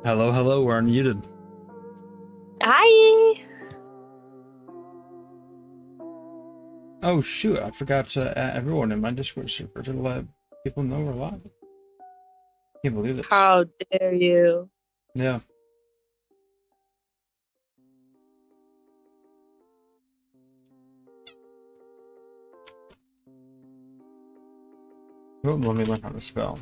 Hello, hello, we're unmuted. Hi. Oh shoot, I forgot to add everyone in my Discord server to let people know we're live. Can't believe this. How dare you? Yeah. Oh, let me learn how to spell.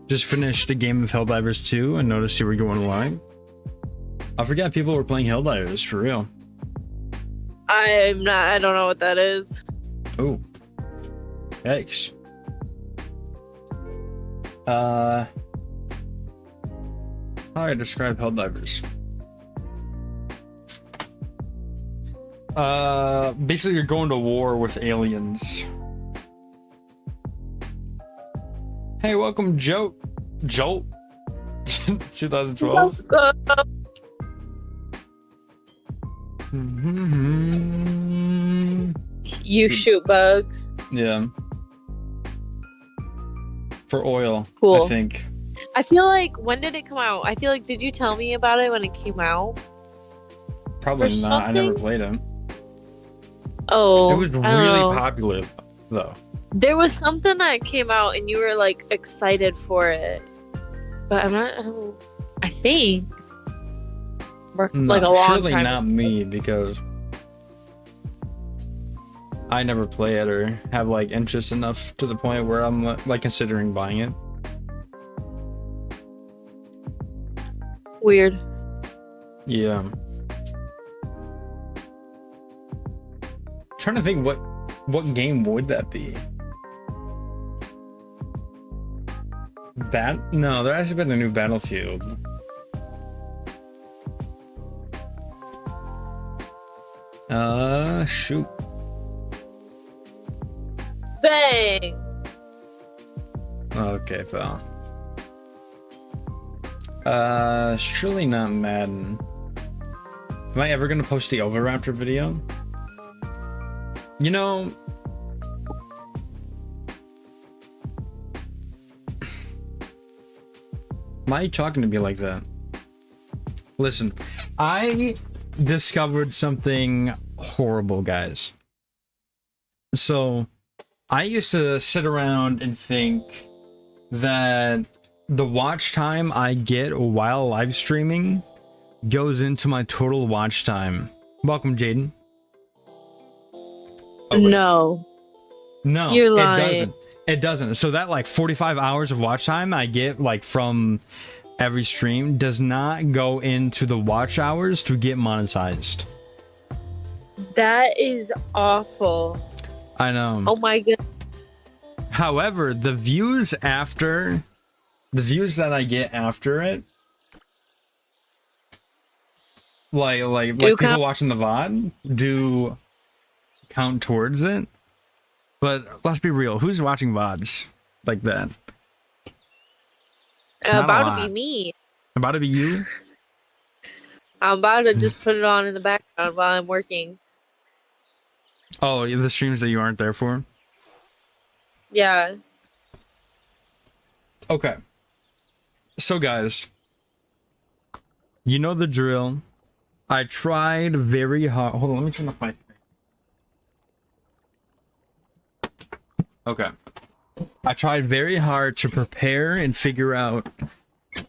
Just finished a game of Helldivers 2 and noticed you were going live. I forgot people were playing Helldivers for real. I don't know what that is. Oh. Yikes. How do I describe Helldivers? Basically you're going to war with aliens. Hey, welcome, Jolt 2012. You shoot bugs. Yeah. For oil, Cool. I think. I feel like, when did it come out? I feel like, did you tell me about it when it came out? Probably Or not. I never something? played it. Oh, It was I don't really know. popular, though. There was something that came out and you were like excited for it. But I think. No, Like a long surely time not me, because I never play it or have like interest enough to the point where I'm like considering buying it. Weird. Yeah. Trying to think what game would that be? No, there hasn't been a new Battlefield. Shoot. Bang! Okay, pal. Surely not Madden. Am I ever gonna post the Oviraptor video? You know, why are you talking to me like that? Listen, I discovered something horrible, guys. So, I used to sit around and think that the watch time I get while live streaming goes into my total watch time. Welcome, Jaden. Oh, wait. No. No, You're it lying. doesn't. It doesn't. So that like 45 hours of watch time I get like from every stream does not go into the watch hours to get monetized. That is awful. I know. Oh my god. However, the views that I get after it, like people count? watching the VOD do count towards it. But let's be real, who's watching VODs like that? Not a About to lot. be me. About to be you? I'm about to just put it on in the background while I'm working. Oh, the streams that you aren't there for? Yeah. Okay. So guys, you know the drill. I tried very hard. Hold on, let me turn off my... Okay. I tried very hard to prepare and figure out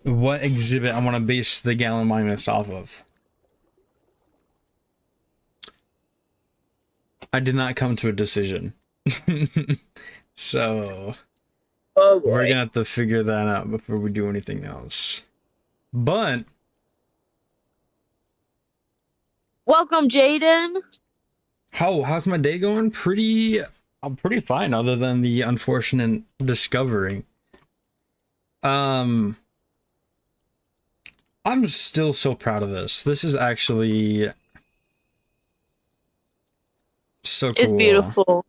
what exhibit I want to base the Gallimimus off of. I did not come to a decision. So Oh boy. we're gonna have to figure that out before we do anything else. But Welcome, Jaden. how's my day going? I'm pretty fine, other than the unfortunate discovery. I'm still so proud of this. This is actually So It's cool. beautiful.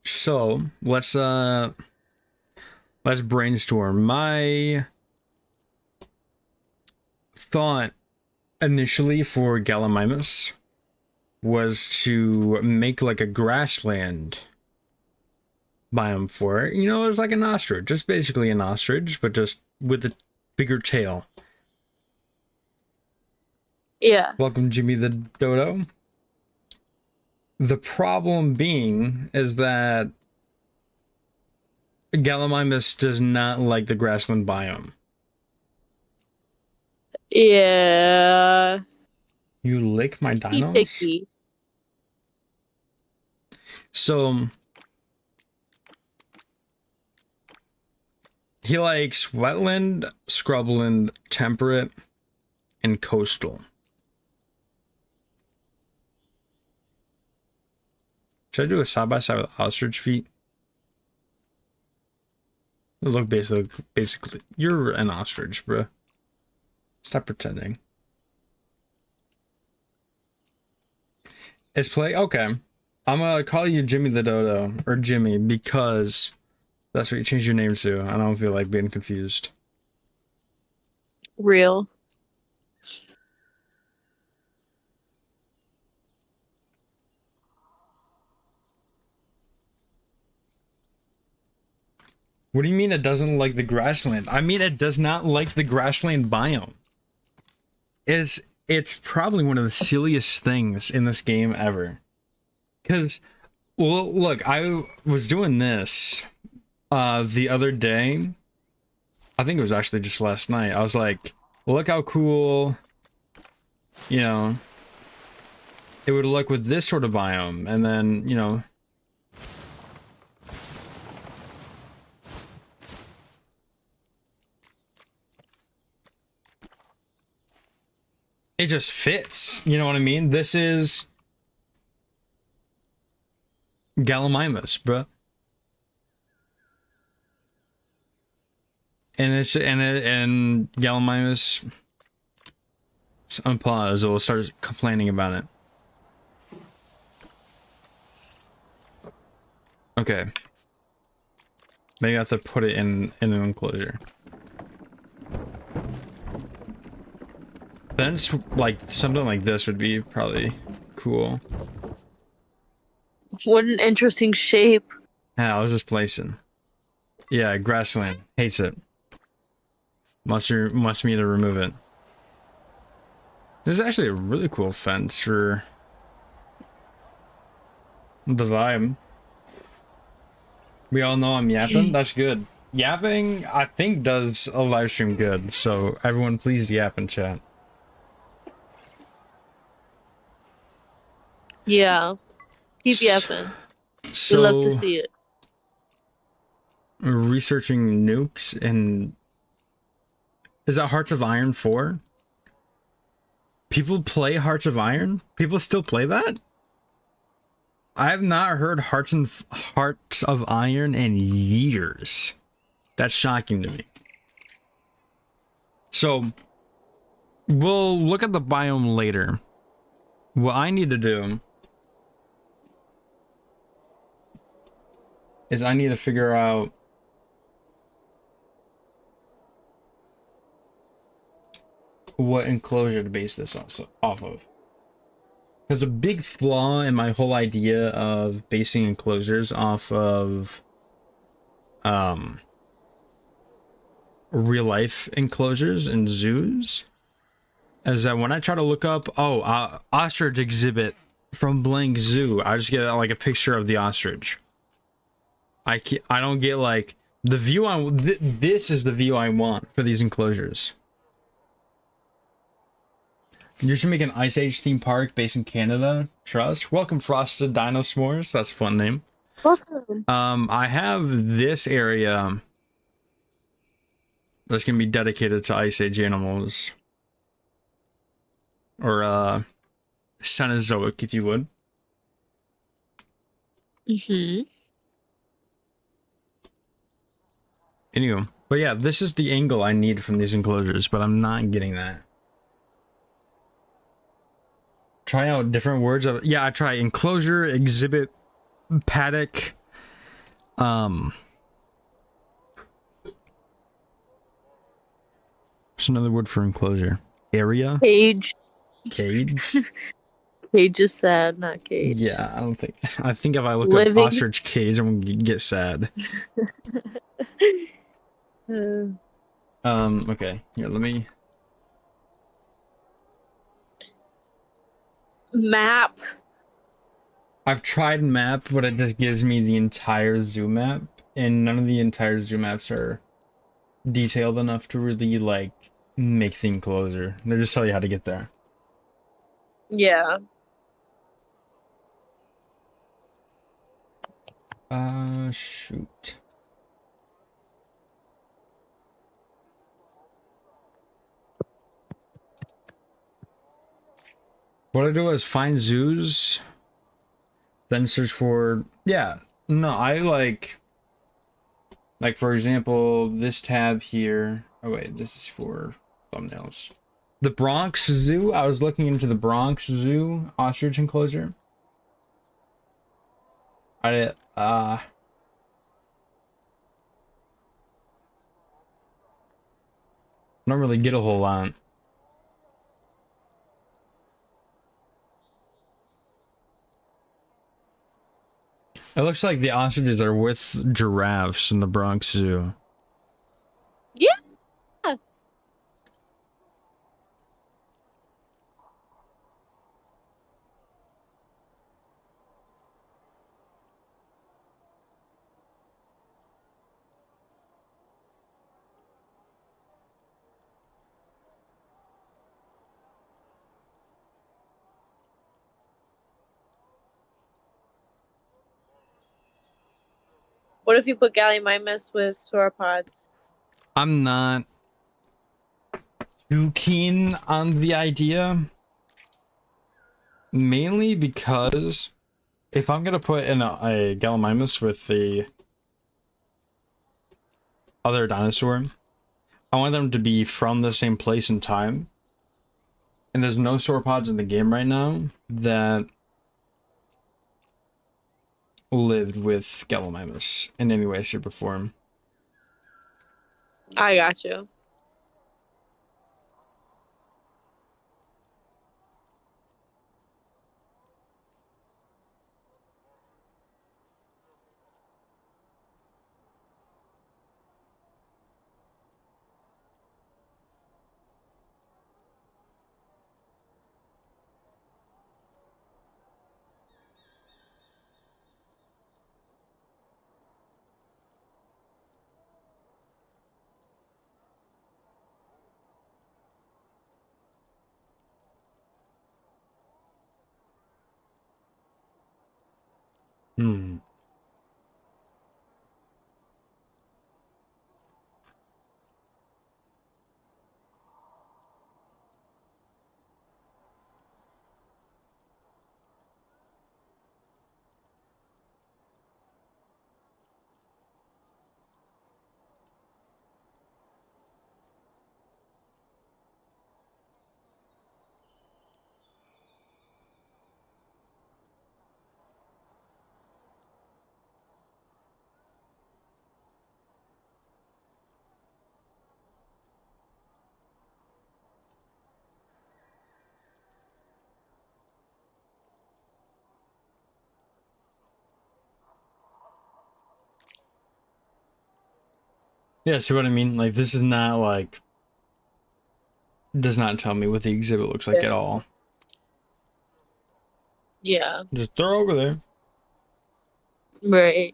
So let's brainstorm. My thought initially for Gallimimus was to make like a grassland biome for it. You know, it was like an ostrich, just basically an ostrich, but just with a bigger tail. Yeah. Welcome, Jimmy the Dodo. The problem being is that Gallimimus does not like the grassland biome. Yeah. You lick my Picky dinos? picky. So he likes wetland, scrubland, temperate, and coastal. Should I do a side by side with ostrich feet? Look, basically, you're an ostrich, bro. Stop pretending. It's play okay. I'm gonna call you Jimmy the Dodo or Jimmy because that's what you changed your name to. I don't feel like being confused. Real. What do you mean it doesn't like the grassland? I mean it does not like the grassland biome. It's probably one of the silliest things in this game ever. Cause well look, I was doing this the other day. I think it was actually just last night. I was like, look how cool, you know, it would look with this sort of biome, and then, you know, it just fits. You know what I mean? This is Gallimimus, bruh. And Gallimimus unpause will start complaining about it. Okay. Maybe I have to put it in an enclosure. Then it's like something like this would be probably cool. What an interesting shape. Yeah, I was just placing. Yeah, grassland hates it. Wants me to remove it. This is actually a really cool fence for the vibe. We all know I'm yapping. That's good. Yapping, I think, does a live stream good. So everyone, please yap in chat. Yeah. Keep yapping. So We love to see it. researching nukes and is that Hearts of Iron 4? People play Hearts of Iron? People still play that? I have not heard Hearts of Iron in years. That's shocking to me. So we'll look at the biome later. What I need to do is I need to figure out what enclosure to base this off of. Because a big flaw in my whole idea of basing enclosures off of real life enclosures and zoos is that when I try to look up ostrich exhibit from blank zoo, I just get like a picture of the ostrich. I don't get like the view this is the view I want for these enclosures. You should make an Ice Age theme park based in Canada. Trust. Welcome, Frosted Dinosaurs. That's a fun name. Welcome. I have this area that's gonna be dedicated to Ice Age animals, or Cenozoic, if you would. Anyway, but yeah, this is the angle I need from these enclosures, but I'm not getting that. try out different words. Yeah, I try enclosure, exhibit, paddock. What's another word for enclosure? Area, Cage. cage. Cage is sad, not cage. Yeah, I don't think. I think if I look up Living. ostrich cage, I'm gonna get sad. Okay. Here, let me. Map. I've tried map, but it just gives me the entire zoo map, and none of the entire zoo maps are detailed enough to really like make the enclosure. They just tell you how to get there. Yeah. Shoot. What I do is find zoos, then search for, yeah, no, I like for example, this tab here. Oh wait, this is for thumbnails. The Bronx Zoo, I was looking into the Bronx Zoo ostrich enclosure. I don't really get a whole lot. It looks like the ostriches are with giraffes in the Bronx Zoo. Yeah. What if you put Gallimimus with sauropods? I'm not too keen on the idea, mainly because if I'm gonna put in a Gallimimus with the other dinosaur, I want them to be from the same place and time. And there's no sauropods in the game right now that lived with Gallimimus in any way, shape, or form. I got you. Hmm. Yeah, see what I mean? Like, this is not like, does not tell me what the exhibit looks like Yeah. at all. Yeah. Just throw over there. Right.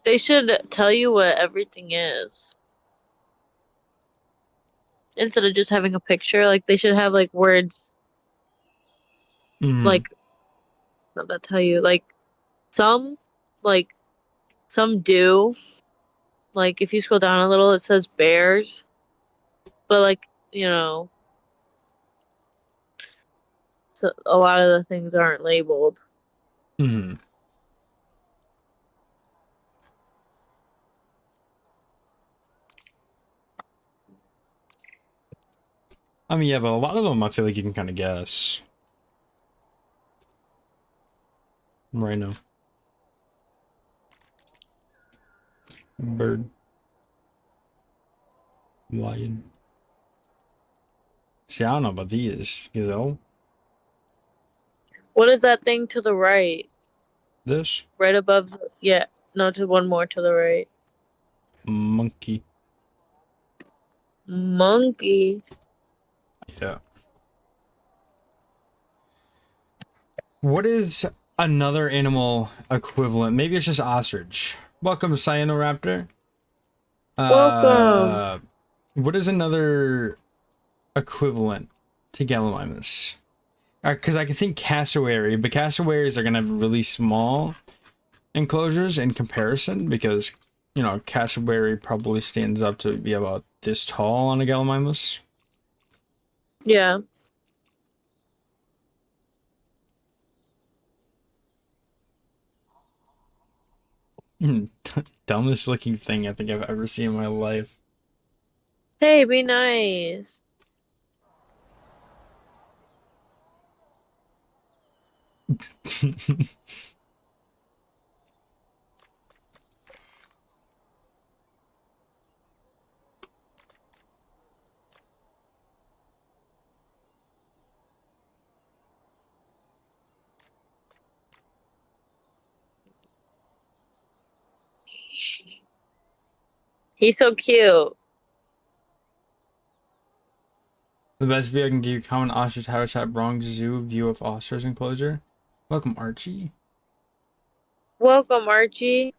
They should tell you what everything is. Instead of just having a picture, like they should have like words like that tell you like some like some do Like if you scroll down a little, it says bears, but like so a lot of the things aren't labeled. Hmm. I mean, yeah, but a lot of them I feel like you can kind of guess right now. Bird. Lion. See, I don't know about these. Gazelle. What is that thing to the right? This. Right above, yeah, no, to one more to the right. Monkey. Monkey. Yeah. What is another animal equivalent? Maybe it's just ostrich. Welcome, Cyanoraptor. Welcome. What is another equivalent to Gallimimus? Because I can think cassowary, but cassowaries are going to have really small enclosures in comparison because, you know, cassowary probably stands up to be about this tall on a Gallimimus. Yeah. Dumbest looking thing I think I've ever seen in my life. Hey, be nice. He's so cute. The best view I can give you: common ostrich habitat, Bronx Zoo view of ostrich enclosure. Welcome, Archie. Welcome, Archie.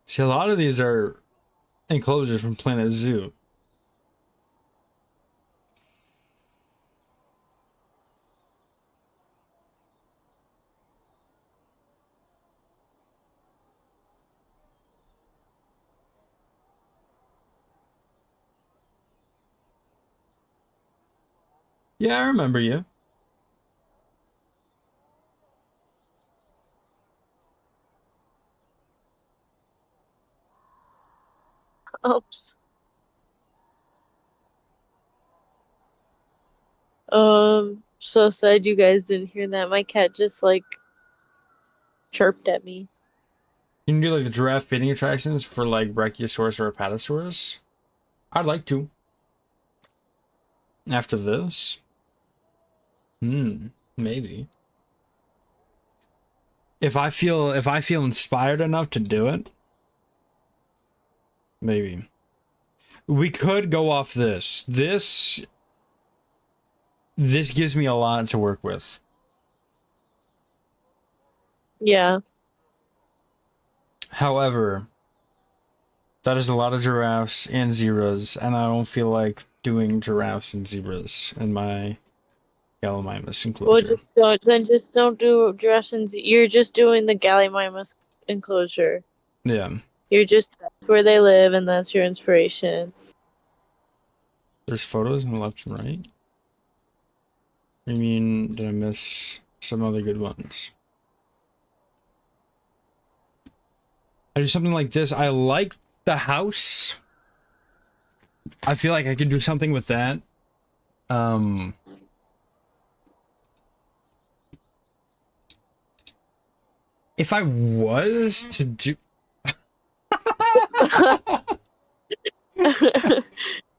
See, a lot of these are enclosures from Planet Zoo. Yeah, I remember you. Oops. So sad you guys didn't hear that. My cat just like chirped at me. You can do like the giraffe feeding attractions for like Brachiosaurus or Apatosaurus. I'd like to. After this. Maybe. If I feel inspired enough to do it, maybe. We could go off this. This gives me a lot to work with. Yeah. However, that is a lot of giraffes and zebras, and I don't feel like doing giraffes and zebras in my Gallimimus Well, enclosure. just don't do giraffes and you're just doing the Gallimimus enclosure. Yeah. You're just that's where they live, and that's your inspiration. There's photos on the left and right. I mean, did I miss some other good ones? I do something like this. I like the house. I feel like I could do something with that. If I was to do...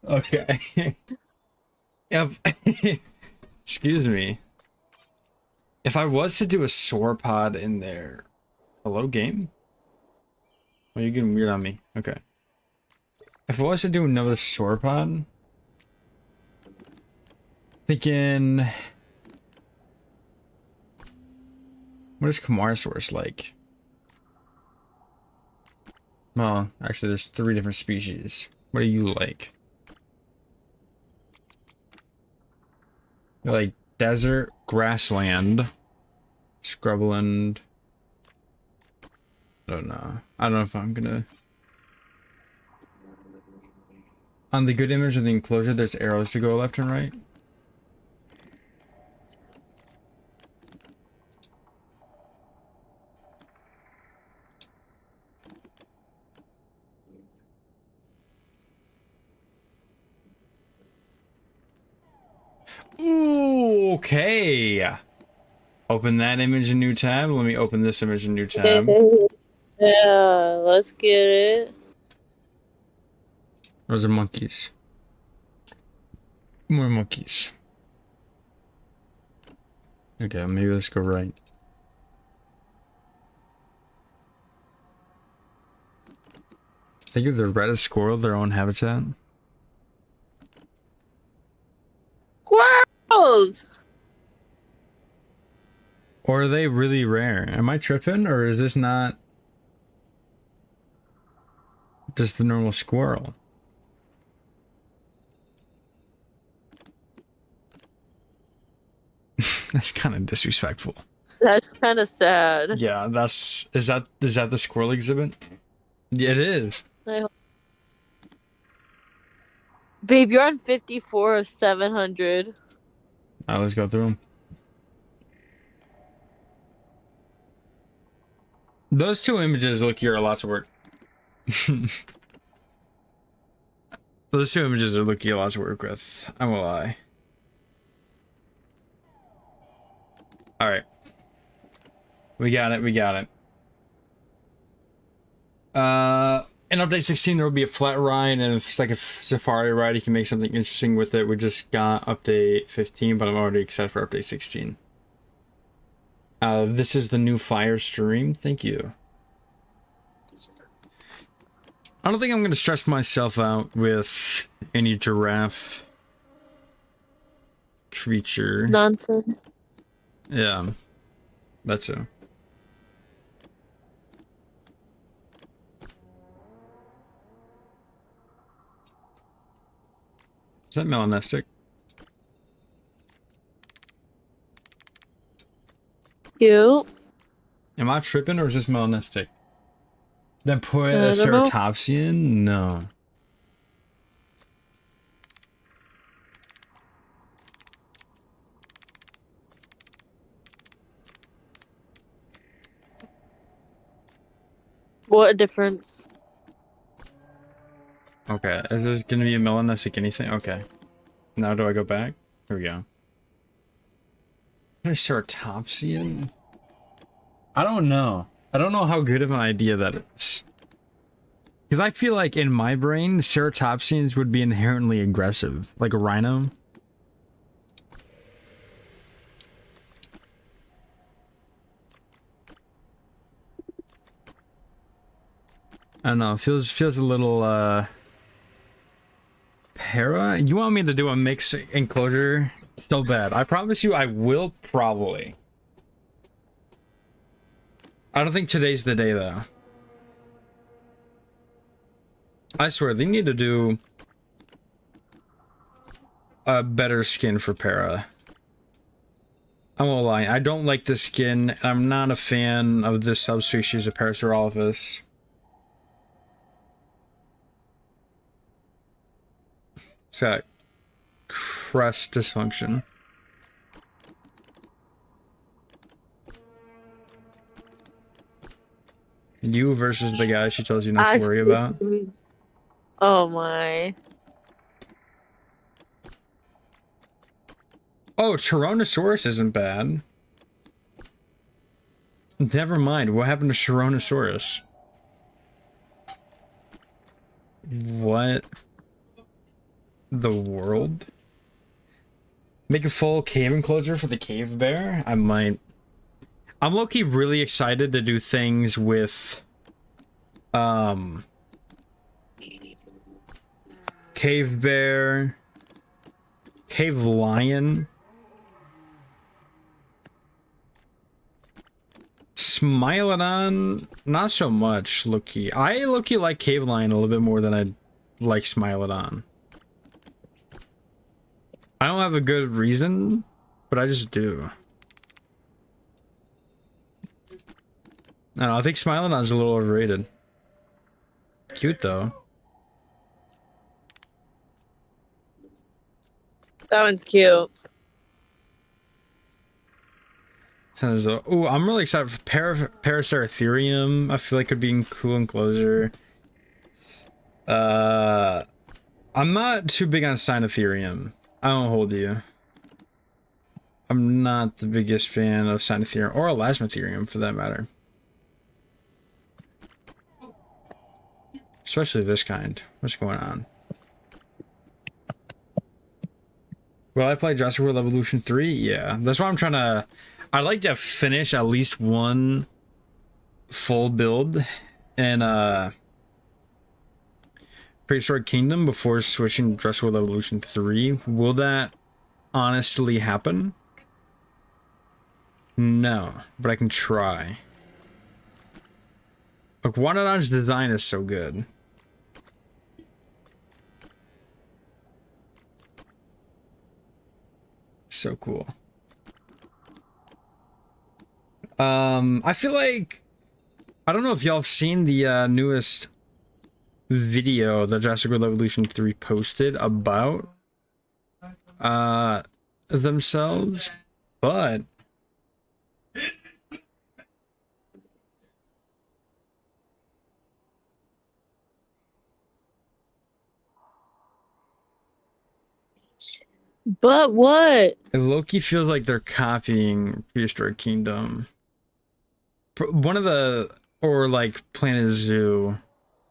Okay. Yep. Excuse me. If I was to do a sauropod in there... Hello, game? Oh, you're getting weird on me. Okay. If I was to do another sauropod... Thinking... What is Camarasaurus like? Well, actually, there's 3 different species. What do you like? You like desert, grassland, scrubland. I don't know. I don't know if I'm gonna. On the good image of the enclosure, there's arrows to go left and right. Ooh, okay. Open that image in new tab. Let me open this image in new tab. Yeah, let's get it. Those are monkeys. More monkeys. Okay, maybe let's go right. They give the reddest squirrel their own habitat. Squirrels! Or are they really rare? Am I tripping, or is this not just the normal squirrel? That's kind of disrespectful. That's kind of sad. Yeah, is that the squirrel exhibit? Yeah, it is. Babe, you're on 54 of 700. Alright, let's go through them. Those 2 images look here are lots of work. Those 2 images are looking a lot to work with. I won't lie. Alright. We got it, we got it. In update 16 there will be a flat ride, and if it's like a safari ride you can make something interesting with it. We just got update 15, but I'm already excited for update 16. This is the new fire stream. Thank you. I don't think I'm going to stress myself out with any giraffe creature. Nonsense. Yeah. That's it. Is that melanistic? Cute. Am I tripping, or is this melanistic? Then put a I don't know. ceratopsian? No. What a difference. Okay, is it gonna be a melanistic anything? Okay. Now do I go back? Here we go. A ceratopsian? I don't know. I don't know how good of an idea that is. Because I feel like in my brain, ceratopsians would be inherently aggressive. Like a rhino. I don't know. It feels a little para? You want me to do a mix enclosure so bad? I promise you I will probably. I don't think today's the day though. I swear they need to do a better skin for para. I won't lie, I don't like the skin. I'm not a fan of this subspecies of Parasaurolophus. It's got crest dysfunction. You versus the guy she tells you not to worry about. Oh my. Oh, Tyrannosaurus isn't bad. Never mind. What happened to Tyrannosaurus? What? The world? Make a full cave enclosure for the cave bear? I might. I'm low-key really excited to do things with cave bear, cave lion, Smilodon, not so much, low-key. I low-key like Cave Lion a little bit more than I like Smilodon. I don't have a good reason, but I just do. I don't know, I think Smilodon's a little overrated. Cute though. That one's cute. Oh, I'm really excited for Paraceratherium. I feel like could be a cool enclosure. I'm not too big on Sinotherium. I don't hold you. I'm not the biggest fan of Sinotherium or Elasmotherium for that matter. Especially this kind. What's going on? Will I play Jurassic World Evolution 3? Yeah. That's why I'm trying to... I'd like to finish at least one full build in Prehistoric Kingdom before switching to Jurassic World Evolution 3. Will that honestly happen? No, but I can try. Look, Wanadon's design is so good. So cool. I feel like, I don't know if y'all have seen the newest video that Jurassic World Evolution 3 posted about themselves, but But what? Loki feels like they're copying Prehistoric Kingdom. One of the, or like Planet Zoo.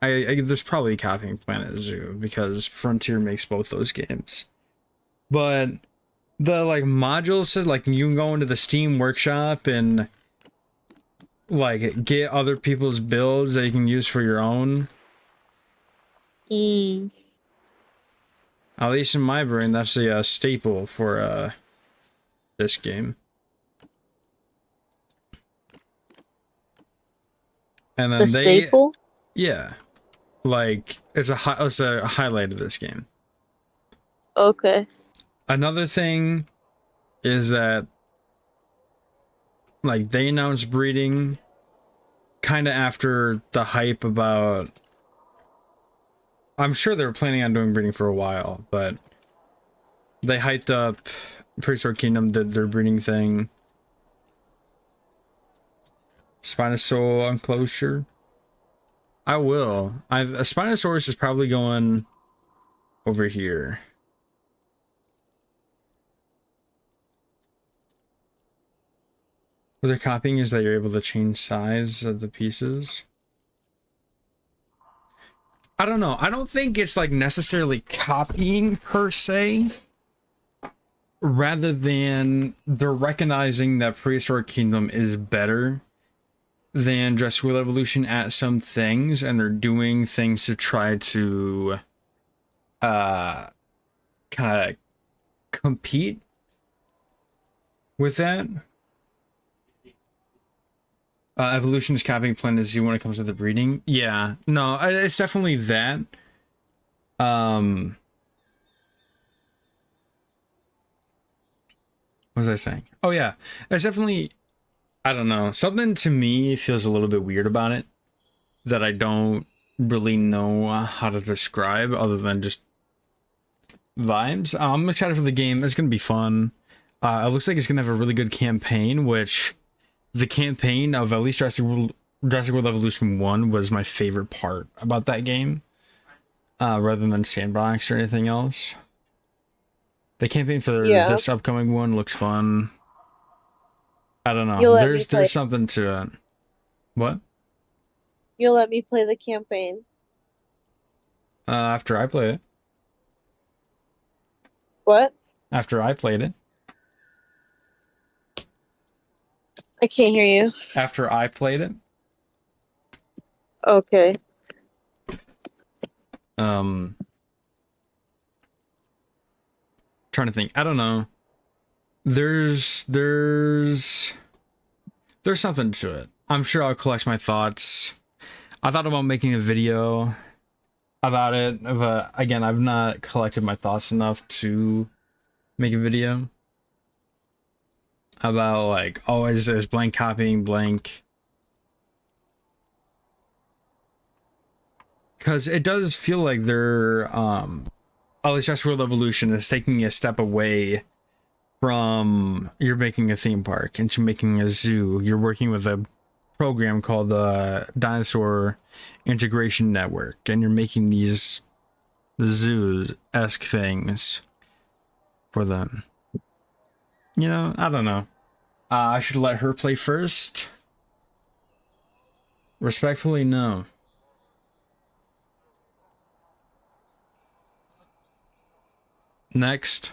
There's probably copying Planet Zoo because Frontier makes both those games. But the like module says like you can go into the Steam workshop and like get other people's builds that you can use for your own. At least in my brain, that's a staple for this game. And then staple? Yeah, like it's a highlight of this game. Okay. Another thing is that like they announced breeding kind of after the hype about. I'm sure they were planning on doing breeding for a while, but they hyped up Prehistoric Kingdom, did their breeding thing. Spinosaurus enclosure. I will. A Spinosaurus is probably going over here. What they're copying is that you're able to change size of the pieces. I don't know. I don't think it's like necessarily copying per se, rather than they're recognizing that Prehistoric Kingdom is better than Jurassic World Evolution at some things, and they're doing things to try to kind of compete with that. Evolution is copying Planet Zoo when it comes to the breeding. Yeah, no, it's definitely that. What was I saying? Oh yeah, it's definitely, I don't know, something to me feels a little bit weird about it that I don't really know how to describe other than just vibes. I'm excited for the game. It's gonna be fun. It looks like it's gonna have a really good campaign, which the campaign of at least Jurassic World Evolution 1 was my favorite part about that game, rather than Sandbox or anything else. The campaign for this upcoming one looks fun. I don't know. There's something to it. What? You'll let me play the campaign. After I play it. What? After I played it. I can't hear you. After I played it. Okay. Trying to think. I don't know. There's something to it. I'm sure I'll collect my thoughts. I thought about making a video about it, but again, I've not collected my thoughts enough to make a video about like, oh, is blank copying blank? Because it does feel like they're, at least Jurassic World Evolution is taking a step away from you're making a theme park into making a zoo. You're working with a program called the Dinosaur Integration Network, and you're making these zoo-esque things for them. You know, I don't know. I should let her play first. Respectfully, no. Next.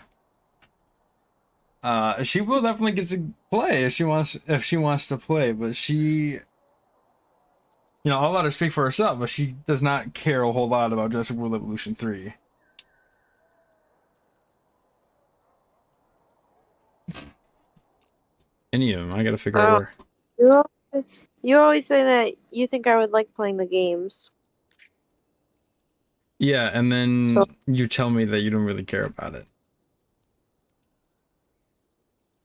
She will definitely get to play if she wants to play, but she, I'll let her speak for herself, but she does not care a whole lot about Jurassic World Evolution 3. Any of them, I gotta figure out where. You always say that you think I would like playing the games. Yeah, and then you tell me that you don't really care about it.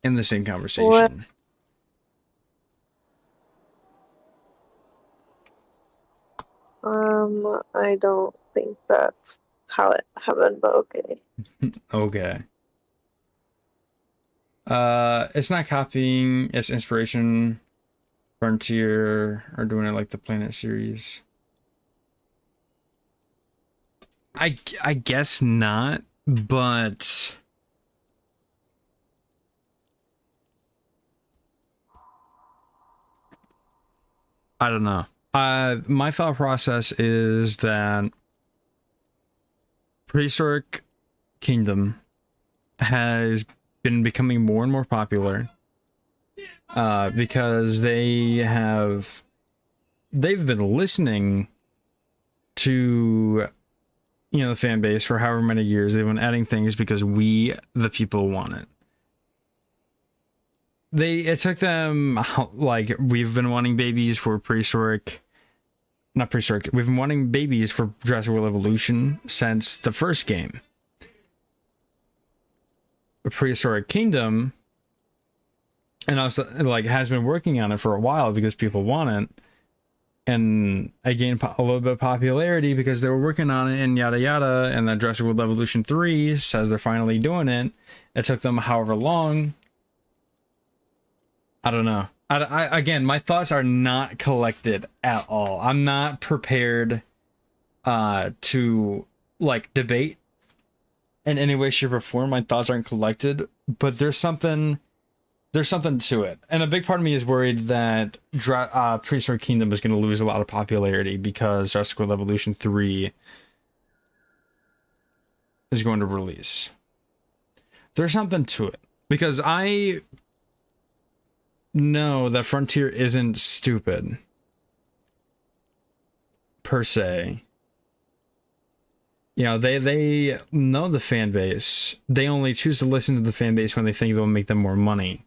In the same conversation. I don't think that's how it happened, but okay. Okay. It's not copying, it's inspiration. Frontier are doing it like the Planet series. I guess not, but I don't know. My thought process is that Prehistoric Kingdom has been becoming more and more popular because they've been listening to the fan base for however many years. They've been adding things because we the people want it. It took them, like, we've been wanting babies for we've been wanting babies for Jurassic World Evolution since the first game. The Prehistoric Kingdom, and also, like, has been working on it for a while because people want it, and I gained a little bit of popularity because they were working on it and yada yada, and then Jurassic World Evolution 3 says they're finally doing it. It took them however long. I don't know. Again, my thoughts are not collected at all. I'm not prepared to, like, debate in any way, shape, or form. My thoughts aren't collected, but there's something to it. And a big part of me is worried that Prehistoric Kingdom is going to lose a lot of popularity because Jurassic World Evolution 3 is going to release. There's something to it. Because I know that Frontier isn't stupid, per se. They know the fan base. They only choose to listen to the fan base when they think they'll make them more money.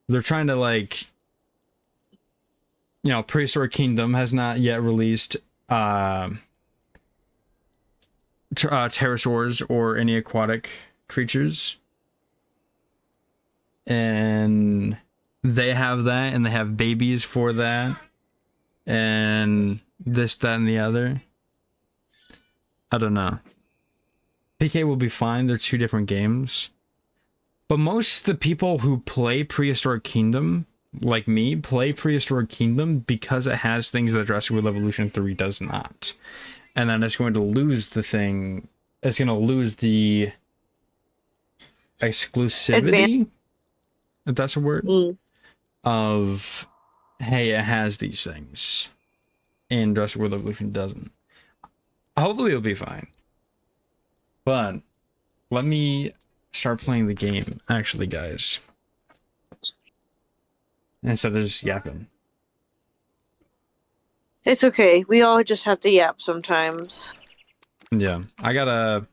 They're trying to, like, Prehistoric Kingdom has not yet released pterosaurs or any aquatic creatures. And they have that, and they have babies for that, and this, that, and the other. I don't know. PK will be fine. They're two different games. But most of the people who play Prehistoric Kingdom, like me, play Prehistoric Kingdom because it has things that Jurassic World Evolution 3 does not. And then it's going to lose the thing. It's going to lose the exclusivity, if that's a word, of, hey, it has these things. And Jurassic World Evolution doesn't. Hopefully it'll be fine. But let me start playing the game, actually, guys. Instead of just yapping. It's okay. We all just have to yap sometimes. Yeah, I gotta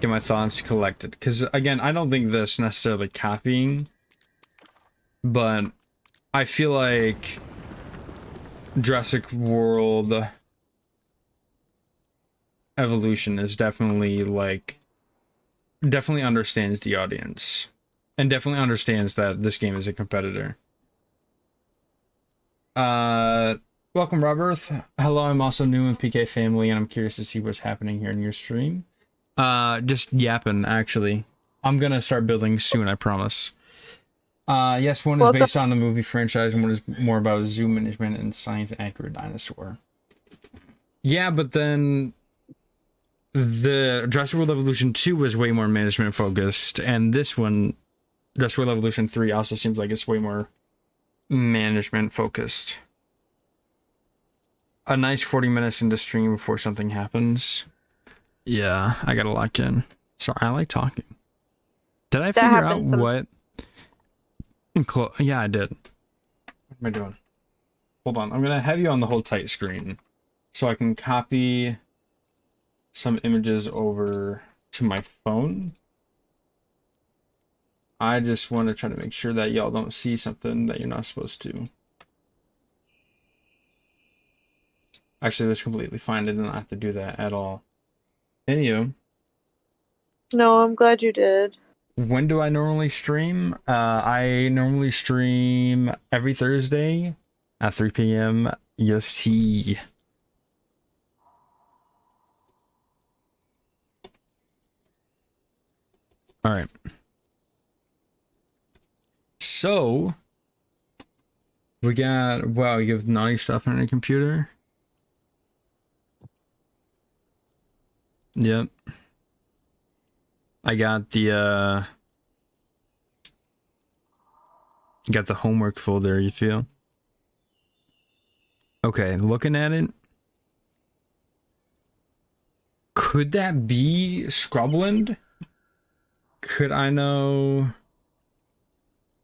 get my thoughts collected. Because, again, I don't think this necessarily copying, but I feel like Jurassic World Evolution is definitely like definitely understands the audience and definitely understands that this game is a competitor. Welcome, Robert. Hello, I'm also new in PK family, and I'm curious to see what's happening here in your stream. Just yapping, actually. I'm gonna start building soon, I promise. Yes, one is based on the movie franchise, and one is more about zoo management and science-accurate dinosaur. Yeah, but then the Jurassic World Evolution 2 was way more management focused, and this one, Jurassic World Evolution 3, also seems like it's way more management focused. A nice 40 minutes into stream before something happens. Yeah, I gotta lock in. Sorry, I like talking. Did I figure out what? Yeah, I did. What am I doing? Hold on, I'm gonna have you on the whole tight screen so I can copy some images over to my phone. I just want to try to make sure that y'all don't see something that you're not supposed to. Actually, that's completely fine. I didn't have to do that at all. Anywho. No, I'm glad you did. When do I normally stream? I normally stream every Thursday at 3 p.m. EST. All right. So we got, wow, you have naughty stuff on your computer. Yep. I got the you got the homework folder, you feel? Okay, looking at it. Could that be Scrubland? Could I know?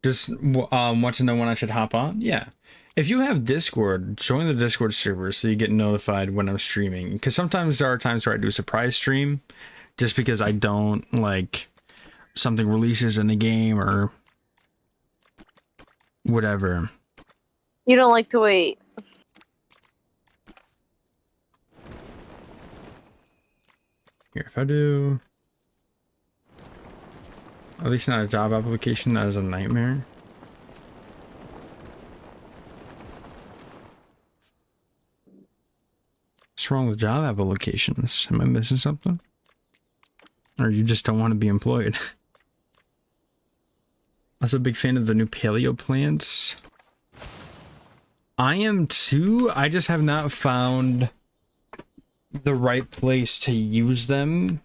Just want to know when I should hop on? Yeah. If you have Discord, join the Discord server so you get notified when I'm streaming. Because sometimes there are times where I do a surprise stream just because I don't like something releases in the game or whatever. You don't like to wait. Here, if I do... At least not a job application, that is a nightmare. What's wrong with job applications? Am I missing something? Or you just don't want to be employed? Also a big fan of the new paleo plants. I am too. I just have not found the right place to use them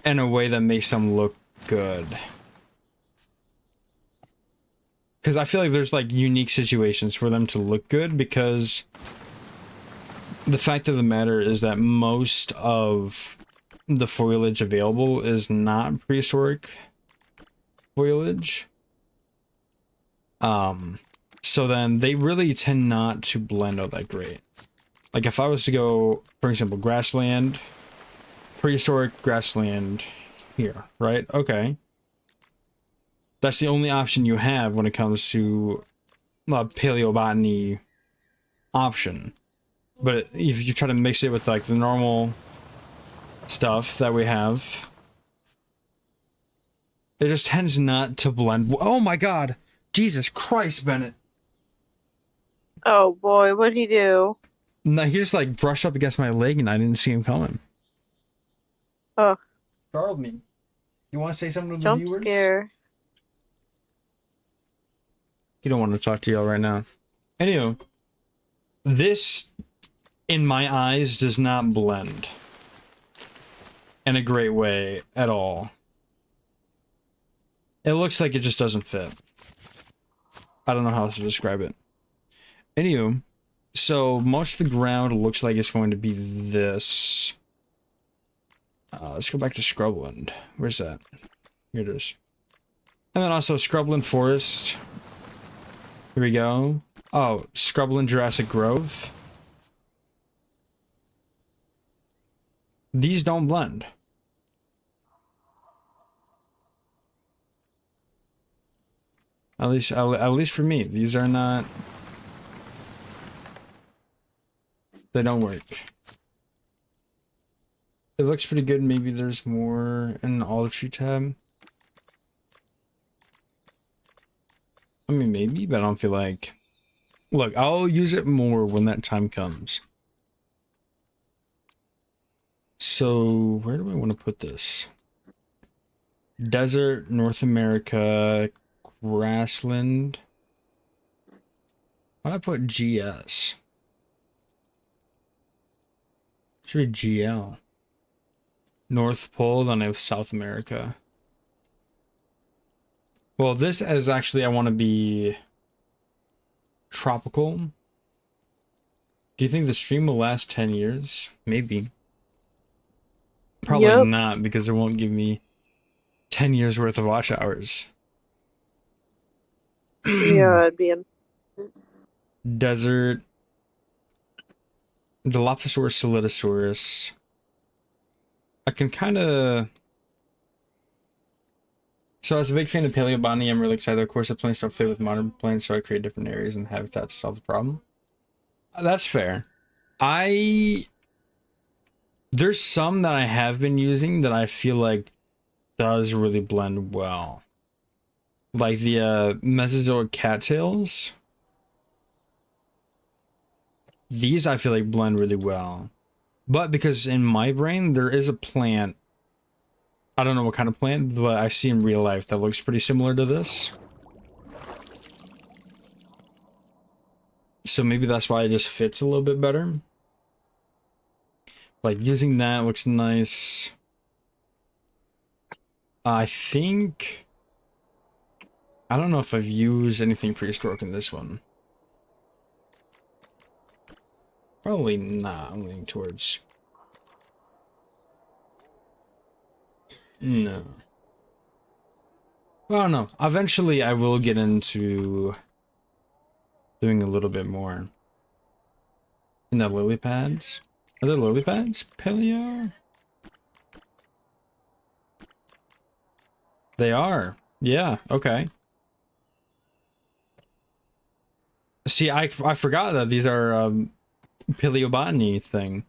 in a way that makes them look good. Because I feel like there's like unique situations for them to look good, because the fact of the matter is that most of the foliage available is not prehistoric foliage. So then they really tend not to blend out that great. Like if I was to go, for example, grassland, prehistoric grassland here, right? Okay. That's the only option you have when it comes to paleobotany option. But if you try to mix it with like the normal stuff that we have, it just tends not to blend. Oh my god! Jesus Christ, Bennett! Oh boy, what'd he do? No, he just like brushed up against my leg and I didn't see him coming. Oh. Startled me. You want to say something to the Jump viewers? scare. You don't want to talk to y'all right now. Anyway, this, in my eyes, does not blend in a great way at all. It looks like it just doesn't fit. I don't know how else to describe it. Anywho, so most of the ground looks like it's going to be this. Let's go back to Scrubland. Where's that? Here it is. And then also Scrubland Forest. Here we go. Oh, Scrubland Jurassic Grove. These don't blend. At least for me, these are not. They don't work. It looks pretty good. Maybe there's more in the olive tree tab. I mean, maybe, but I don't feel like. Look, I'll use it more when that time comes. So, where do I want to put this? Desert, North America, grassland. Why'd I put GS? Should be GL. North Pole, then I have South America. Well, this is actually, I want to be tropical. Do you think the stream will last 10 years? Maybe. Probably Yep. not, because it won't give me 10 years worth of watch hours. Yeah, it'd be Desert. Dilophosaurus solidosaurus. I can kind of. So I was a big fan of paleobotany. I'm really excited. Of course, the plants don't fit with modern plants, so I create different areas and habitats to solve the problem. That's fair. There's some that I have been using that I feel like does really blend well. Like the Mesozoic cattails. These I feel like blend really well. But because in my brain there is a plant, I don't know what kind of plant, but I see in real life that looks pretty similar to this. So maybe that's why it just fits a little bit better. Like using that looks nice. I think... I don't know if I've used anything prehistoric in this one. Probably not. I'm leaning towards... No. I don't know. Eventually I will get into doing a little bit more. In the lily pads? Are there lily pads? Paleo? They are. Yeah, okay. See, I forgot that these are paleobotany thing.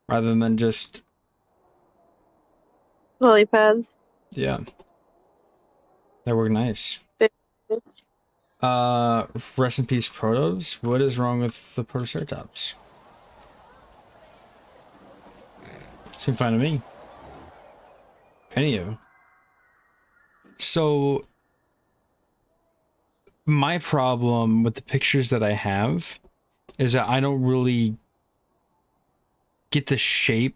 Rather than just... lily pads. Yeah. That work nice. Rest in peace, Protos. What is wrong with the Protoceratops? Seem fine to me. Anywho. So, my problem with the pictures that I have is that I don't really get the shape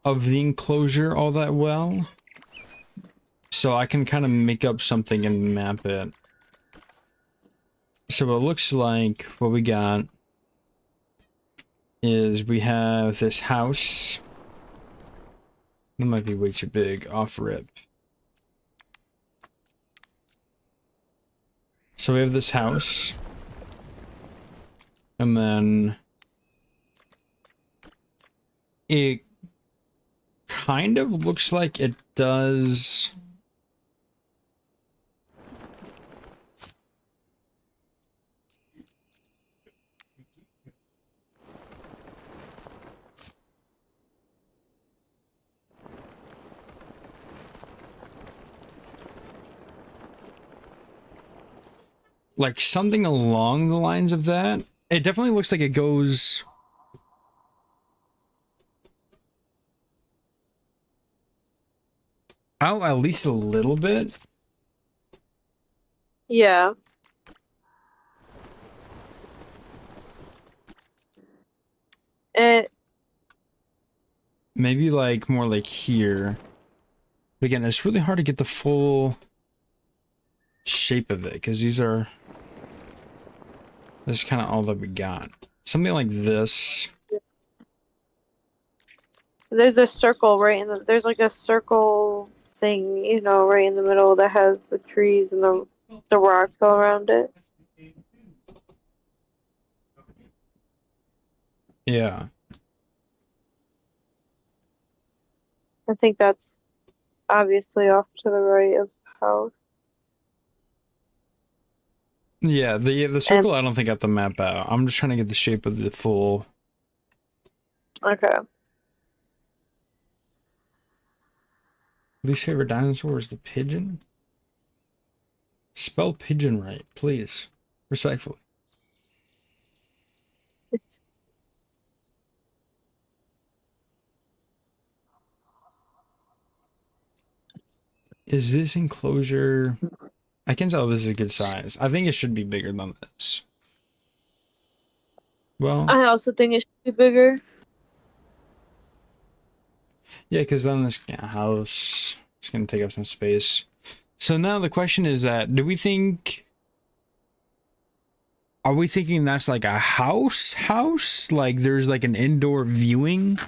of the enclosure all that well. So I can kind of make up something and map it. So it looks like what we got is we have this house. That might be way too big off rip. So we have this house. And then it kind of looks like it does... like something along the lines of that. It definitely looks like it goes out at least a little bit. Yeah. It Maybe like more like here. But again, it's really hard to get the full shape of it because these are... This is kind of all that we got. Something like this. there's a circle right in the there's like a circle thing, you know, right in the middle that has the trees and the rocks all around it. Yeah. I think that's obviously off to the right of the house. Yeah, the And circle I don't think got the map out. I'm just trying to get the shape of the full. okay. Least favorite dinosaur is the pigeon. Spell pigeon right, please. Respectfully. Is this enclosure? I can tell this is a good size. I think it should be bigger than this. Well, I also think it should be bigger. yeah, because then this house is going to take up some space. So now the question is that, are we thinking that's like a house? Like there's like an indoor viewing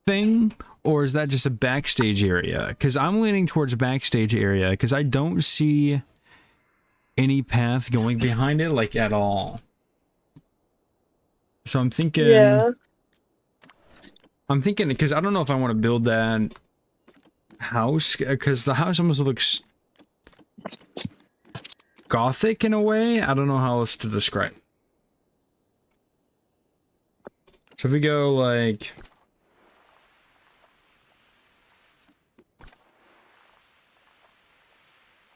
thing? Or is that just a backstage area? Because I'm leaning towards backstage area because I don't see any path going behind it like at all. So I'm thinking... Yeah. because I don't know if I want to build that house, because the house almost looks gothic in a way. I don't know how else to describe. So if we go like...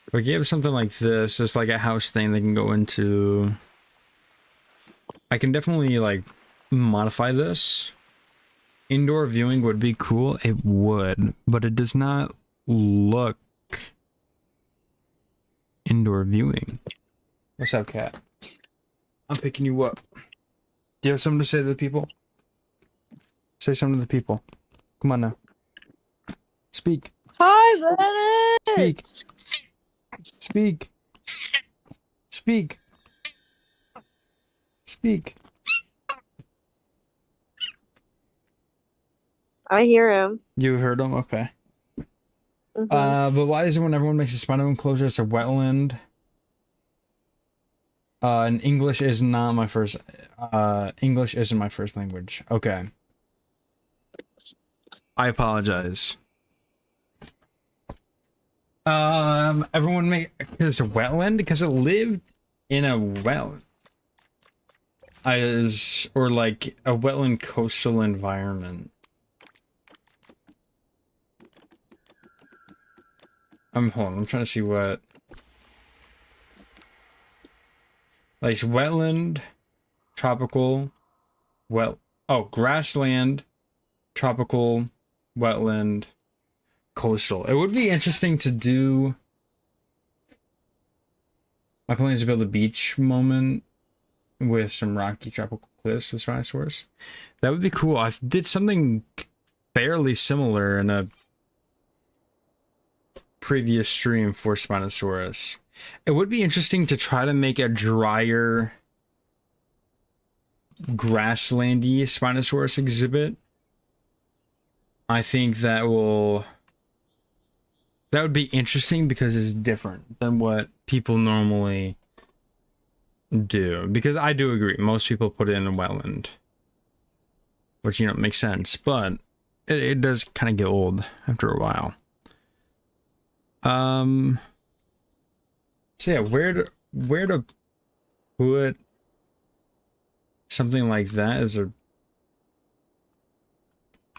if we give something like this, just like a house thing they can go into... I can definitely like modify this. Indoor viewing would be cool. It would, but it does not look indoor viewing. What's up, cat? I'm picking you up. Do you have something to say to the people? Say something to the people. Come on now. Speak. Hi, Bennett! Speak. Speak. Speak. Speak. I hear him. You heard him? Okay. Mm-hmm. But why is it when everyone makes a spider enclosure, it's a wetland? And English is not my first... English isn't my first language. Okay. I apologize. Everyone make... because it's a wetland? Because it lived in a wetland. Or like a wetland coastal environment. Hold on, I'm trying to see what... like wetland, tropical, grassland, tropical, wetland, coastal. It would be interesting to do... my plan is to build a beach moment with some rocky tropical cliffs with Tyrannosaurus. That would be cool. I did something fairly similar in a previous stream for Spinosaurus. It would be interesting to try to make a drier grasslandy Spinosaurus exhibit. I think that would be interesting because it's different than what people normally do. Because I do agree, most people put it in a wetland, which, you know, makes sense, but it does kind of get old after a while. So yeah, where to put something like that is a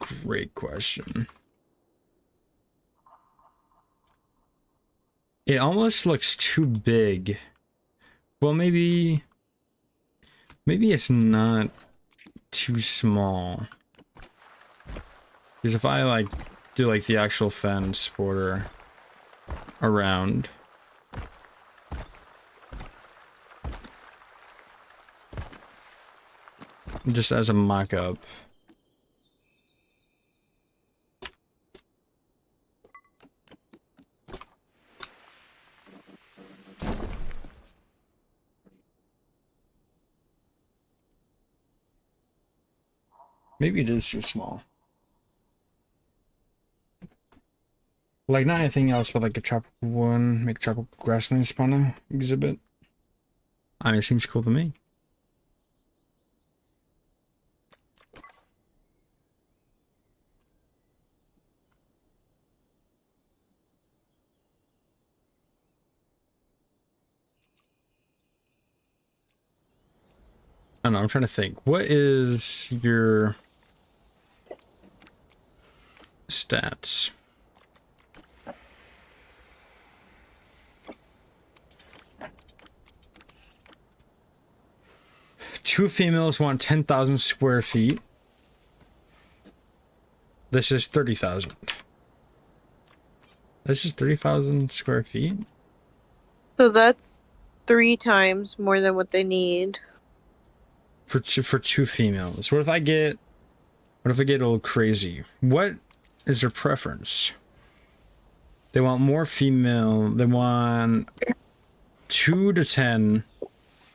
great question. It almost looks too big. Well, maybe it's not too small. Because if I like do like the actual fence border around, just as a mock-up. Maybe it is too small. Like, not anything else, but like a tropical one, make a tropical grassland spawner exhibit. I mean, it seems cool to me. I don't know, I'm trying to think. What is your stats? Two females want 10,000 square feet. This is 30,000. This is 30,000 square feet? So that's 3 times more than what they need. For two females. What if I get a little crazy? What is their preference? They want more female. They want 2 to 10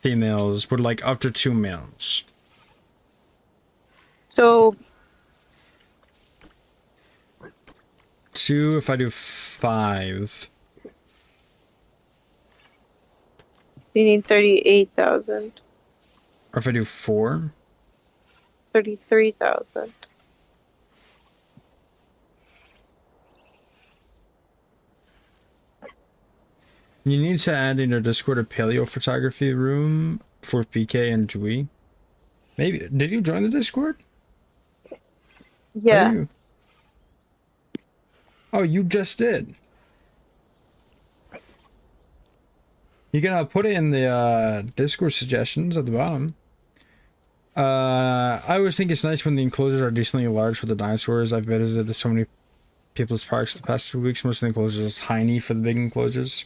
females, but like up to 2 males. So 2 if I do 5. you need 38,000. Or if I do 4. 33,000. You need to add in your Discord a paleo photography room for PK and Jui. Maybe. Did you join the Discord? Yeah. Oh, you just did. You can put it in the Discord suggestions at the bottom. I always think it's nice when the enclosures are decently large for the dinosaurs. I've visited so many people's parks the past 2 weeks. Most of the enclosures are tiny for the big enclosures.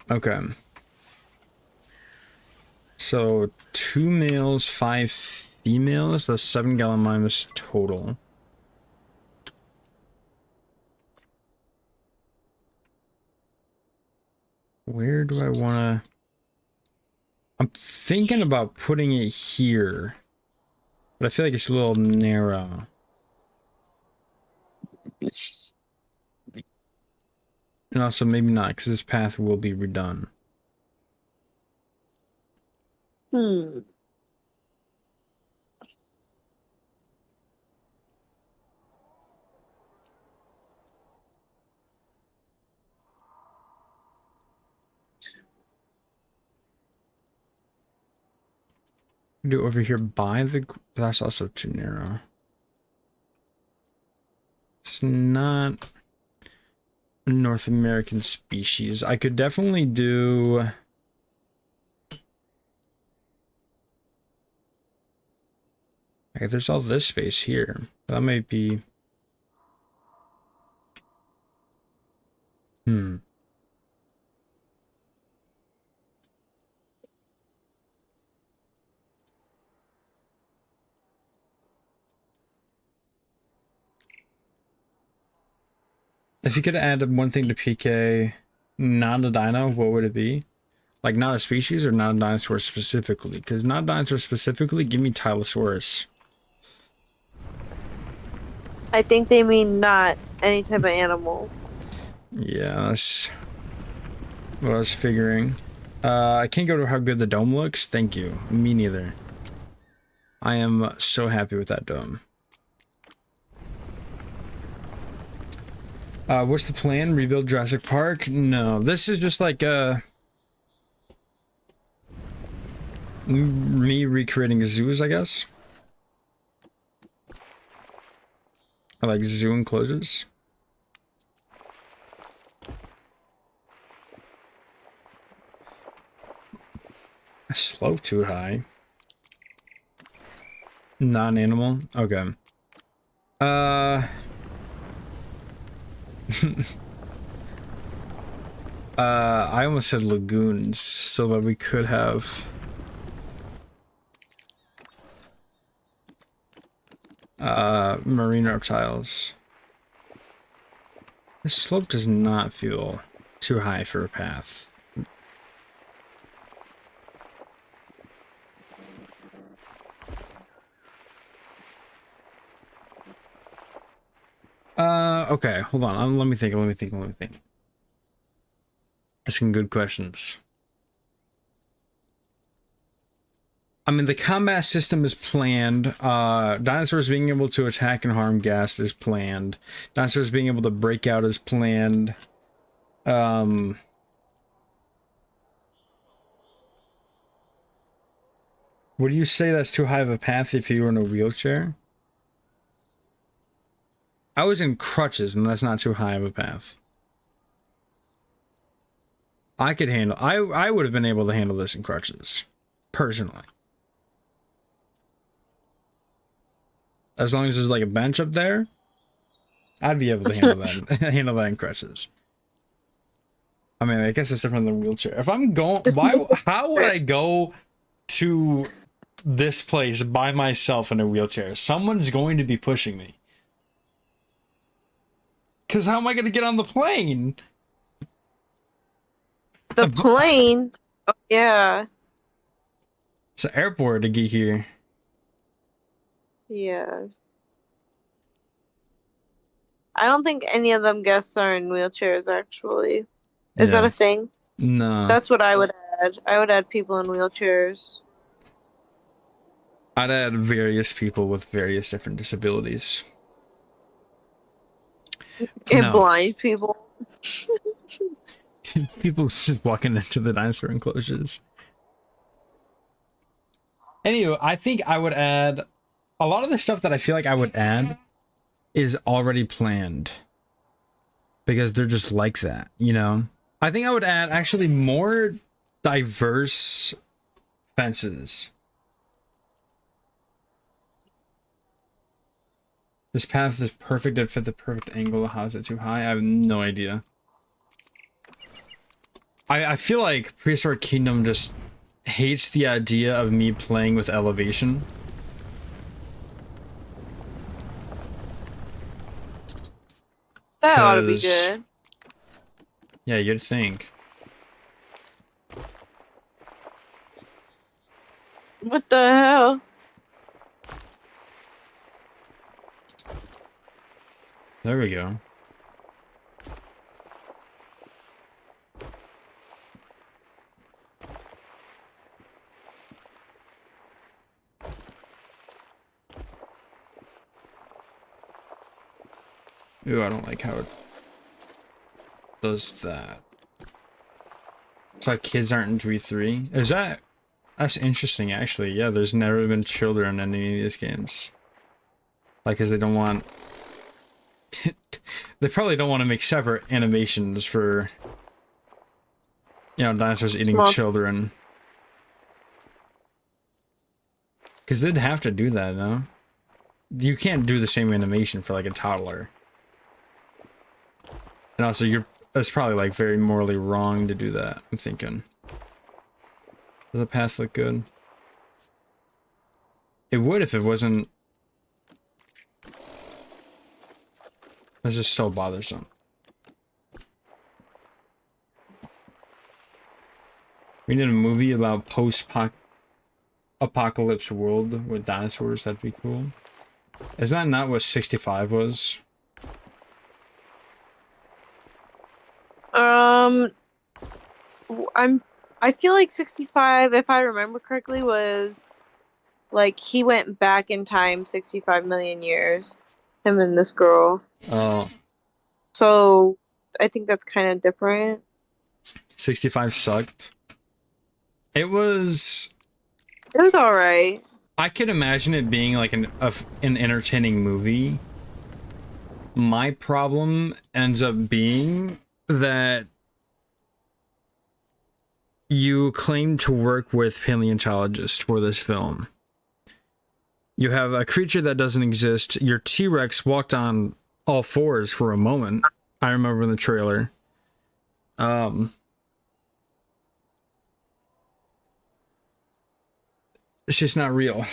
Okay. So 2 males, 5 females. That's 7 gallon minus total. Where do I want to... I'm thinking about putting it here. But I feel like it's a little narrow. And also maybe not, because this path will be redone. Do over here by the... That's also too narrow. It's not a North American species. I could definitely do... Okay, there's all this space here. That might be... If you could add one thing to PK, not a dino, what would it be? Like, not a species or not a dinosaur specifically? Because not a dinosaur specifically, give me Tyrannosaurus. I think they mean not any type of animal. Yeah, that's what I was figuring. I can't go to how good the dome looks. Thank you. Me neither. I am so happy with that dome. What's the plan? Rebuild Jurassic Park? No, this is just like me recreating zoos, I guess. I like zoo enclosures. Slope too high. Non-animal? Okay. I almost said lagoons, so that we could have marine reptiles. This slope does not feel too high for a path. Okay, hold on. Let me think. Asking good questions. I mean, the combat system is planned. Dinosaurs being able to attack and harm gas is planned. Dinosaurs being able to break out is planned. Would you say that's too high of a path if you were in a wheelchair? I was in crutches, and that's not too high of a path. I could handle... I would have been able to handle this in crutches. Personally. As long as there's like a bench up there, I'd be able to handle that. Handle that in crutches. I mean, I guess it's different than a wheelchair. If I'm going... How would I go to this place by myself in a wheelchair? Someone's going to be pushing me. Because how am I going to get on the plane? The plane? Oh, yeah. It's an airport to get here. Yeah. I don't think any of them guests are in wheelchairs, actually. Is that a thing? No. That's what I would add. I would add people in wheelchairs. I'd add various people with various different disabilities. And blind people. People just walking into the dinosaur enclosures. Anyway, I think I would add... A lot of the stuff that I feel like I would add is already planned. Because they're just like that, you know? I think I would add actually more diverse fences. This path is perfect to fit the perfect angle. How is it too high? I have no idea. I feel like Prehistoric Kingdom just hates the idea of me playing with elevation. That ought to be good. Yeah, you'd think. What the hell? There we go. Ooh, I don't like how it does that. It's like kids aren't in V3. Is that... That's interesting, actually. Yeah, there's never been children in any of these games. Like, because they don't want... They probably don't want to make separate animations for... You know, dinosaurs eating children. Because they'd have to do that, no? You can't do the same animation for, like, a toddler. And also, it's probably, like, very morally wrong to do that, I'm thinking. Does the path look good? It would if it wasn't... It's just so bothersome. We need a movie about post-apocalypse world with dinosaurs. That'd be cool. Is that not what 65 was? I feel like 65, if I remember correctly, was like he went back in time 65 million years. Him and this girl. Oh. So I think that's kind of different. 65 sucked. It was alright. I could imagine it being like an entertaining movie. My problem ends up being that you claim to work with paleontologists for this film. You have a creature that doesn't exist. Your T-Rex walked on all fours for a moment. I remember in the trailer. It's just not real.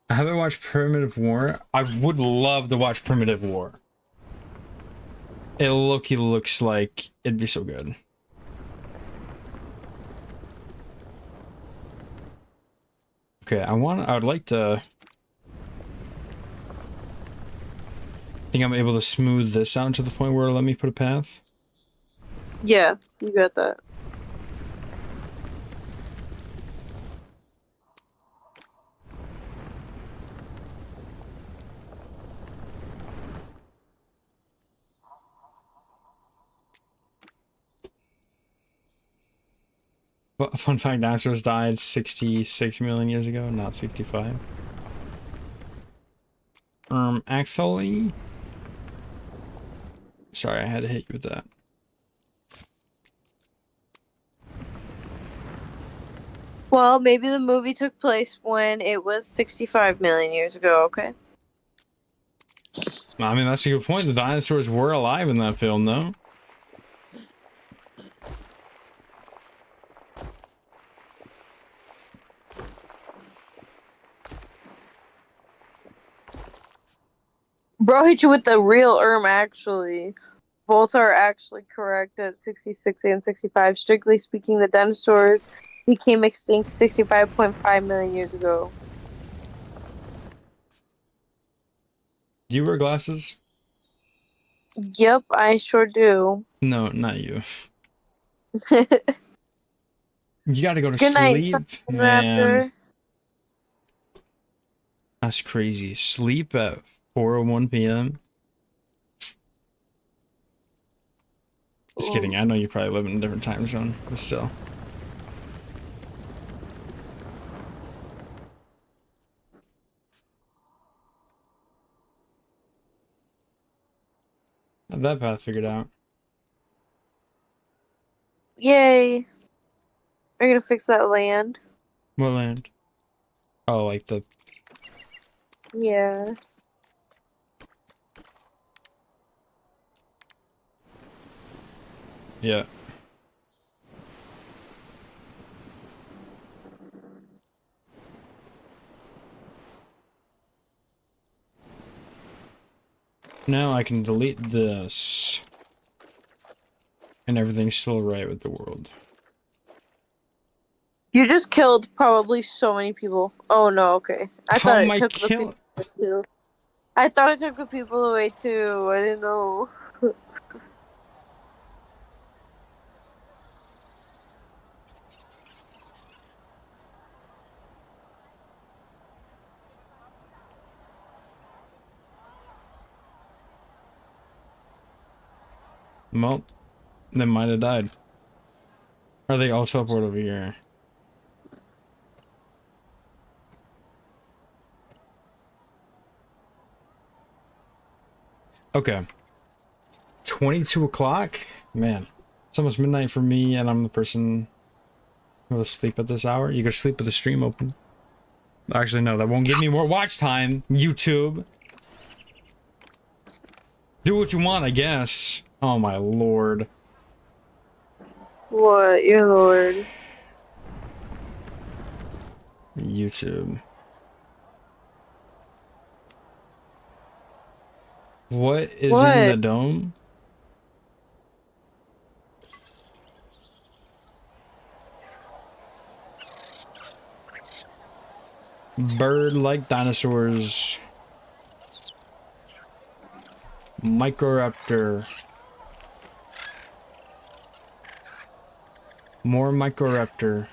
I haven't watched Primitive War. I would love to watch Primitive War. It looks like it'd be so good. Okay, I would like to... think I'm able to smooth this out to the point where it'll let me put a path? Yeah, you got that. Fun fact, dinosaurs died 66 million years ago, not 65. Actually... Sorry, I had to hit you with that. Well, maybe the movie took place when it was 65 million years ago, okay? I mean, that's a good point. The dinosaurs were alive in that film, though. Bro hit you with the real actually. Both are actually correct at 66 and 65. Strictly speaking, the dinosaurs became extinct 65.5 million years ago. Do you wear glasses? Yep, I sure do. No, not you. Good You gotta go to night, sleep, man. Raptor. That's crazy. Sleep at 4:01 p.m. Just kidding. I know you probably live in a different time zone, but still. Have that path figured out. Yay. Are you gonna fix that land? What land? Oh, like the... Yeah. Yeah. Now I can delete this. And everything's still right with the world. You just killed probably so many people. Oh no, okay. I How thought am it I took the people away too. I thought it took the people away too. I didn't know. Well, they might have died. Are they all teleport over here? Okay. 22 o'clock? Man. It's almost midnight for me, and I'm the person who will sleep at this hour. You can sleep with the stream open. Actually, no, that won't give me more watch time, YouTube. Do what you want, I guess. Oh my lord. What, your lord? YouTube. What is in the What? dome? Bird-like dinosaurs. Microraptor. More Microraptor.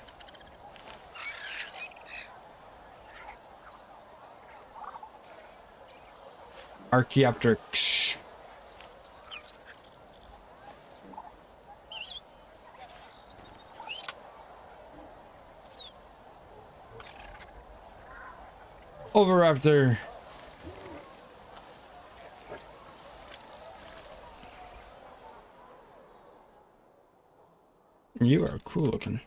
Archaeopteryx. Oviraptor. You are cool looking.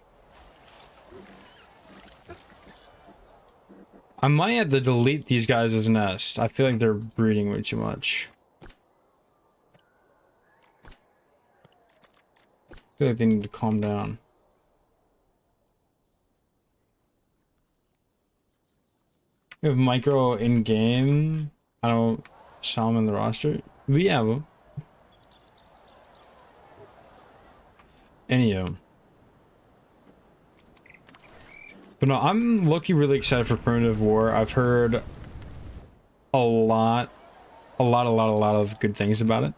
I might have to delete these guys' nest. I feel like they're breeding way too much. I feel like they need to calm down. We have micro in game. I don't saw them in the roster. We have them. Anyhow. But no, I'm low-key really excited for Primitive War. I've heard a lot of good things about it,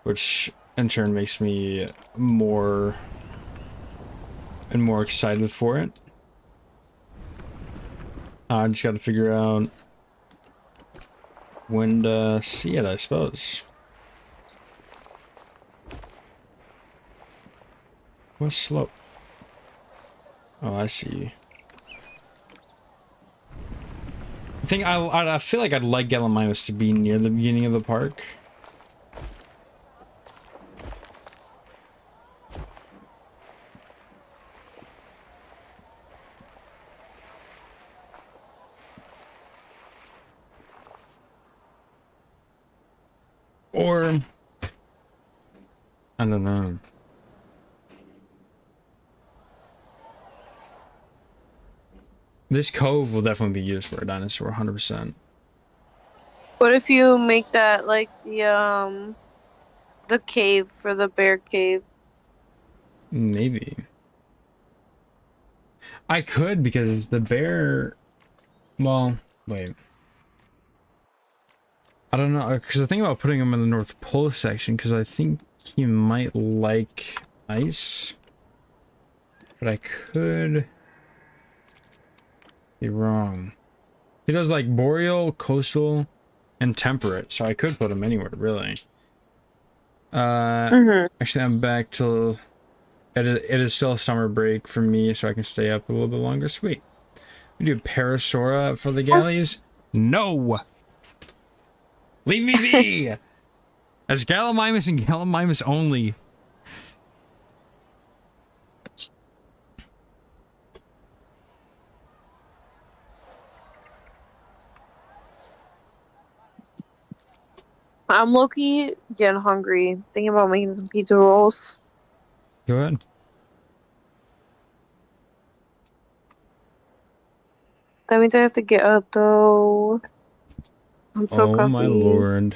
which in turn makes me more and more excited for it. I just got to figure out when to see it, I suppose. What's slow? Oh, I see. I think I feel like I'd like Gallimimus to be near the beginning of the park. Or I don't know. This cove will definitely be used for a dinosaur, 100%. What if you make that like the cave for the bear cave? Maybe. I could because the bear. Well, wait. I don't know, because I think about putting him in the North Pole section because I think he might like ice. But I could be wrong. He does like boreal, coastal, and temperate, so I could put him anywhere, really. Actually, I'm back till it is still summer break for me, so I can stay up a little bit longer. Sweet. We do Parasaura for the galleys. No! Leave me be! As Gallimimus and Gallimimus only. I'm low-key getting hungry. Thinking about making some pizza rolls. Go ahead. That means I have to get up though. I'm so Oh my comfy. lord.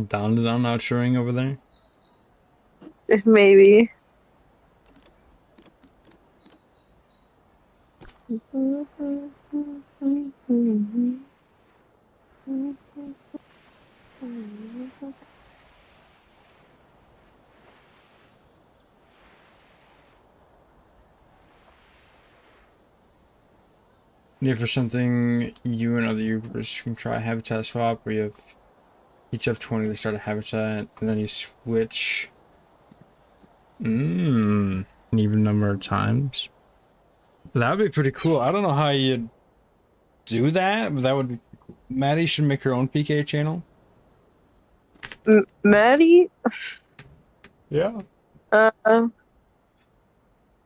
Down to down outshowing over there. Maybe. Yeah, for something you and other YouTubers can try habitat swap where you have each have 20 to start a habitat and then you switch an even number of times. That would be pretty cool. I don't know how you'd do that, but that would be cool. Maddie should make her own PK channel. Maddie? Yeah. Uh,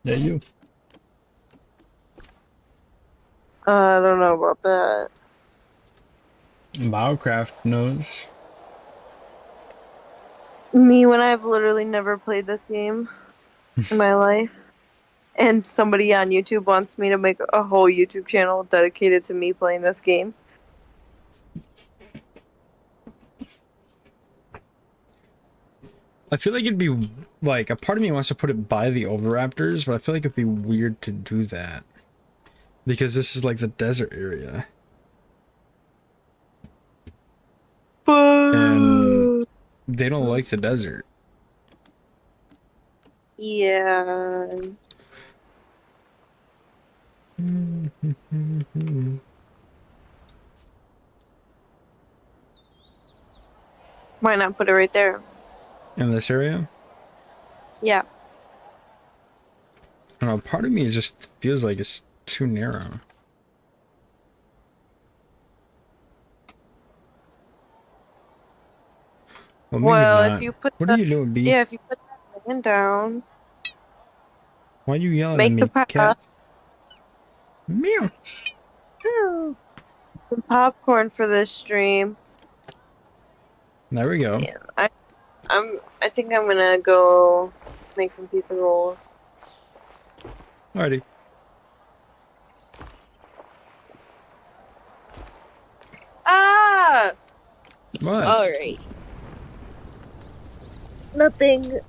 Yeah, you. I don't know about that. Biocraft knows. Me, when I've literally never played this game in my life, and somebody on YouTube wants me to make a whole YouTube channel dedicated to me playing this game. I feel like it'd be like a part of me wants to put it by the Oviraptors, but I feel like it'd be weird to do that because this is like the desert area. And they don't like the desert. Yeah. Why not put it right there? In this area? Yeah. I don't know, part of me just feels like it's too narrow. Well, maybe Well, not. if you put What the are you doing, B? yeah, if you put that land down, Why are you yelling at make the me, cat? Meow. some popcorn for this stream. There we go. Yeah, I think I'm gonna go make some pizza rolls. Alrighty. Ah! What? Alright. Nothing.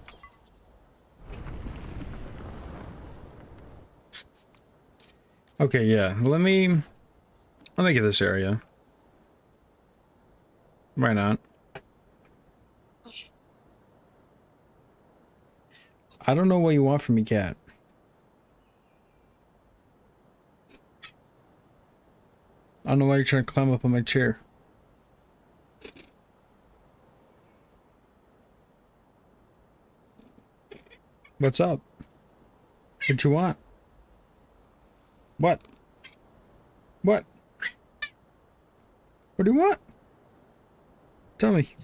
Okay, yeah. Let me get this area. Why not? I don't know what you want from me, cat. I don't know why you're trying to climb up on my chair. What's up? What you want? What? What? What do you want? Tell me.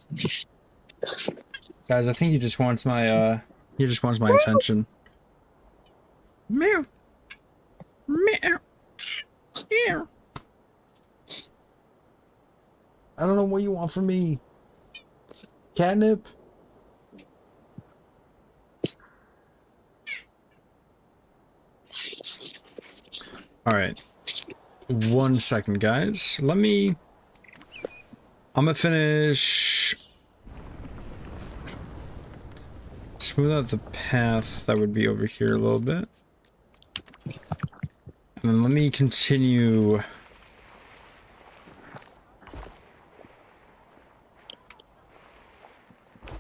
Guys, I think he just wants my attention. Meow. Meow. Meow. I don't know what you want from me. Catnip? Alright. 1 second, guys. I'm gonna finish... Smooth out the path that would be over here a little bit. And then let me continue...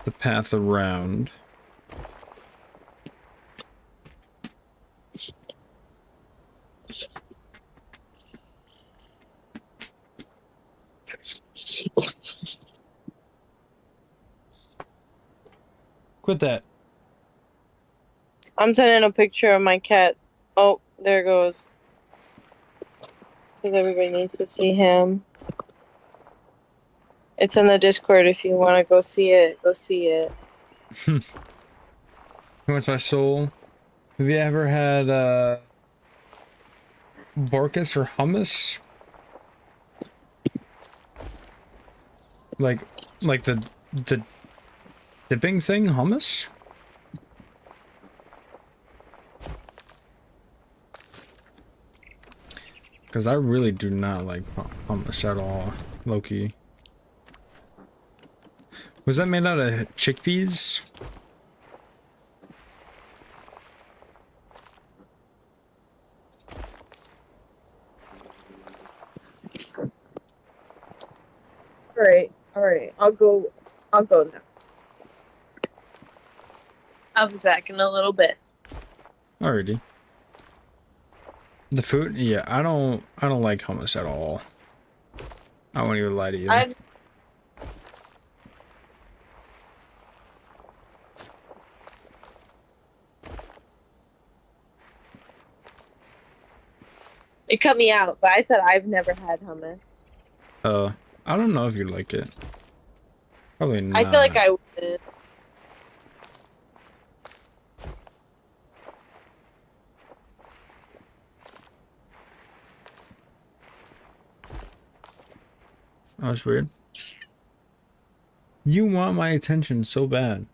the path around. Quit that. I'm sending a picture of my cat. Oh, there it goes. Because everybody needs to see him. It's in the Discord if you want to go see it. Go see it. Who wants my soul? Have you ever had Borkus or hummus? Like the dipping thing, hummus? Because I really do not like hummus at all, Loki. Was that made out of chickpeas? Alright. I'll go now. I'll be back in a little bit. Alrighty. The food? Yeah, I don't like hummus at all. I won't even lie to you. It cut me out, but I said I've never had hummus. I don't know if you like it. Probably not. I feel like I would. Oh, that's weird. You want my attention so bad.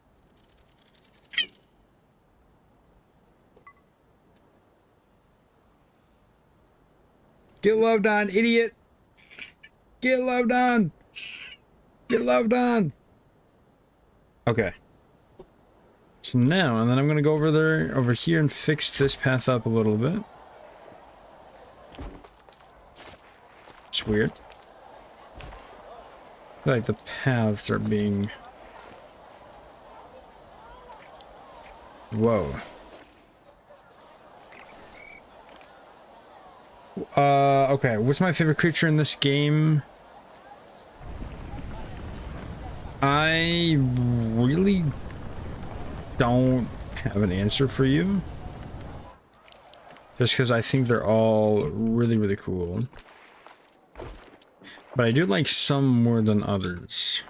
Get loved on, idiot! Get loved on! Get loved on! Okay. So now, and then I'm gonna go over here and fix this path up a little bit. It's weird. I feel like the paths are being... Whoa. Okay, what's my favorite creature in this game? I really don't have an answer for you. Just because I think they're all really, really cool. But I do like some more than others.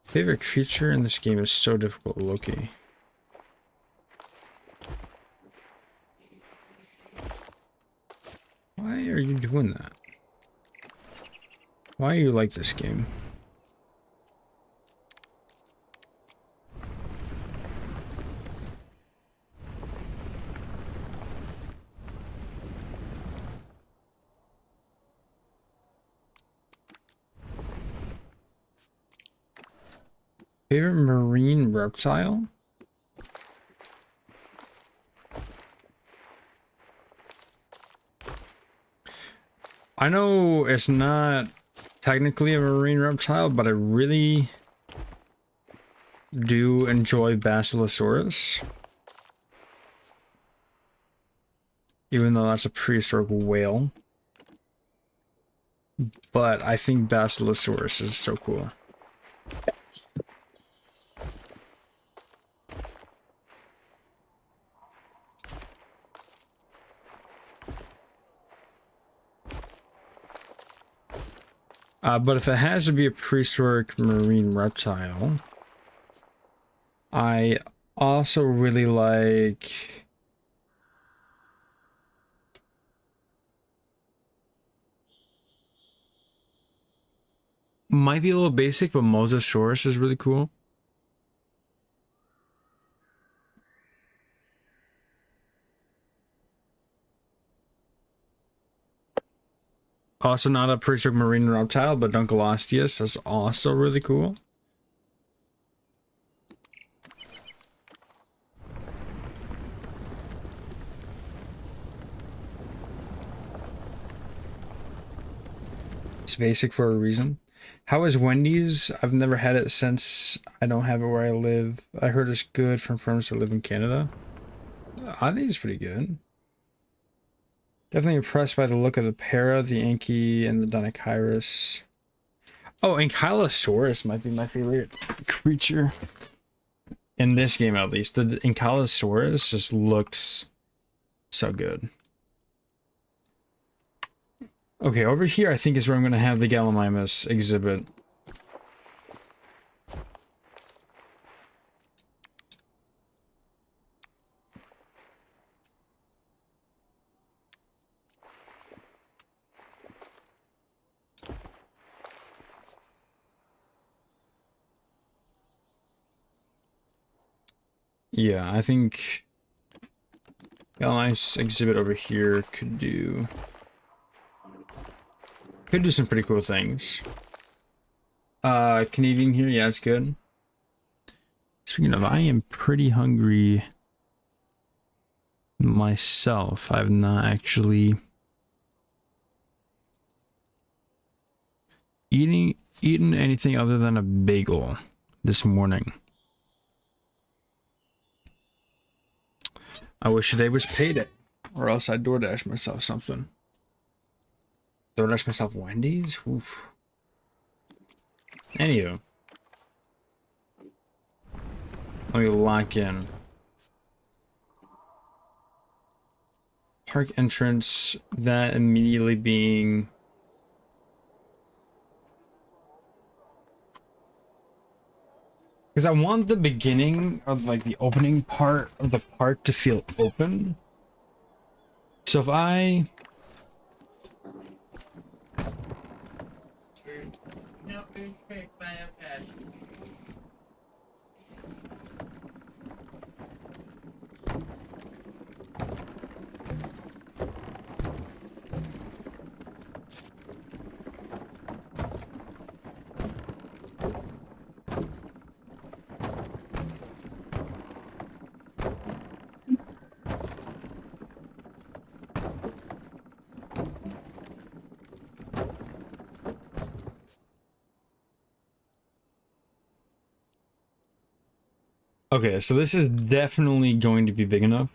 Favorite creature in this game is so difficult, Loki. Why are you doing that? Why are you like this game? Favorite marine reptile? I know it's not technically a marine reptile, but I really do enjoy Basilosaurus. Even though that's a prehistoric whale. But I think Basilosaurus is so cool. But if it has to be a prehistoric marine reptile, I also really like... Might be a little basic, but Mosasaurus is really cool. Also not a prehistoric marine reptile, but Dunkleosteus is also really cool. It's basic for a reason. How is Wendy's? I've never had it since I don't have it where I live. I heard it's good from friends that live in Canada. I think it's pretty good. Definitely impressed by the look of the para, the Anki, and the Dinosaurus. Oh, Ankylosaurus might be my favorite creature. In this game, at least. The Ankylosaurus just looks so good. Okay, over here I think is where I'm going to have the Gallimimus exhibit. Yeah, I think Gallimimus exhibit over here could do some pretty cool things. Canadian here, yeah, it's good. Speaking of, I am pretty hungry myself. I've not actually eaten anything other than a bagel this morning. I wish today was payday, or else I'd DoorDash myself something. DoorDash myself Wendy's? Oof. Anywho. Let me lock in. Park entrance, that immediately being... Because I want the beginning of, like, the opening part of the park to feel open. So if I... Okay, so this is definitely going to be big enough.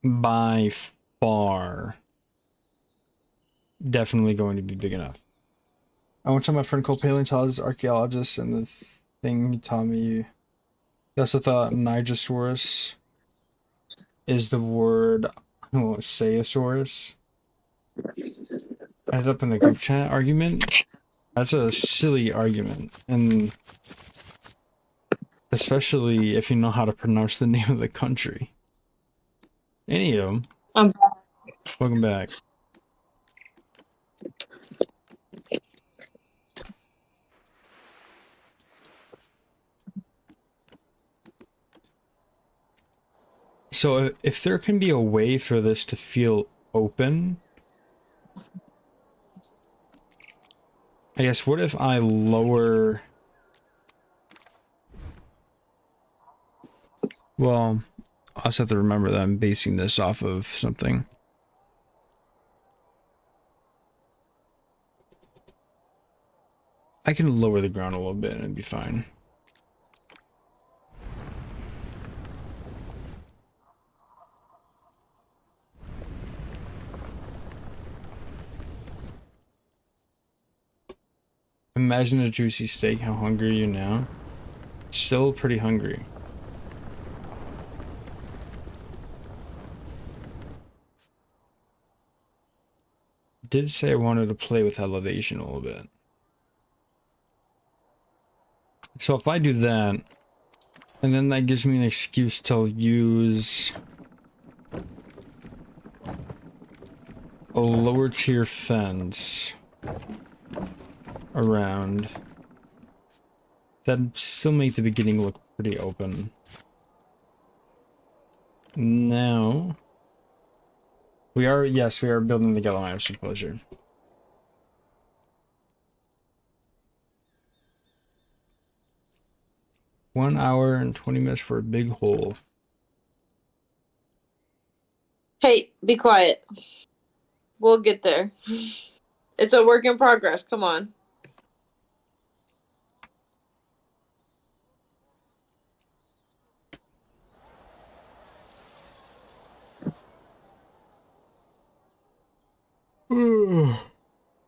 By far. Definitely going to be big enough. I went to my friend called paleontologist, archaeologist, and the thing he taught me, he also thought Nigersaurus is the word, I won't say Asaurus. I ended up in the group chat argument. That's a silly argument, and especially if you know how to pronounce the name of the country. Anywho, I'm back. welcome back. So if there can be a way for this to feel open, I guess what if I lower... Well, I also have to remember that I'm basing this off of something. I can lower the ground a little bit and it'd be fine. Imagine a juicy steak. How hungry are you now? Still pretty hungry. Did say I wanted to play with elevation a little bit. So if I do that, and then that gives me an excuse to use a lower tier fence around, that'd still make the beginning look pretty open. Now, yes, we are building the Gallimimus enclosure. One hour and 20 minutes for a big hole. Hey, be quiet. We'll get there. It's a work in progress. Come on.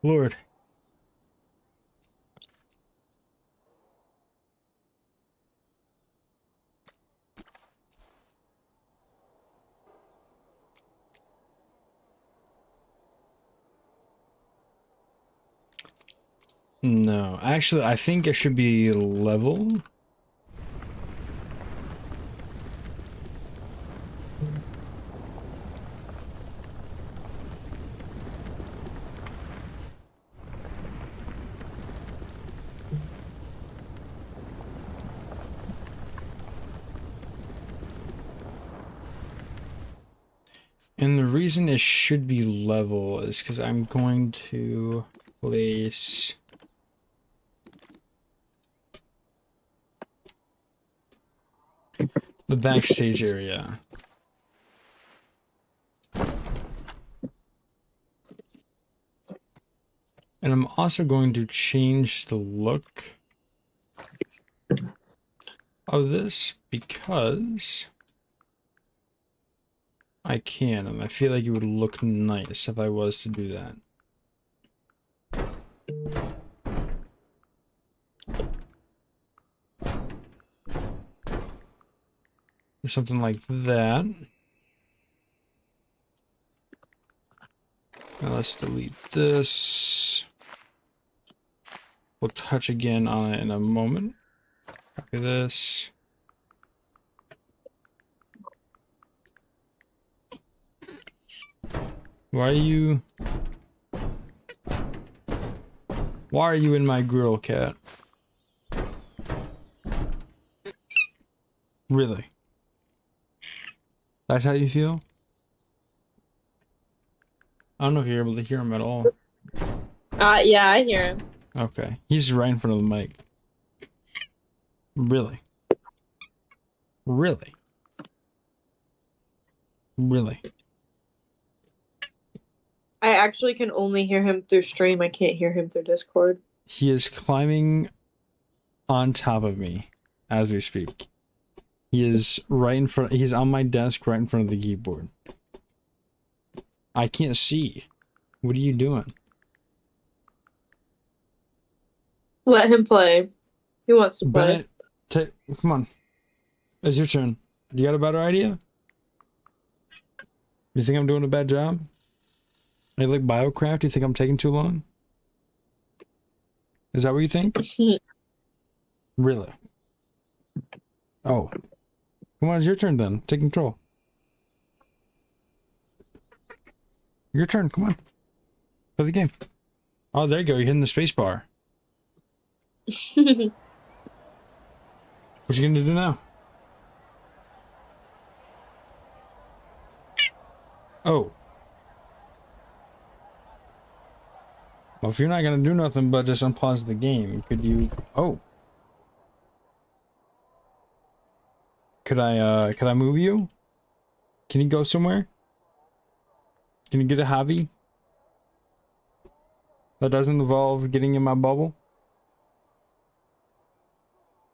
Lord. No, actually, I think it should be level. And the reason it should be level is because I'm going to place the backstage area. And I'm also going to change the look of this because I can, and I feel like it would look nice if I was to do that. Or something like that. Now let's delete this. We'll touch again on it in a moment. Copy this. Why are you in my grill, cat? Really? That's how you feel? I don't know if you're able to hear him at all. Yeah, I hear him. Okay. He's right in front of the mic. Really? Really? Really? I actually can only hear him through stream. I can't hear him through Discord. He is climbing on top of me as we speak. He is right in front. He's on my desk right in front of the keyboard. I can't see. What are you doing? Let him play. He wants to play. Bennett, come on. It's your turn. You got a better idea? You think I'm doing a bad job? I like Biocraft. You think I'm taking too long? Is that what you think? Really? Oh. Come on, it's your turn then. Take control. Your turn, come on. Play the game. Oh, there you go. You're hitting the space bar. What you gonna do now? Oh. Well, if you're not gonna do nothing but just unpause the game, could you... Oh. Could I move you? Can you go somewhere? Can you get a hobby? That doesn't involve getting in my bubble?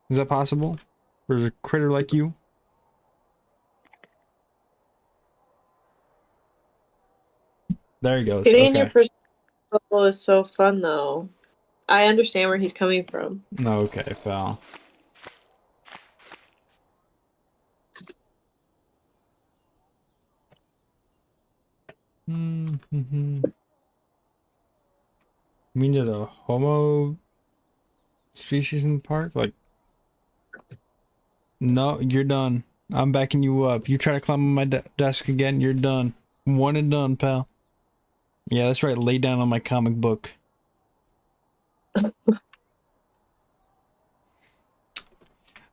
Is that possible? For a critter like you? There he goes. Getting your Okay. perspective is so fun, though. I understand where he's coming from. Okay, pal. Mm-hmm. You mean to the homo species in the park? Like, no, you're done. I'm backing you up. You try to climb on my desk again, you're done. One and done, pal. Yeah, that's right. Lay down on my comic book.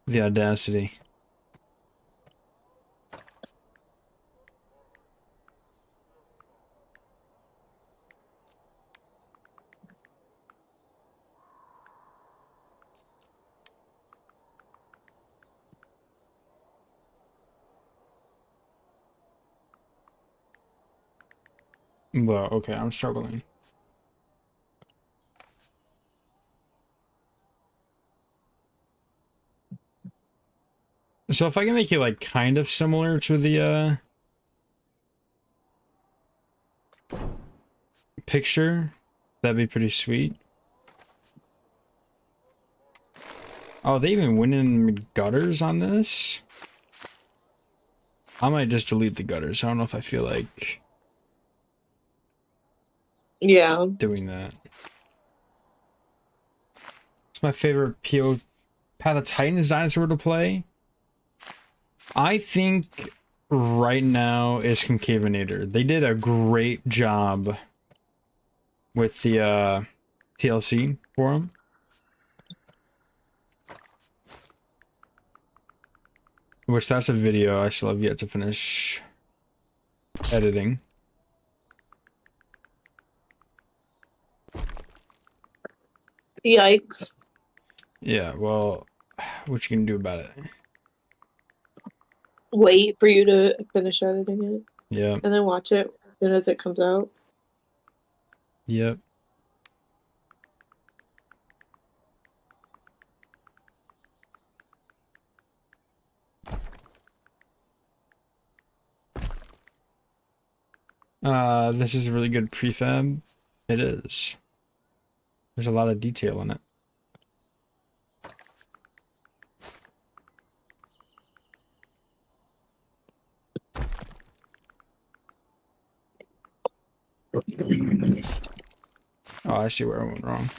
The audacity. Well, okay, I'm struggling. So if I can make it like kind of similar to the picture, that'd be pretty sweet. Oh, they even went in gutters on this? I might just delete the gutters. I don't know if I feel like doing that. It's my favorite Path of Titans dinosaur to play. I think right now is Concavinator. They did a great job with the TLC for him. Which that's a video I still have yet to finish editing. Yikes. Yeah, well, what you can do about it? Wait for you to finish editing it. Yeah. And then watch it as soon as it comes out. Yep. This is a really good prefab. It is. There's a lot of detail in it. Oh, I see where I went wrong.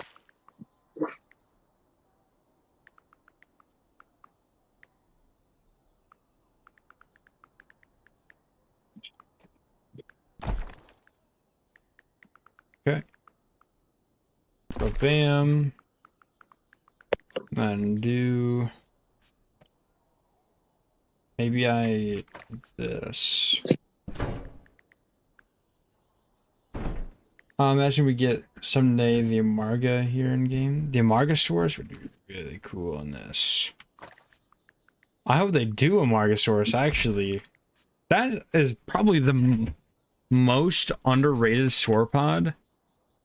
Okay. So bam. Undo. Maybe I this. Imagine we get someday the Amarga here in game. The Amargasaurus would be really cool in this. I hope they do Amargasaurus, actually. That is probably the most underrated sauropod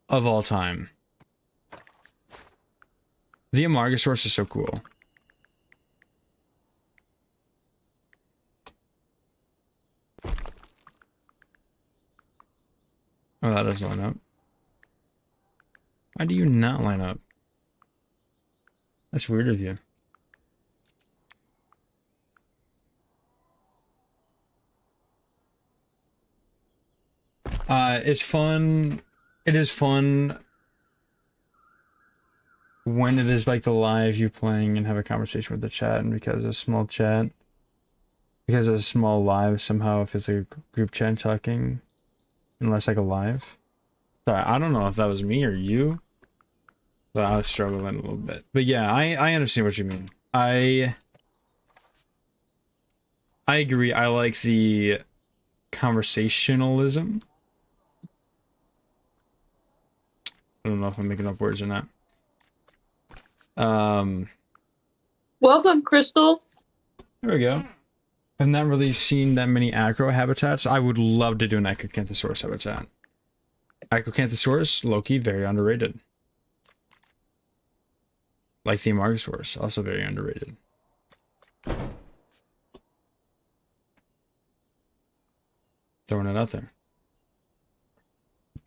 of all time. The Amargasaurus is so cool. Oh, that doesn't line up. Why do you not line up? That's weird of you. It's fun. It is fun when it is like the live you playing and have a conversation with the chat, and because it's a small chat, because it's a small live, somehow if it's a group chat talking, unless like a live. Sorry, I don't know if that was me or you, but I was struggling a little bit. But yeah, I understand what you mean. I agree. I like the conversationalism. I don't know if I'm making up words or not. Welcome, Crystal. There we go. I've not really seen that many acro habitats. I would love to do an Acrocanthosaurus habitat. Acrocanthosaurus, Loki, very underrated. Like the Margosaurus, also very underrated. Throwing it out there.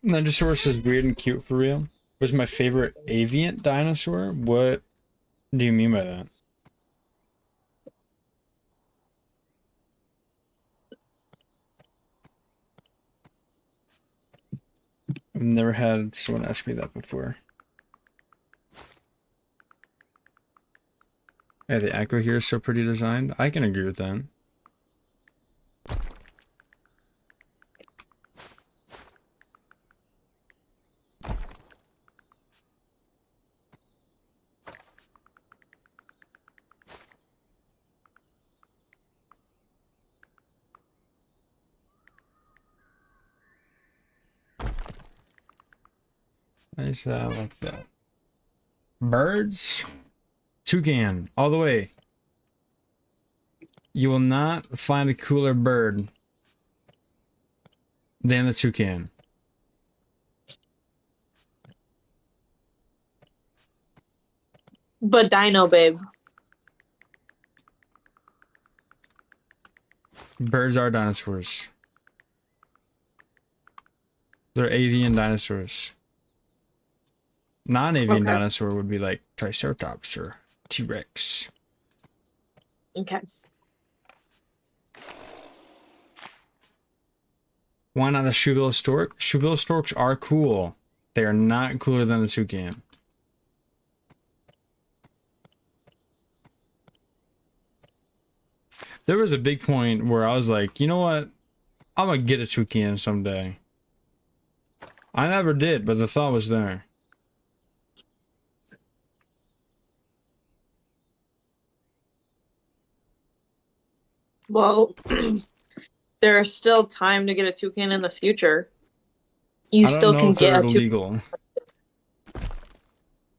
Ninjasaurus is weird and cute for real. Was my favorite avian dinosaur? What do you mean by that? I've never had someone ask me that before. Yeah, the echo here is so pretty designed. I can agree with that. Nice, like that. Birds? Toucan, all the way. You will not find a cooler bird than the toucan. But Dino Babe. Birds are dinosaurs. They're avian dinosaurs. Non-avian dinosaur would be like Triceratops or T-Rex. Okay. Why not a shoebill stork? Shoebill storks are cool. They are not cooler than a toucan. There was a big point where I was like, you know what? I'm gonna get a toucan someday. I never did, but the thought was there. Well, there's still time to get a toucan in the future. You still can get a toucan. Legal.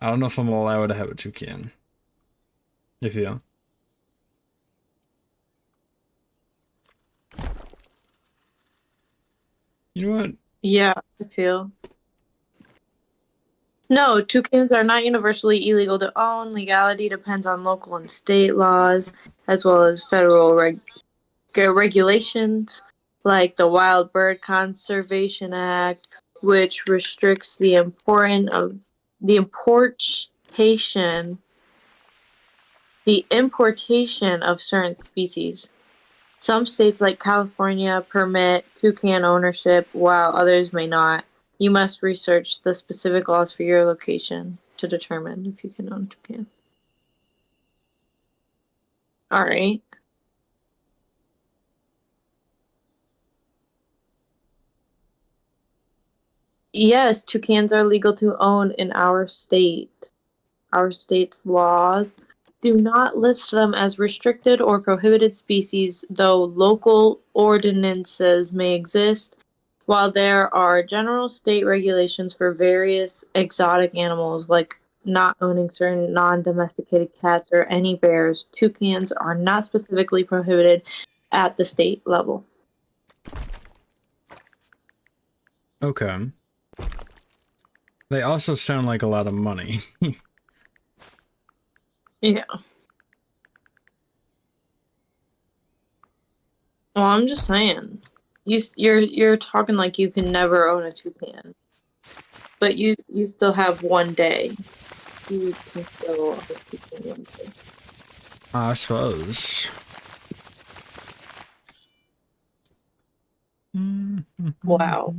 I don't know if I'm allowed to have a toucan. If you. You know what? Yeah, I feel. No, toucans are not universally illegal to own. Legality depends on local and state laws, as well as federal regulations, like the Wild Bird Conservation Act, which restricts the importation of certain species. Some states, like California, permit toucan ownership, while others may not. You must research the specific laws for your location to determine if you can own toucan. All right. Yes, toucans are legal to own in our state. Our state's laws do not list them as restricted or prohibited species, though local ordinances may exist. While there are general state regulations for various exotic animals, like not owning certain non-domesticated cats or any bears, toucans are not specifically prohibited at the state level. Okay. They also sound like a lot of money. Yeah. Well, I'm just saying. You're talking like you can never own a toucan, but you still have one day. You can still own a toucan one day. I suppose. Wow.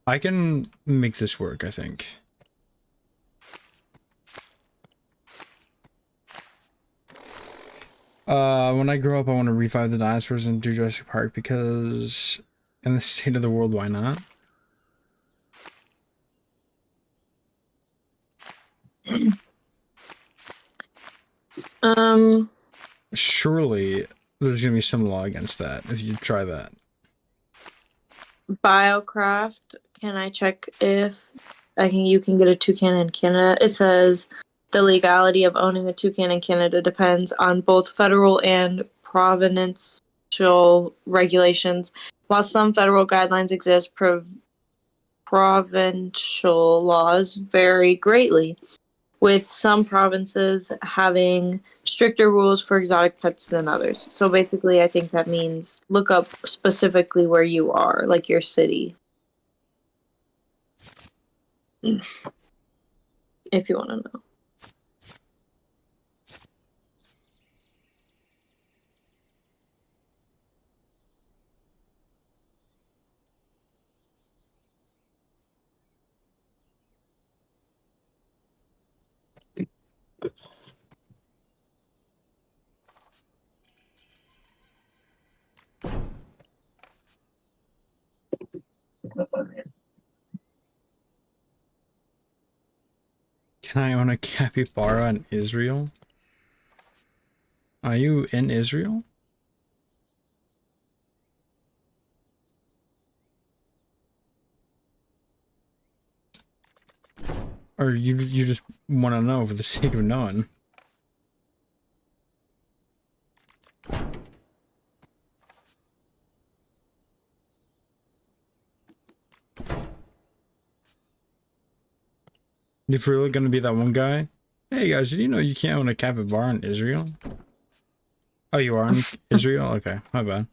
I can make this work, I think. When I grow up, I want to revive the dinosaurs and do Jurassic Park because in the state of the world, why not? Um, Surely there's gonna be some law against that if you try that. Biocraft. Can I check if you can get a toucan in Canada? It says the legality of owning a toucan in Canada depends on both federal and provincial regulations. While some federal guidelines exist, provincial laws vary greatly, with some provinces having stricter rules for exotic pets than others. So basically, I think that means look up specifically where you are, like your city, if you want to know. Can I own a capybara in Israel? Are you in Israel? Or you just want to know for the sake of knowing? If you're really gonna be that one guy, hey guys, did you know you can't own a capybara in Israel? Oh, you are in Israel? Okay, my bad.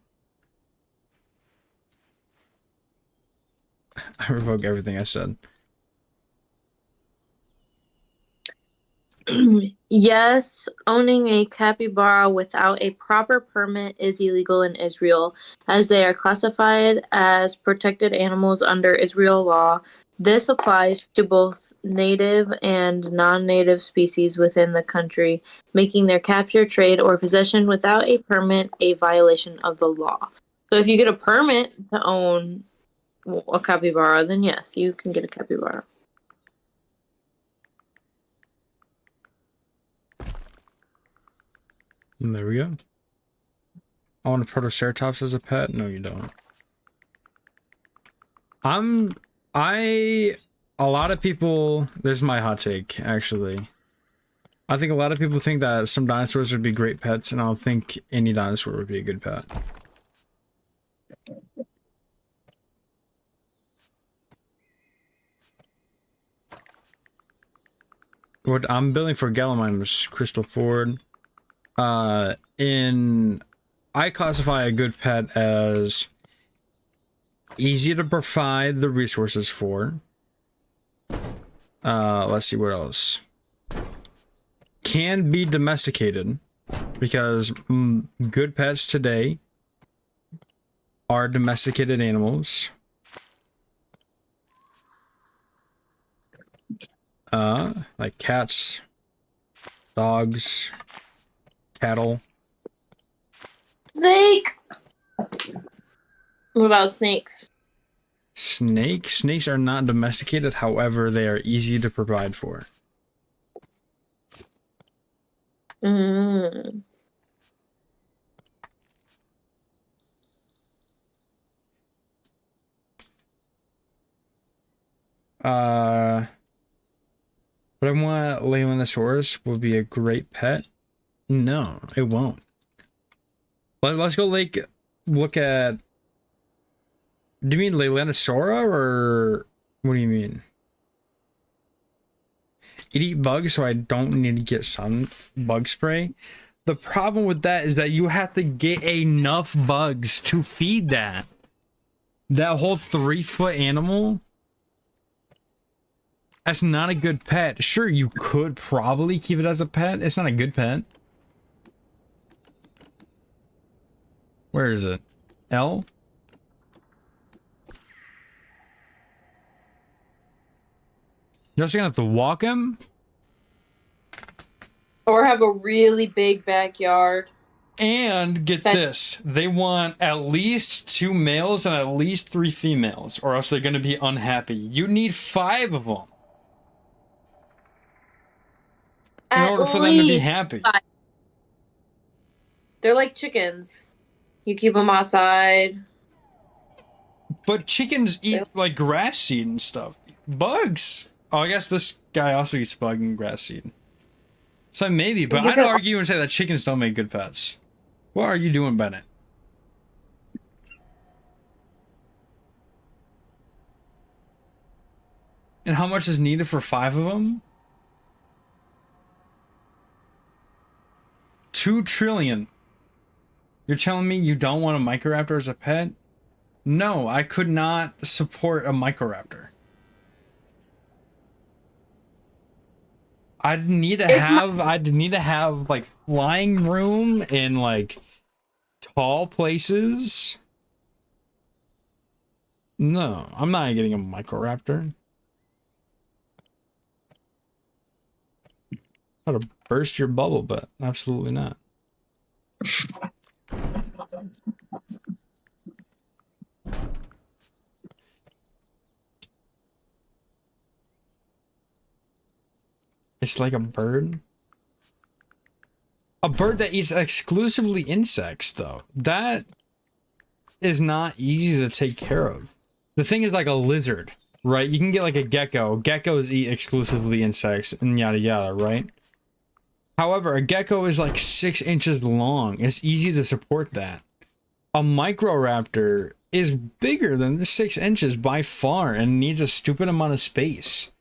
I revoke everything I said. Yes, owning a capybara without a proper permit is illegal in Israel, as they are classified as protected animals under Israel law. This applies to both native and non-native species within the country, making their capture, trade, or possession without a permit a violation of the law. So if you get a permit to own a capybara, then yes, you can get a capybara. And there we go. I want a Protoceratops as a pet? No, you don't. A lot of people, this is my hot take, actually. I think a lot of people think that some dinosaurs would be great pets, and I don't think any dinosaur would be a good pet. What I'm building for Gallimimus, Crystal Ford. I classify a good pet as easy to provide the resources for. Let's see what else. Can be domesticated, because good pets today are domesticated animals. Like cats, dogs, cattle. Snake! What about snakes? Snakes are not domesticated, however, they are easy to provide for. Mm. But I want Lemnosaurus would be a great pet. No, it won't. Let's go look at. Do you mean Lelanosaura or what do you mean? It eat bugs, so I don't need to get some bug spray. The problem with that is that you have to get enough bugs to feed that. That whole 3-foot animal. That's not a good pet. Sure, you could probably keep it as a pet. It's not a good pet. Where is it? L? You're also gonna have to walk him? Or have a really big backyard. And get this, they want at least 2 males and at least 3 females, or else they're gonna be unhappy. You need 5 of them in order for them to be happy. 5. They're like chickens. You keep them outside. But chickens eat like grass seed and stuff. Bugs. Oh, I guess this guy also eats bug and grass seed. So maybe, but I'd argue and say that chickens don't make good pets. What are you doing, Bennett? And how much is needed for 5 of them? 2 trillion. You're telling me you don't want a Microraptor as a pet? No, I could not support a Microraptor. I'd need to have like flying room in like tall places. No, I'm not getting a Microraptor. How to burst your bubble, but absolutely not. It's like a bird. A bird that eats exclusively insects, though. That is not easy to take care of. The thing is like a lizard, right? You can get like a gecko. Geckos eat exclusively insects and yada yada, right? However, a gecko is like 6 inches long. It's easy to support that. A Microraptor is bigger than the 6 inches by far and needs a stupid amount of space.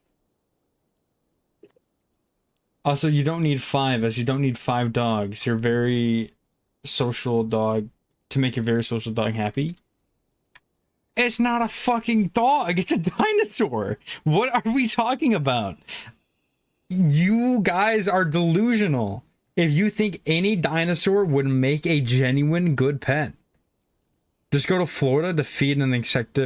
Also, you don't need 5, as you don't need 5 dogs. You're very social dog to make your very social dog happy. It's not a fucking dog. It's a dinosaur. What are we talking about? You guys are delusional if you think any dinosaur would make a genuine good pet. Just go to Florida to feed an insect.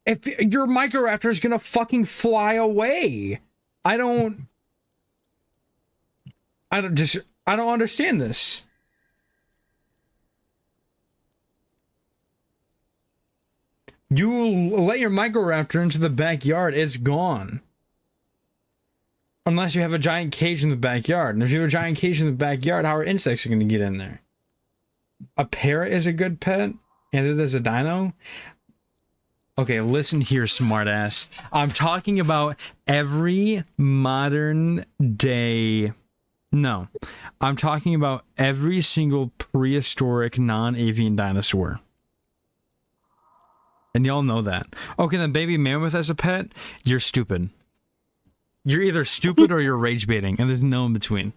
If your Microraptor is gonna fucking fly away. I don't understand this. You let your Microraptor into the backyard, it's gone. Unless you have a giant cage in the backyard. And if you have a giant cage in the backyard, how are insects going to get in there? A parrot is a good pet? And it is a dino? Okay, listen here, smartass. I'm talking about every modern day... No. I'm talking about every single prehistoric non-avian dinosaur. And y'all know that. Okay, then baby mammoth as a pet? You're stupid. You're either stupid or you're rage baiting, and there's no in between.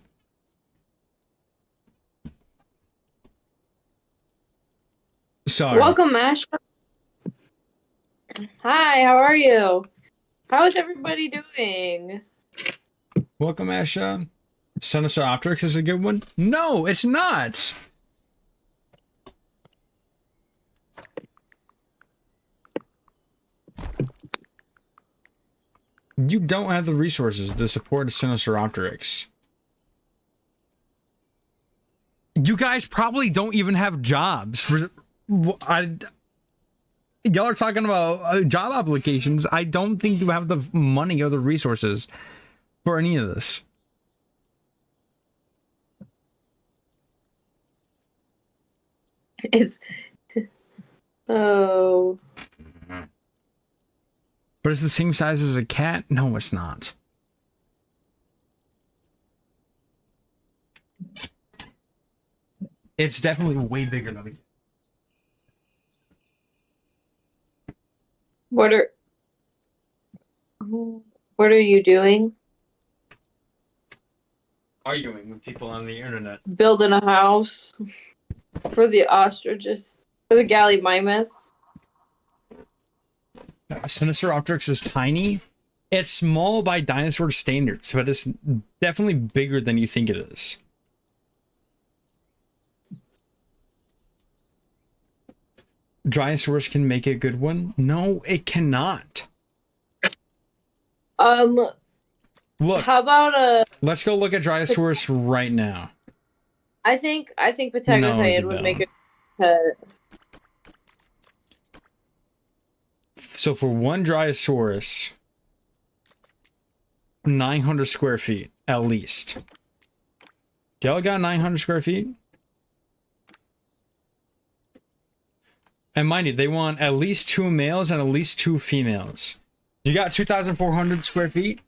Sorry. Welcome, Ash. Hi, how are you? How is everybody doing? Welcome, Asha. Dinosaurus is a good one? No, it's not! You don't have the resources to support a Dinosaurus. You guys probably don't even have jobs. Y'all are talking about job applications. I don't think you have the money or the resources for any of this. It's... Oh... But it's the same size as a cat? No, it's not. It's definitely way bigger than a cat. What are you doing? Arguing with people on the internet. Building a house for the ostriches, for the gallimimus. Dinosaurus is tiny. It's small by dinosaur standards, but it's definitely bigger than you think it is. Dinosaurs can make a good one? No, it cannot. Look. How about let's go look at Dinosaurus right now. I think Patagonia would make a pet. So for one Dinosaurus, 900 square feet at least. Y'all got 900 square feet? And mind you, they want at least 2 males and at least 2 females. You got 2,400 square feet?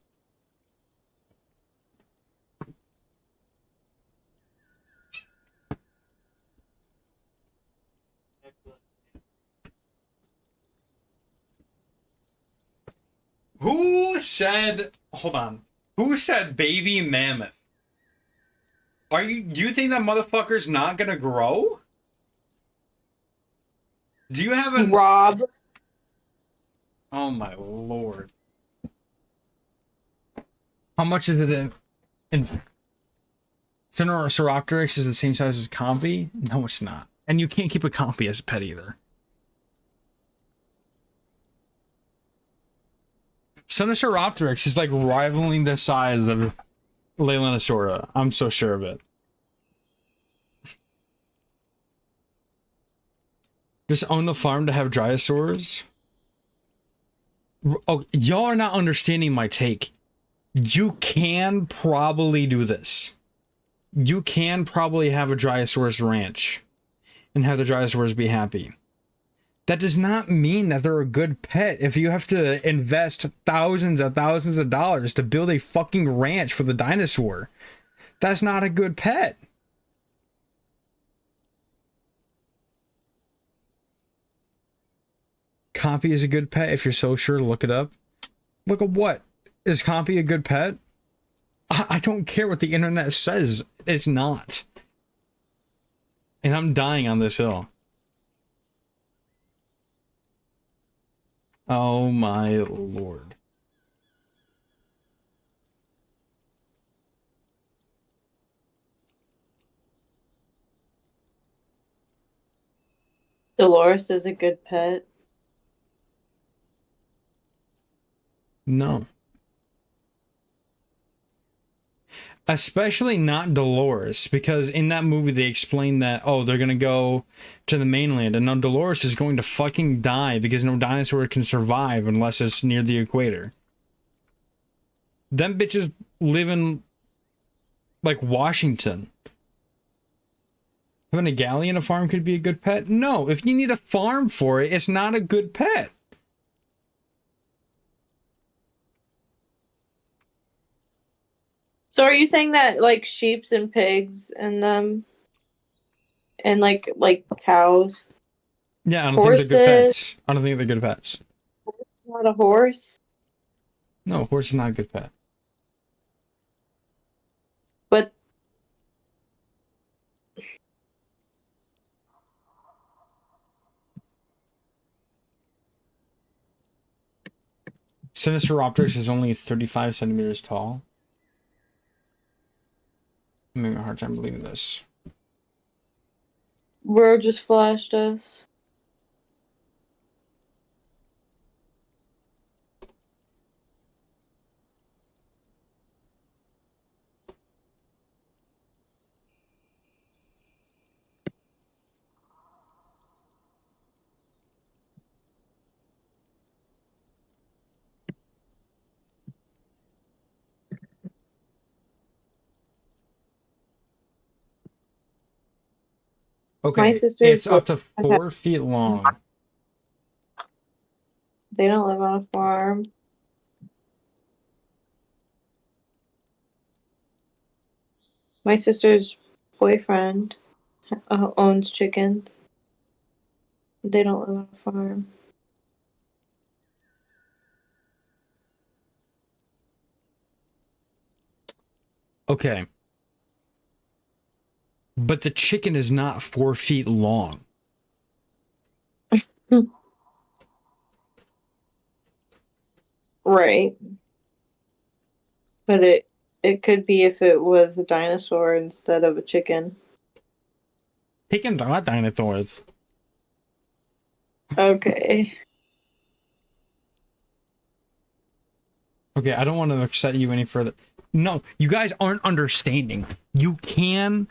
Who said, hold on, who said baby mammoth? Do you think that motherfucker's not gonna grow? Do you have a... Rob. Oh my lord. How much is it in Tyrannosaurus is the same size as a compy? No, it's not. And you can't keep a compy as a pet either. Tyrannosaurus is like rivaling the size of Leylandsaura. I'm so sure of it. Just own the farm to have dinosaurs. Oh, y'all are not understanding my take. You can probably do this. You can probably have a Dinosaurus ranch and have the Dinosaurs be happy. That does not mean that they're a good pet if you have to invest thousands of dollars to build a fucking ranch for the dinosaur. That's not a good pet. Compy is a good pet if you're so sure. Look it up. Look at what? Is Compy a good pet? I don't care what the internet says. It's not. And I'm dying on this hill. Oh my lord. Dolores is a good pet. No. Especially not Dolores, because in that movie they explain that, oh, they're gonna go to the mainland, and now Dolores is going to fucking die because no dinosaur can survive unless it's near the equator. Them bitches live in, like, Washington. Having a galley in a farm could be a good pet? No, if you need a farm for it, it's not a good pet. So are you saying that like sheeps and pigs and and like cows? Yeah, I don't Horses. think they're good pets. I don't think they're good pets. Not a horse, No, a horse is not a good pet. but Sinisteropteris is only 35 centimeters tall. I'm having a hard time believing this. Bro just flashed us. Okay, My sister's it's up to 4 feet long. They don't live on a farm. My sister's boyfriend owns chickens. They don't live on a farm. Okay. But the chicken is not 4 feet long. Right. But it could be if it was a dinosaur instead of a chicken. Chickens are not dinosaurs. Okay. Okay, I don't want to upset you any further. No, you guys aren't understanding. You can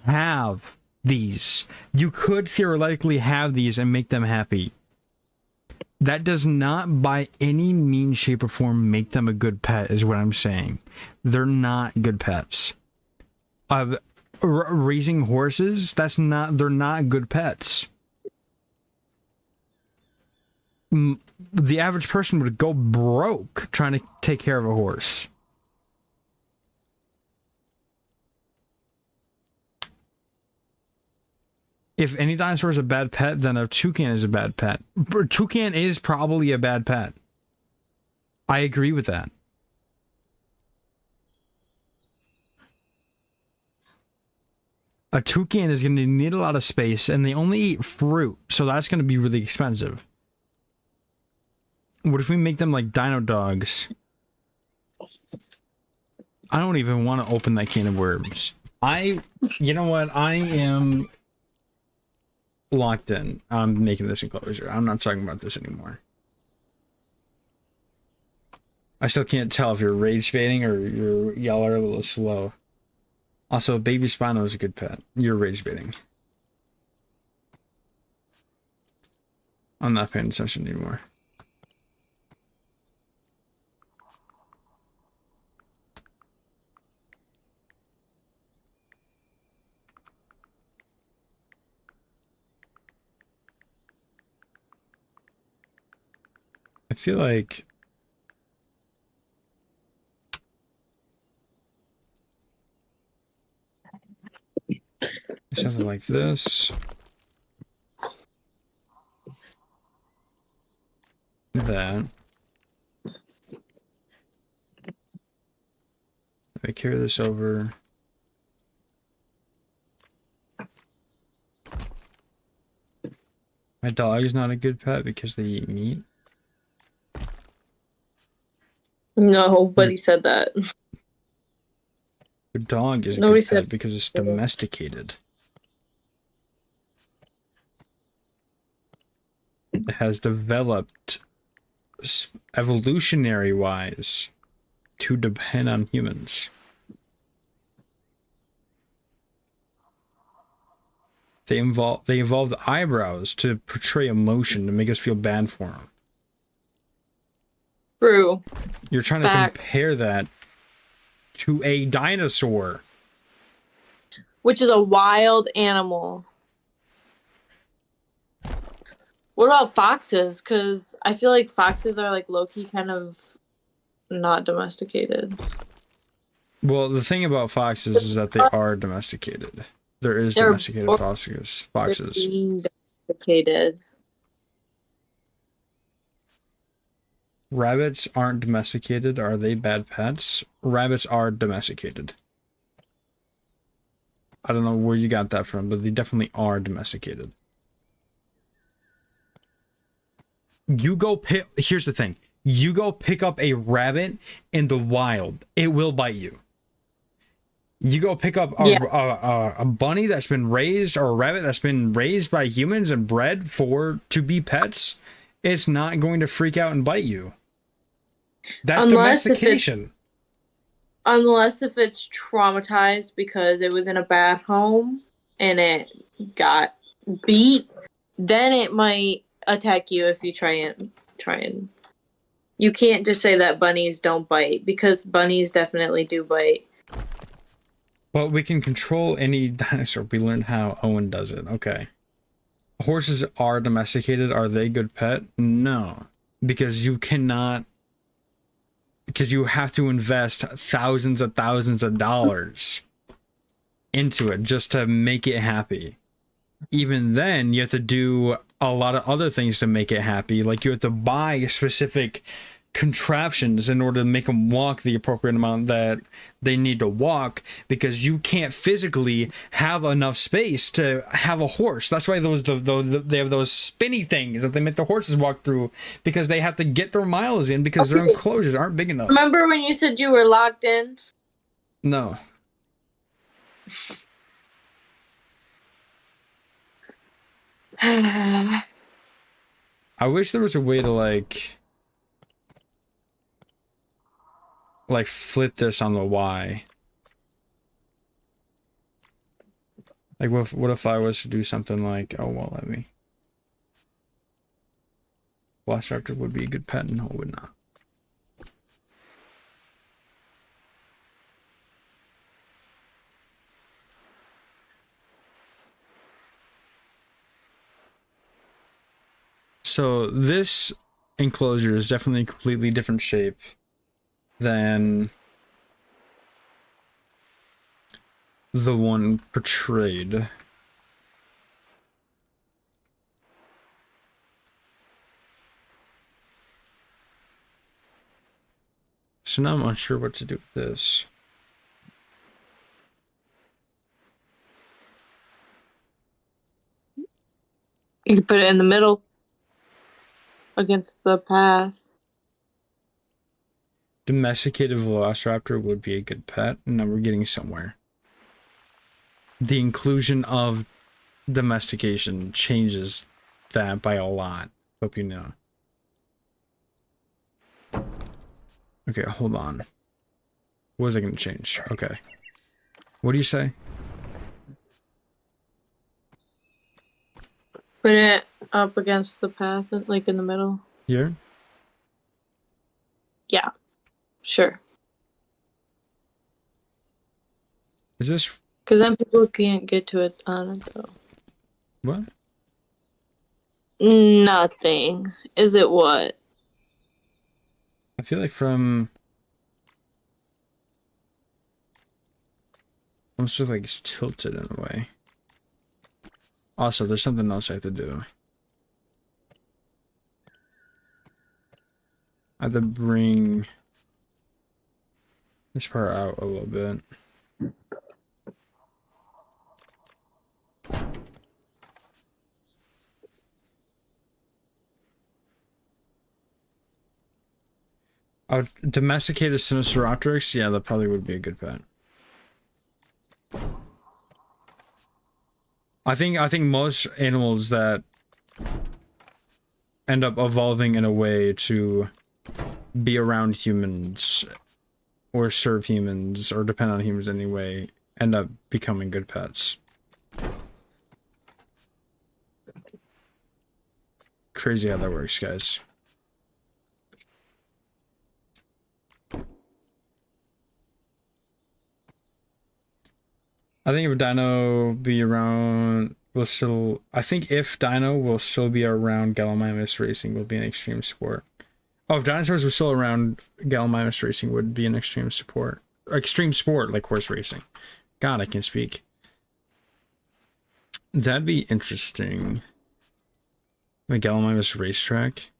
have these. You could theoretically have these and make them happy. That does not by any means, shape, or form make them a good pet, is what I'm saying. They're not good pets. raising horses, they're not good pets. The average person would go broke trying to take care of a horse. If any dinosaur is a bad pet, then a toucan is a bad pet. Toucan is probably a bad pet. I agree with that. A toucan is going to need a lot of space, and they only eat fruit, so that's going to be really expensive. What if we make them like dino dogs? I don't even want to open that can of worms. You know what? I am locked in. I'm making this enclosure. I'm not talking about this anymore. I still can't tell if you're rage baiting or y'all are a little slow. Also, baby Spino is a good pet. You're rage baiting. I'm not paying attention anymore. I feel like something like this. That. I carry this over. My dog is not a good pet because they eat meat. Nobody said that. Your dog is a Nobody good pet said because it's domesticated. It has developed evolutionary wise to depend on humans. They evolved eyebrows to portray emotion to make us feel bad for them. True. You're trying to compare that to a dinosaur, Which is a wild animal. What about foxes? Because I feel like foxes are like low-key kind of not domesticated. Well, the thing about foxes is that they are domesticated. There is domesticated foxes. They're being domesticated. Rabbits aren't domesticated. Are they bad pets? Rabbits are domesticated. I don't know where you got that from, but they definitely are domesticated. Here's the thing. You go pick up a rabbit in the wild, it will bite you. You go pick up a bunny that's been raised, or a rabbit that's been raised by humans and bred to be pets, it's not going to freak out and bite you. That's domestication. Unless if it's traumatized because it was in a bad home and it got beat, then it might attack you if you try and. You can't just say that bunnies don't bite, because bunnies definitely do bite. Well, we can control any dinosaur. We learned how. Owen does it. Okay. Horses are domesticated. Are they good pet? No. Because you cannot... Because you have to invest thousands of dollars into it just to make it happy. Even then, you have to do a lot of other things to make it happy. Like, you have to buy specific contraptions in order to make them walk the appropriate amount that they need to walk, because you can't physically have enough space to have a horse. That's why they have those spinny things that they make the horses walk through, because they have to get their miles in, because their enclosures aren't big enough. Remember when you said you were locked in? No. I wish there was a way to like flip this on the Y. Like, what if I was to do something like, oh, well, let me. Velociraptor would be a good pet. No, it would not. So this enclosure is definitely a completely different shape than the one portrayed. So now I'm unsure what to do with this. You can put it in the middle against the path. Domesticated velociraptor would be a good pet. Now we're getting somewhere. The inclusion of domestication changes that by a lot. Hope you know. Okay, hold on. What is I going to change? Okay. What do you say? Put it up against the path, like in the middle. Here? Yeah, sure. Is this... Because then people can't get to it on it, though. What? Nothing. Is it what? I feel like from... I'm sort of like it's tilted in a way. Also, there's something else I have to do. I have to bring this part out a little bit. Domesticated Sinosauropteryx? Yeah, that probably would be a good pet. I think most animals that end up evolving in a way to be around humans or serve humans or depend on humans anyway end up becoming good pets. Crazy how that works, guys. I think if Dino be around, will still. I think if Dino will still be around, Gallimimus racing will be an extreme sport. Oh, if dinosaurs were still around, Gallimimus racing would be an extreme sport. Extreme sport like horse racing. God, I can speak. That'd be interesting. A Gallimimus racetrack.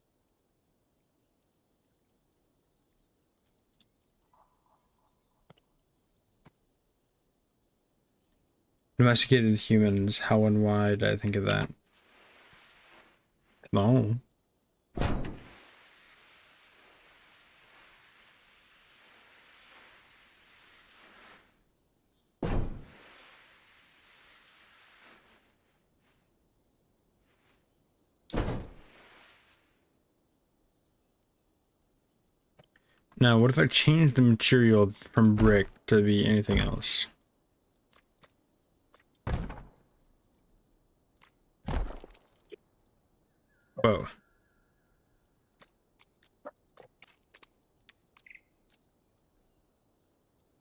Domesticated humans, how and why did I think of that? No. Now, what if I change the material from brick to be anything else? Whoa.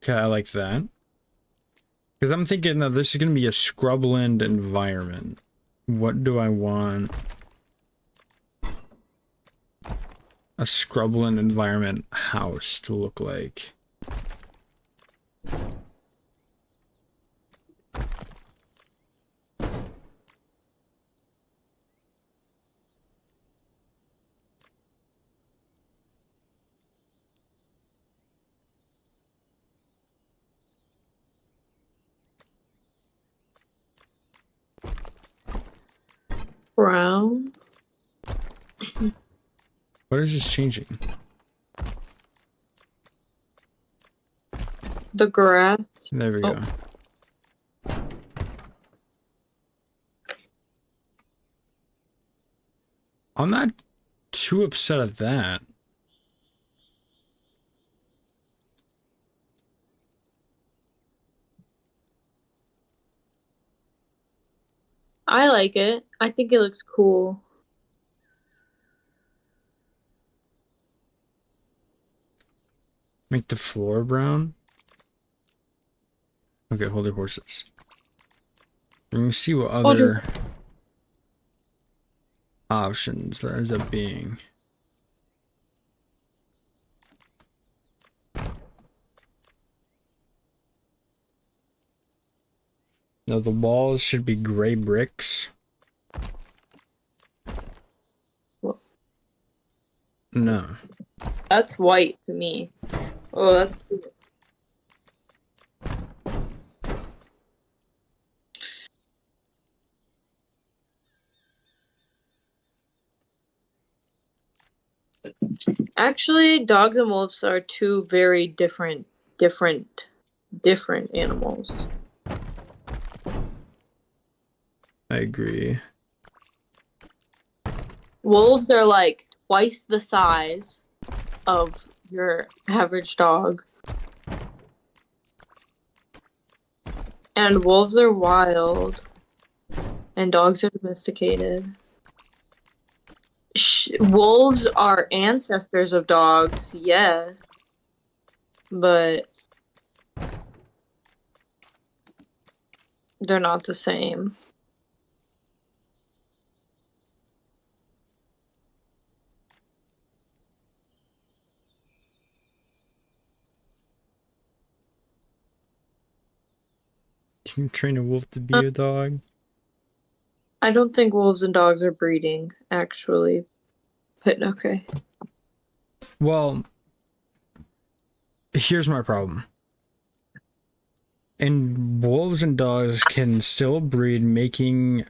Okay, I like that. Because I'm thinking that this is going to be a scrubland environment. What do I want a scrubland environment house to look like? Brown. What is this changing? The grass. There we go. I'm not too upset at that. I like it. I think it looks cool. Make the floor brown. Okay, hold your horses. Let me see what other... options there ends up being. No, the walls should be gray bricks. No. That's white to me. Oh, that's. Actually, dogs and wolves are two very different animals. I agree. Wolves are like twice the size of your average dog. And wolves are wild. And dogs are domesticated. Wolves are ancestors of dogs, yes. But they're not the same. Can you train a wolf to be a dog? I don't think wolves and dogs are breeding, actually. But okay. Well, here's my problem. And wolves and dogs can still breed, making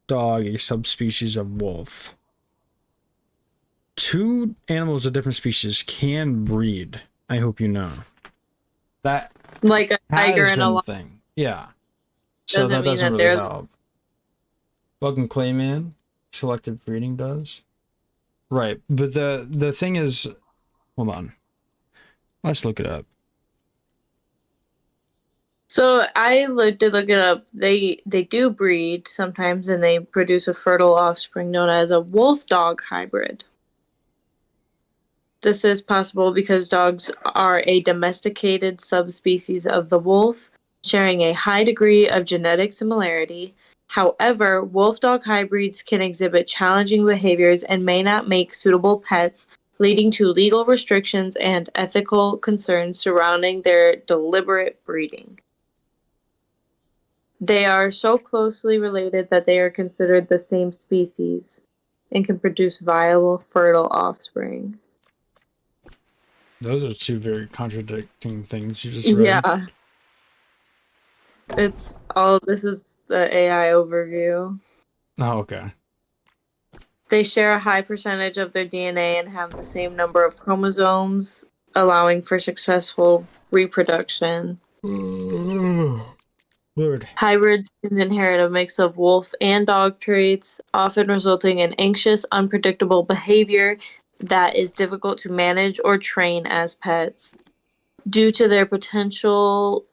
dog a subspecies of wolf. Two animals of different species can breed. I hope you know. That Like a tiger has and been a the lion thing. Yeah. So doesn't that mean doesn't that really they're... help. Bug and Clayman, selective breeding does. Right. But the thing is, hold on. Let's look it up. So I did look it up. They do breed sometimes, and they produce a fertile offspring known as a wolf-dog hybrid. This is possible because dogs are a domesticated subspecies of the wolf, sharing a high degree of genetic similarity. However, wolf-dog hybrids can exhibit challenging behaviors and may not make suitable pets, leading to legal restrictions and ethical concerns surrounding their deliberate breeding. They are so closely related that they are considered the same species and can produce viable, fertile offspring. Those are two very contradicting things you just read. Yeah. This is the AI overview. Oh, okay. They share a high percentage of their DNA and have the same number of chromosomes, allowing for successful reproduction. Lord. Hybrids can inherit a mix of wolf and dog traits, often resulting in anxious, unpredictable behavior that is difficult to manage or train as pets. Due to their potential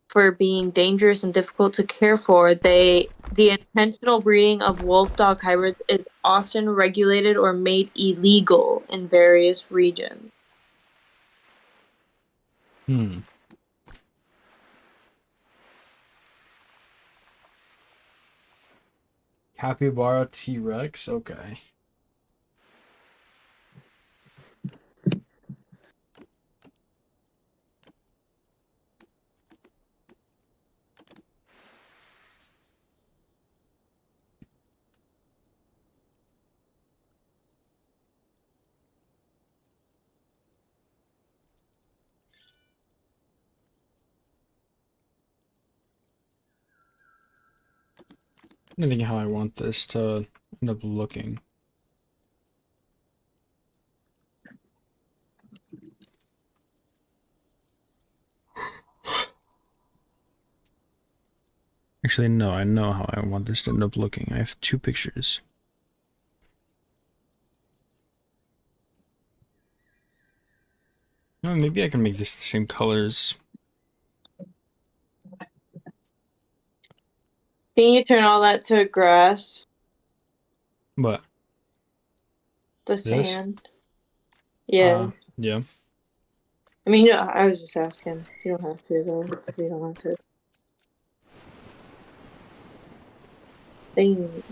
for being dangerous and difficult to care for, the intentional breeding of wolf-dog hybrids is often regulated or made illegal in various regions. Capybara T-Rex? Okay. I'm thinking how I want this to end up looking. Actually, no, I know how I want this to end up looking. I have two pictures. Oh, maybe I can make this the same colors. Can you turn all that to grass? But The this? sand? Yeah. Yeah. I mean, I was just asking. You don't have to, though. You don't have to. Things.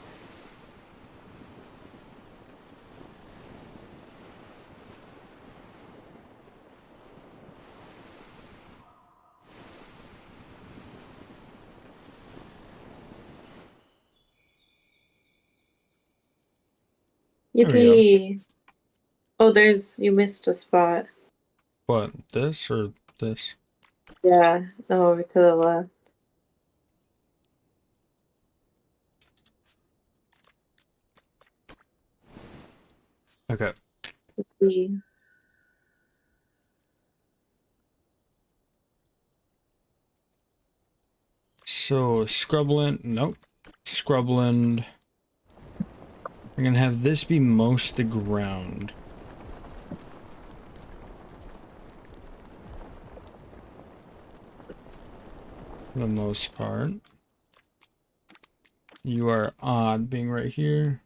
There we go. Yippee. Oh, you missed a spot. What, this or this? Yeah, over to the left. Okay. Yippee. So scrubland, nope. Scrubland. We're gonna have this be most the ground. For the most part. You are odd being right here.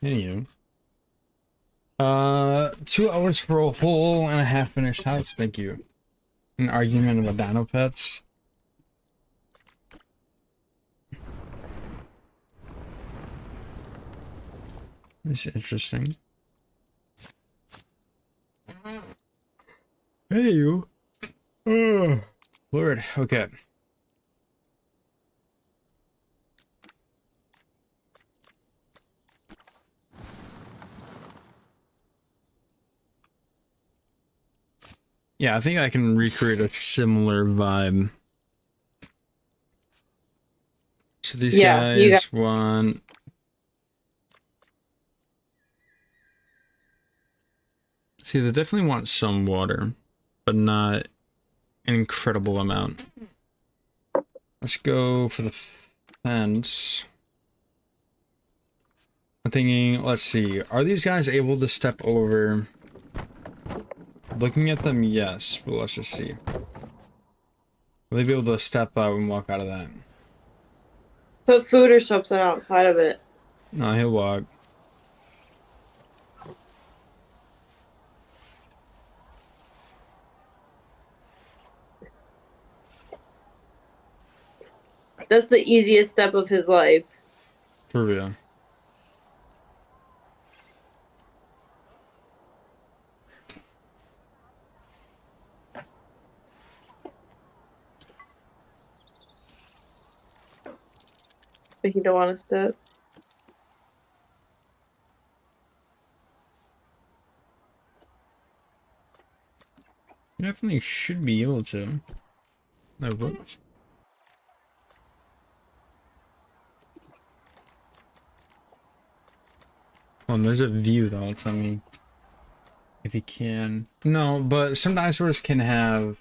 Anywho. 2 hours for a whole and a half finished house, thank you. An argument about dino pets. This is interesting. Hey you. Oh, Lord, okay. Yeah, I think I can recreate a similar vibe. So these guys want... See, they definitely want some water, but not an incredible amount. Let's go for the fence. I'm thinking, let's see, are these guys able to step over? Looking at them, yes, but let's just see. Will they be able to step out and walk out of that? Put food or something outside of it. No, he'll walk. That's the easiest step of his life. For real. But you don't want to step. You definitely should be able to. No, whoops. Oh, there's a view though, tell me if you can. No, but some dinosaurs can have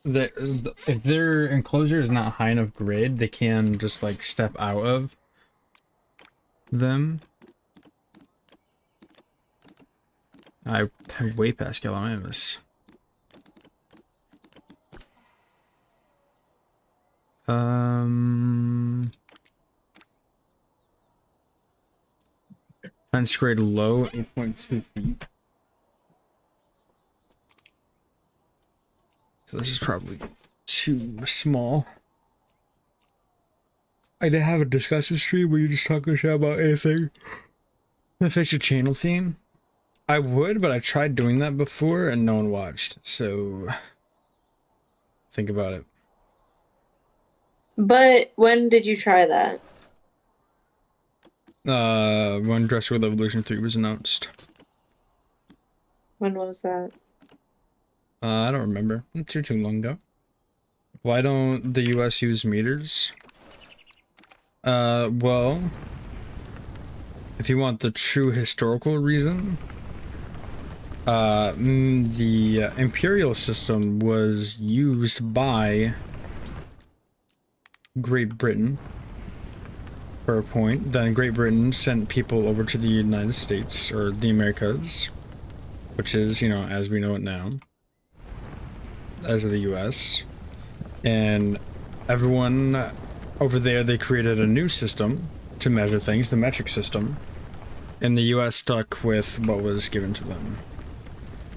if their enclosure is not high enough grade, they can just like step out of them. I have way past Gallimimus. Fence grade low, 8.2 feet. So this is probably too small. I did have a discussion stream where you just talk shit about anything that fits your channel theme. I would, but I tried doing that before and no one watched, so think about it. But when did you try that? When Jurassic Evolution 3 was announced. When was that? I don't remember. Too long ago. Why don't the US use meters? Well, if you want the true historical reason, the imperial system was used by Great Britain for a point. Then Great Britain sent people over to the United States, or the Americas, which is, you know, as we know it now, as of the US. And everyone over there, they created a new system to measure things, the metric system. And the US stuck with what was given to them,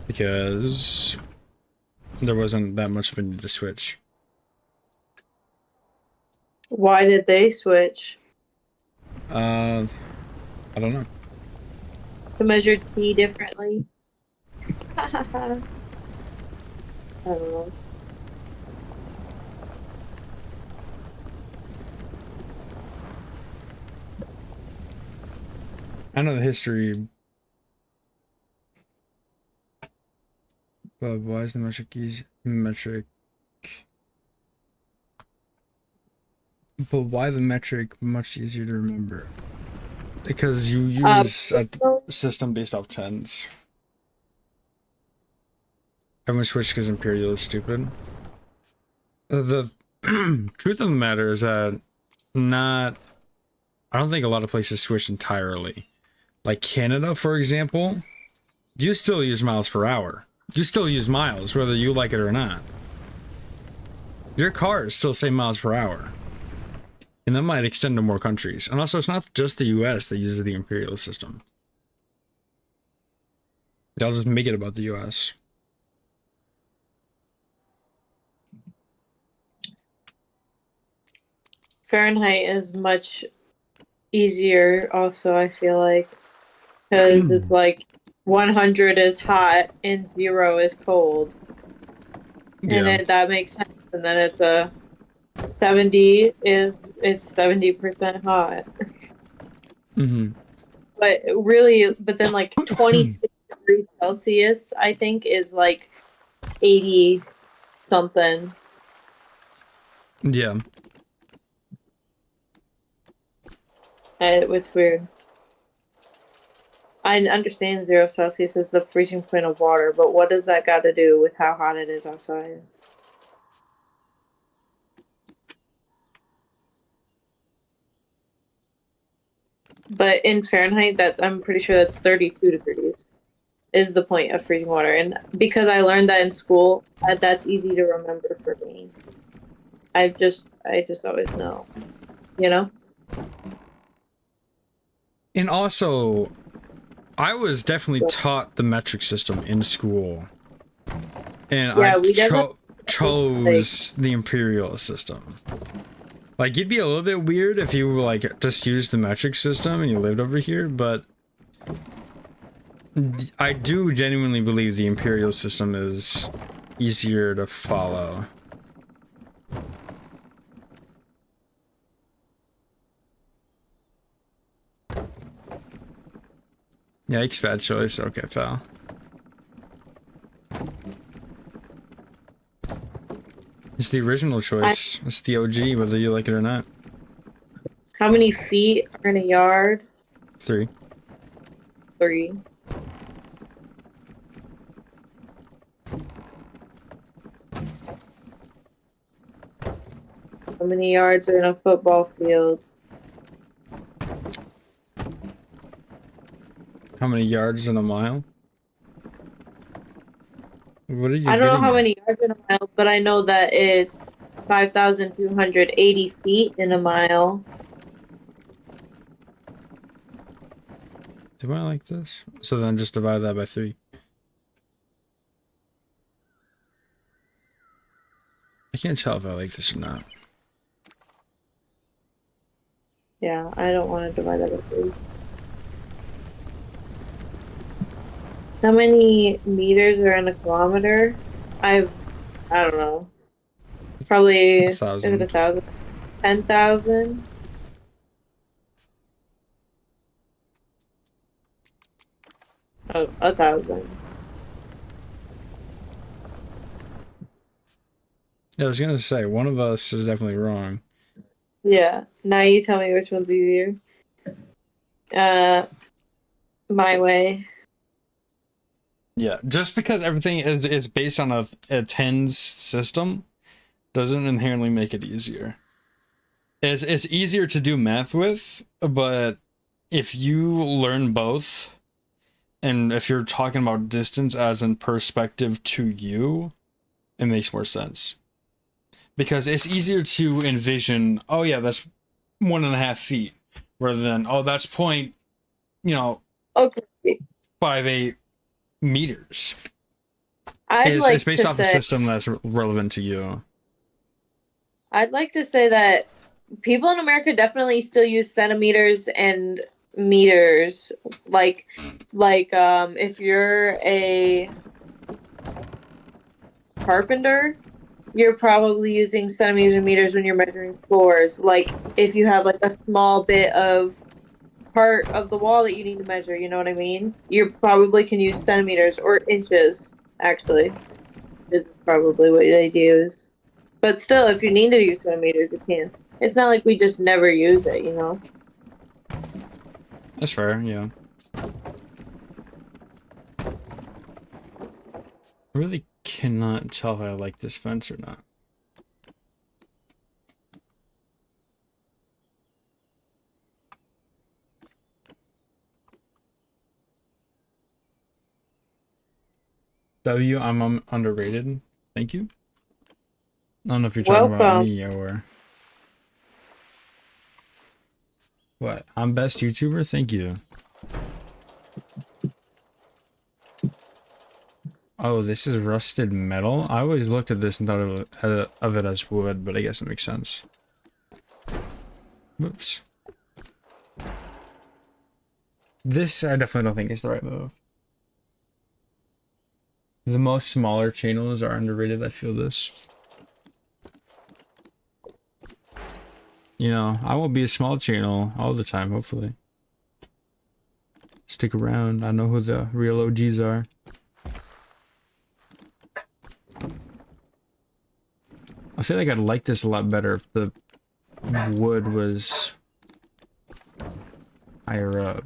because there wasn't that much of a need to switch. Why did they switch? I don't know. To measure T differently? I don't know. I know the history, but why is the metric easy? Metric. But why the metric much easier to remember? Because you use a system based off tens. Everyone switched because Imperial is stupid. The truth of the matter is that I don't think a lot of places switch entirely. Like Canada, for example, you still use miles per hour. You still use miles, whether you like it or not. Your cars still say miles per hour. And that might extend to more countries. And also, it's not just the US that uses the imperial system. They'll just make it about the US. Fahrenheit is much easier also, I feel like. Because it's like 100 is hot and 0 is cold. Yeah. And that makes sense. And then it's a 70 is it's 70% hot. Mm-hmm. But really, but then like 26 degrees Celsius, I think, is like 80 something. Yeah. It's weird. I understand 0 Celsius is the freezing point of water, but what does that got to do with how hot it is outside? But in Fahrenheit, I'm pretty sure that's 32 degrees is the point of freezing water. And because I learned that in school, that's easy to remember for me. I just always know, you know? And also, I was definitely taught the metric system in school. And Yeah, I chose the imperial system. Like, it'd be a little bit weird if you like just used the metric system and you lived over here, but I do genuinely believe the imperial system is easier to follow. Yikes, bad choice. Okay, pal. It's the original choice. It's the OG, whether you like it or not. How many feet are in a yard? 3. 3. How many yards are in a football field? How many yards in a mile? What are you I don't know how at? many yards in a mile, but I know that it's 5,280 feet in a mile. Do I like this? So then just divide that by 3. I can't tell if I like this or not. Yeah, I don't want to divide that by 3. How many meters are in a kilometer? I don't know. Probably 1,000. 1,000. 10,000? Oh, 1,000. Yeah, I was gonna say, one of us is definitely wrong. Yeah. Now you tell me which one's easier. My way. Yeah, just because everything is based on a tens system doesn't inherently make it easier. It's easier to do math with, but if you learn both, and if you're talking about distance as in perspective to you, it makes more sense. Because it's easier to envision, oh yeah, that's 1.5 feet, rather than, oh, that's point, Okay. 5.8 meters. I'd like It's based to off a say system that's relevant to you. I'd like to say that people in America definitely still use centimeters and meters. If you're a carpenter, you're probably using centimeters and meters when you're measuring floors. Like if you have like a small bit of part of the wall that you need to measure, you know what I mean? You probably can use centimeters or inches, actually. This is probably what they'd use. But still, if you need to use centimeters, you can. It's not like we just never use it, you know? That's fair, yeah. I really cannot tell if I like this fence or not. I'm underrated. Thank you. I don't know if you're talking about Welcome. me or what. I'm best YouTuber. Thank you. Oh, this is rusted metal. I always looked at this and thought of it as wood, but I guess it makes sense. Whoops. This I definitely don't think is the right move. The most smaller channels are underrated. I feel this. You know, I won't be a small channel all the time, hopefully. Stick around. I know who the real OGs are. I feel like I'd like this a lot better if the wood was higher up.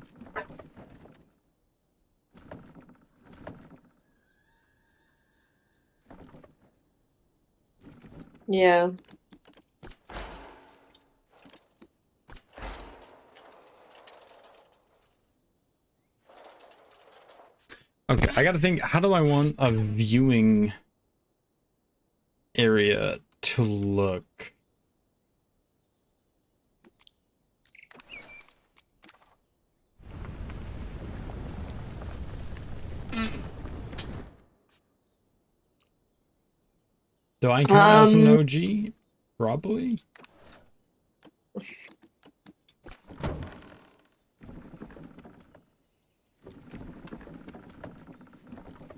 Yeah. Okay, I gotta think, how do I want a viewing area to look? Do I count as an OG? Probably.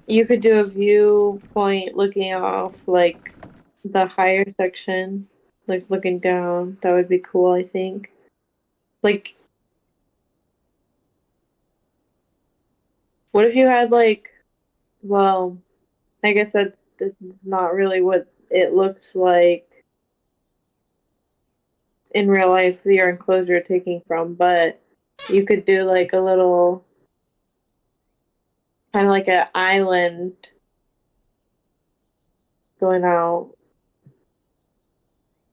You could do a viewpoint looking off like the higher section, like looking down. That would be cool, I think. Like, what if you had like, well, I guess that's not really what it looks like in real life, your enclosure taking from, but you could do like a little, kind of like an island going out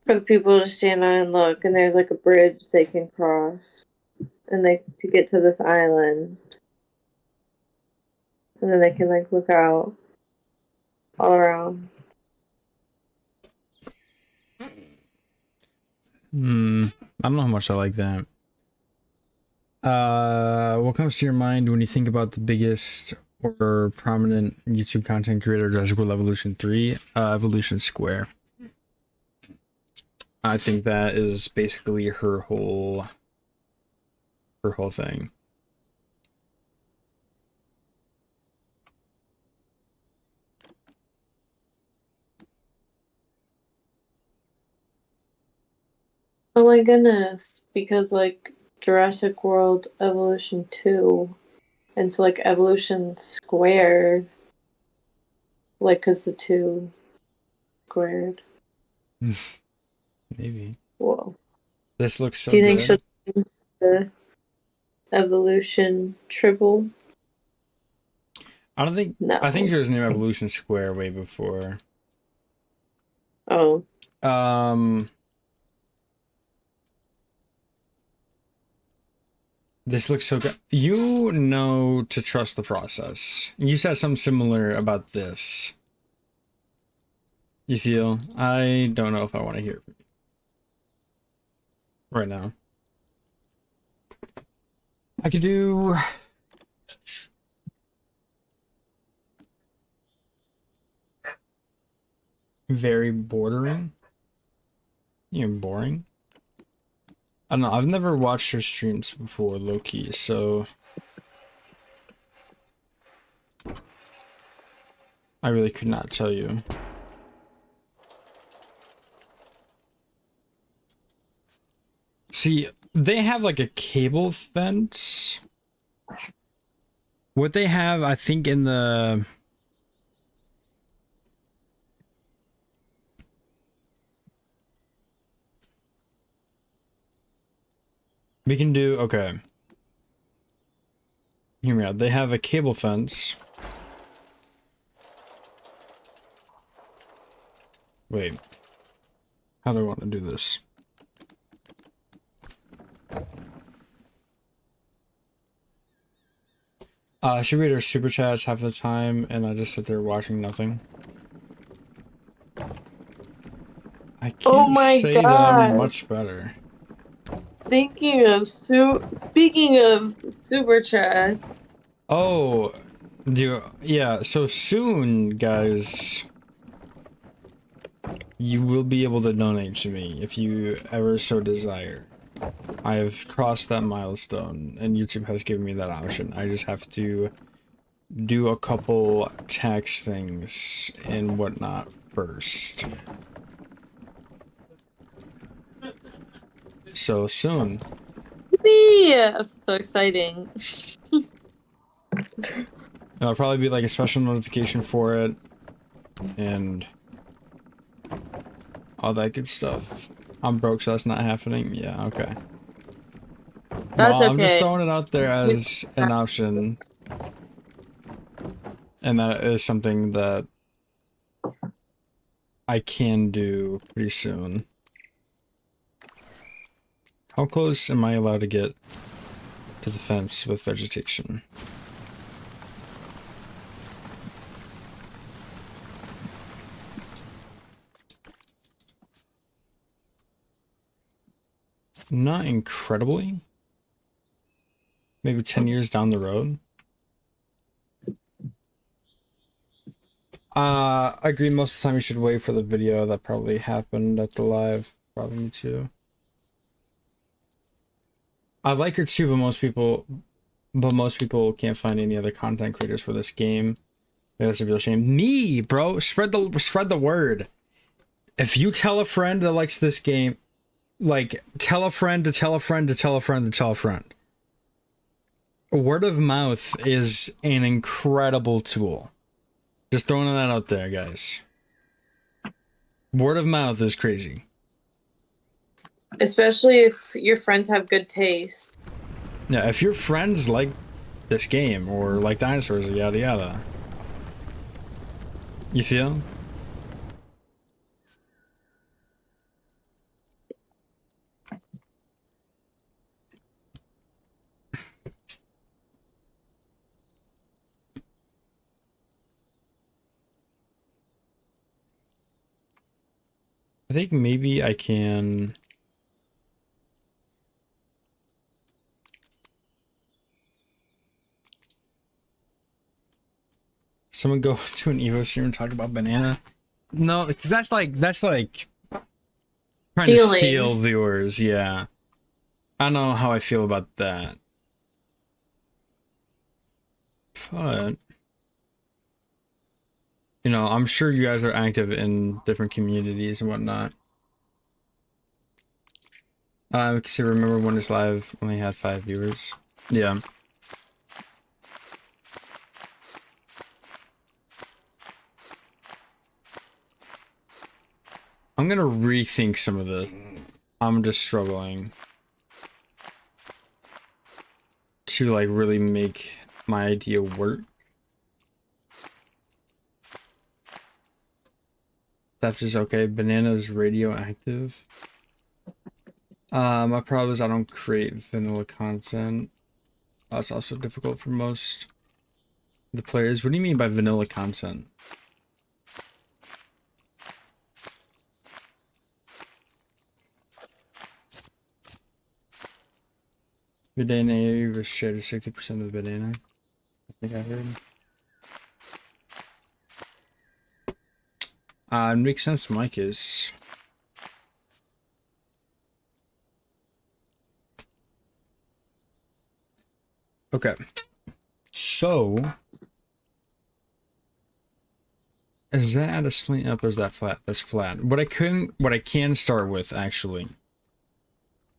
for the people to stand on and look, and there's like a bridge they can cross, and they to get to this island, and then they can like look out all around. I don't know how much I like that. What comes to your mind when you think about the biggest or prominent YouTube content creator, Jurassic World Evolution 3? Evolution Square. I think that is basically her whole thing. Oh my goodness, because like Jurassic World Evolution 2, and so like Evolution Squared, like because the 2 squared. Maybe. Whoa. This looks Do so you think good. she'll do the Evolution Triple? I don't think. I think No. there was new Evolution Square way before. Oh. This looks so good. You know to trust the process. You said something similar about this. You feel? I don't know if I want to hear it from you right now. I could do. Very bordering. You're boring. I don't know. I've never watched her streams before, low-key, so I really could not tell you. See, they have like a cable fence. What they have, I think, in the... We can do... Okay. Hear me out. They have a cable fence. Wait. How do I want to do this? She read her super chats half the time, and I just sit there watching nothing. I Oh can't my say that I'm god. much better. Speaking of super chats. Oh, yeah, so soon, guys, you will be able to donate to me if you ever so desire. I have crossed that milestone, and YouTube has given me that option. I just have to do a couple tax things and whatnot first. So soon. Yippee! So exciting. It'll probably be like a special notification for it, and all that good stuff. I'm broke, so that's not happening. Yeah, okay. That's Well, I'm just okay. throwing it out there as an option. And that is something that I can do pretty soon. How close am I allowed to get to the fence with vegetation? Not incredibly. Maybe 10 years down the road. I agree, most of the time you should wait for the video. That probably happened at the live. Probably me too. I like her too, but most people can't find any other content creators for this game. Yeah, that's a real shame. Me, bro, spread the word. If you tell a friend that likes this game, like, tell a friend to tell a friend to tell a friend to tell a friend. Word of mouth is an incredible tool. Just throwing that out there, guys. Word of mouth is crazy. Especially if your friends have good taste. Yeah, if your friends like this game or like dinosaurs or yada yada. You feel? I think maybe I can... Someone go to an Evo stream and talk about banana? No, because that's like trying to steal viewers, yeah. I don't know how I feel about that. But, you know, I'm sure you guys are active in different communities and whatnot. Because I remember when this live only had 5 viewers. Yeah. I'm gonna rethink some of this. I'm just struggling to like really make my idea work. That's just okay. Banana's radioactive. My problem is I don't create vanilla content. That's also difficult for most of the players. What do you mean by vanilla content? Banana was shared 60% of the banana. I think I heard. It makes sense. Mike is. Okay. So is that a slant up or is that flat? That's flat. What I can start with actually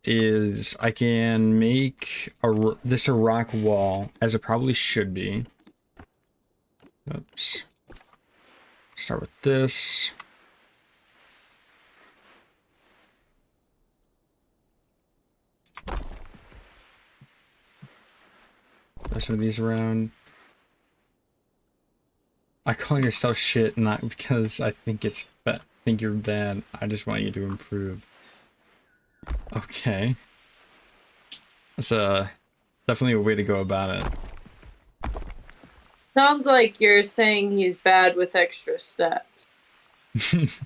is I can make this a rock wall as it probably should be. Oops. Start with this. There's some of these around. I call yourself shit not because I think think you're bad. I just want you to improve. Okay. That's definitely a way to go about Sounds like you're saying he's bad with extra steps. it.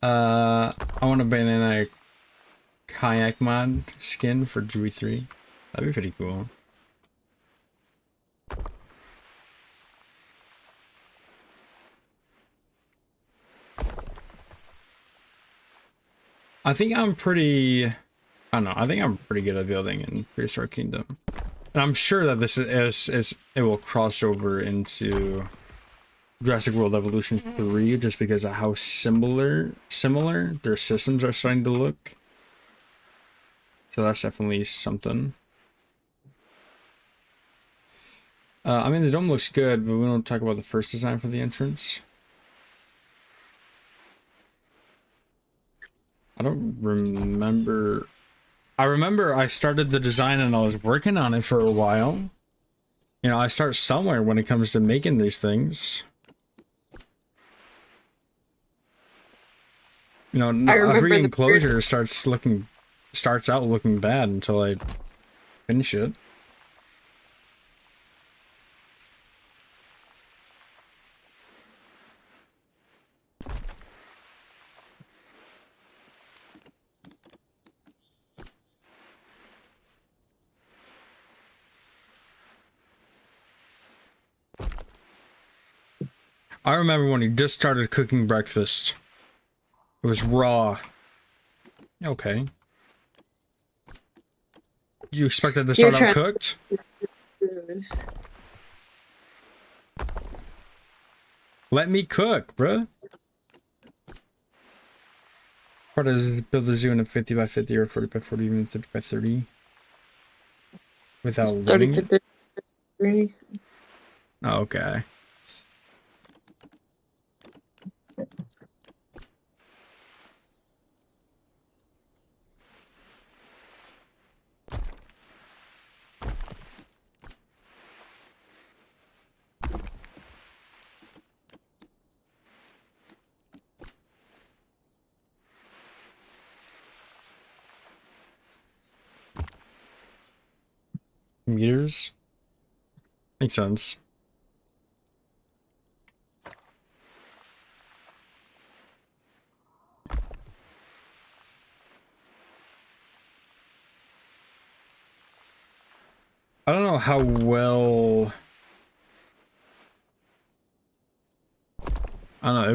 I want to banana kayak mod skin for Jui 3. That'd be pretty cool. I think I'm pretty, I don't know, I think I'm pretty good at building in Prehistoric Kingdom. And I'm sure that this is it will cross over into Jurassic World Evolution 3 just because of how similar their systems are starting to look. So that's definitely something. I mean, the dome looks good, but we don't talk about the first design for the entrance. I don't remember. I remember I started the design and I was working on it for a while. You know, I start somewhere when it comes to making these things. You know, every enclosure starts out looking bad until I finish it. I remember when he just started cooking breakfast. It was raw. Okay. You expected to start out cooked? Let me cook, bruh. Part is build a zoo in a 50 by 50 or 40 by 40, even 30 by 30. Without living it? Oh, okay. Meters? Makes sense. I don't know how well... I don't know,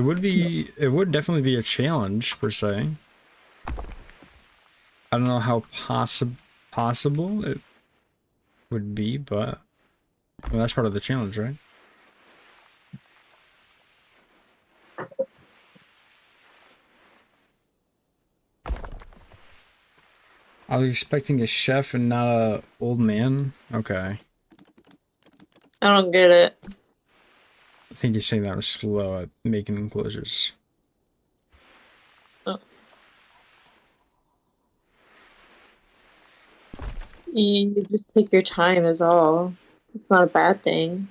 it would definitely be a challenge, per se. I don't know how possible it would be, but... Well, that's part of the challenge, right? I was expecting a chef and not a old man. Okay. I don't get it. I think you're saying that I was slow at making enclosures. Oh. You just take your time is all. It's not a bad thing.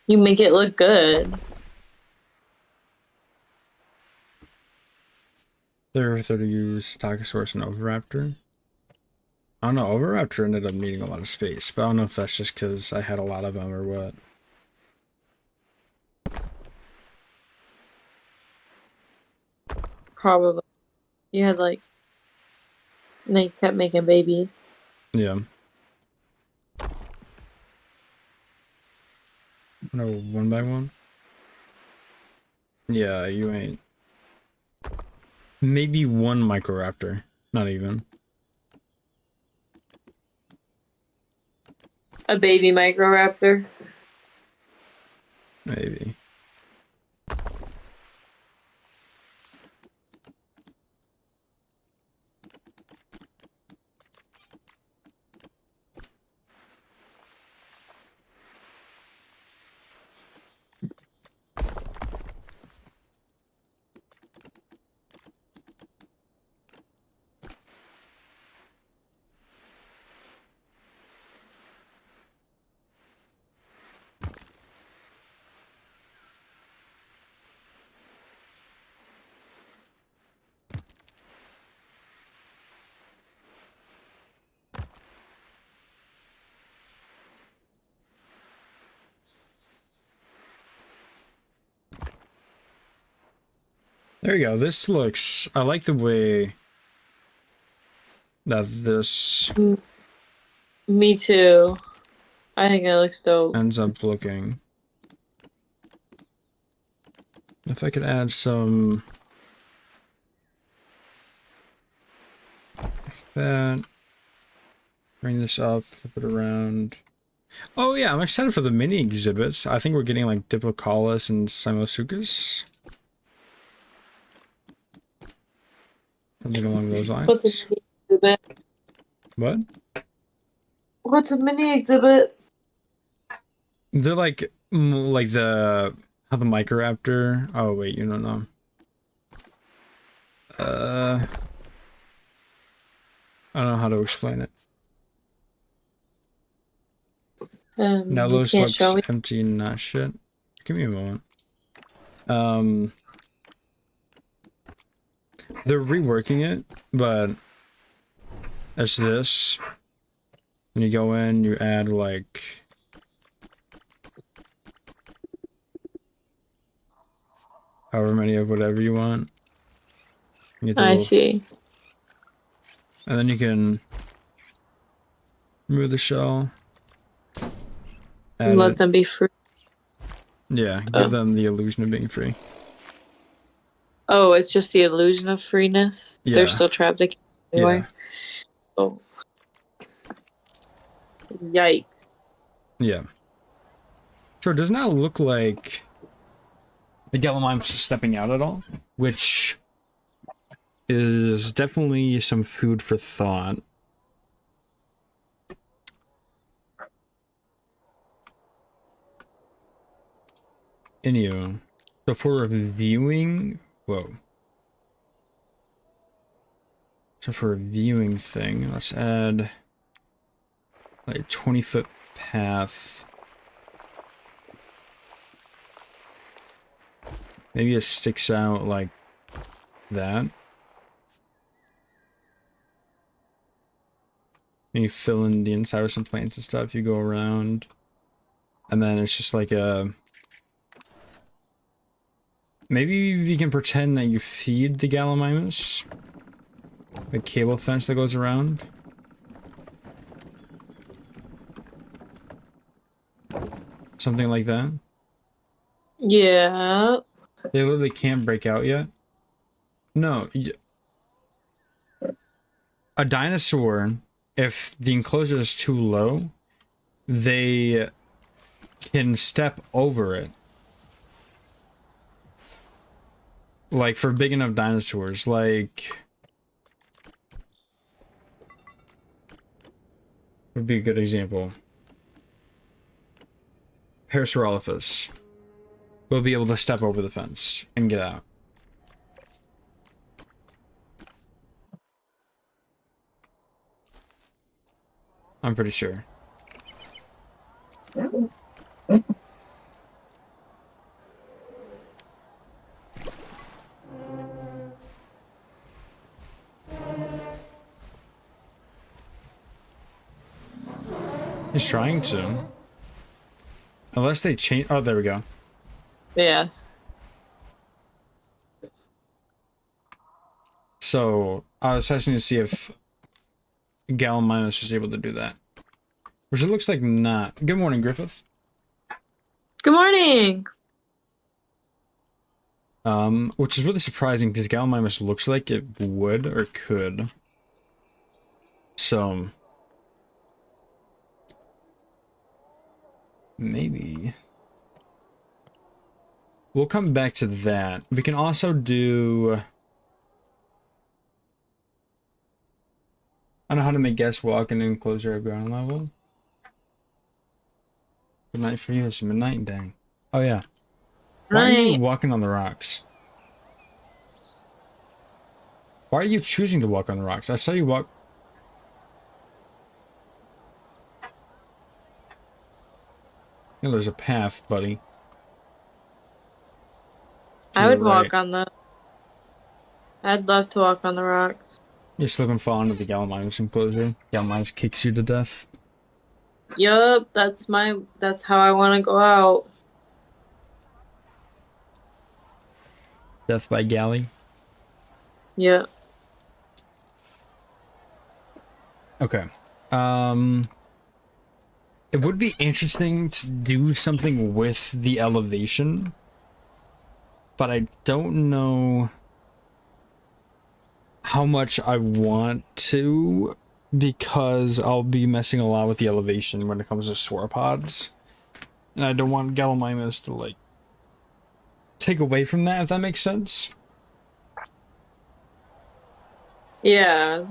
You make it look good. There are 30 use Dinosaurs and Oviraptor. I don't know, Oviraptor ended up needing a lot of space, but I don't know if that's just because I had a lot of them or what. Probably. You had like... And they kept making babies. Yeah. No, one by one? Yeah, you ain't. Maybe one Microraptor. Not even. A baby microraptor. Maybe. There you go. This looks... I like the way that this Me too. I think it looks dope. ends up looking. If I could add some... like that. Bring this up, flip it around. Oh yeah, I'm excited for the mini exhibits. I think we're getting like Diplocalus and Simosuchus. Something along those lines. What's a mini exhibit? What? What's a mini exhibit? They're like the how the Microraptor. Oh wait, you don't know. I don't know how to explain it. Now those looks empty and not shit. Give me a moment. They're reworking it, but it's this. When you go in, you add like however many of whatever you want. You get I see. And then you can remove the shell. Let them be free. Yeah, give them the illusion of being free. Oh, it's just the illusion of freeness? Yeah. They're still trapped anyway. Yeah. Oh. Yikes. Yeah. So it does not look like the Gallimimus is stepping out at all, which is definitely some food for thought. Anywho, so for reviewing, whoa. So for a viewing thing, let's add like a 20-foot path. Maybe it sticks out like that. And you fill in the inside with some plants and stuff, you go around. And then it's just like a... Maybe you can pretend that you feed the Gallimimus. A cable fence that goes around. Something like that. Yeah. They literally can't break out yet. No. A dinosaur, if the enclosure is too low, they can step over it. Like for big enough dinosaurs, like... would be a good example. Parasaurolophus will be able to step over the fence and get out. I'm pretty sure. He's trying to. Unless they change... Oh, there we go. Yeah. So, I was testing to see if Gallimimus was able to do that. Which it looks like not. Good morning, Griffith. Good morning! Which is really surprising because Gallimimus looks like it would or could. So... Maybe. We'll come back to that. We can also do... I don't know how to make guests walk in an enclosure at ground level. Good night for you. It's midnight. Dang. Oh, yeah. Why are you walking on the rocks? Why are you choosing to walk on the rocks? I saw you walk... Yeah, there's a path, buddy. I would walk on the... I'd love to walk on the rocks. You're just looking to fall into the Gallimimus enclosure. Gallimimus kicks you to death. Yup, that's how I want to go out. Death by galley. Yeah. Okay. It would be interesting to do something with the elevation, but I don't know how much I want to, because I'll be messing a lot with the elevation when it comes to sauropods, and I don't want Gallimimus to like take away from that, if that makes sense. Yeah.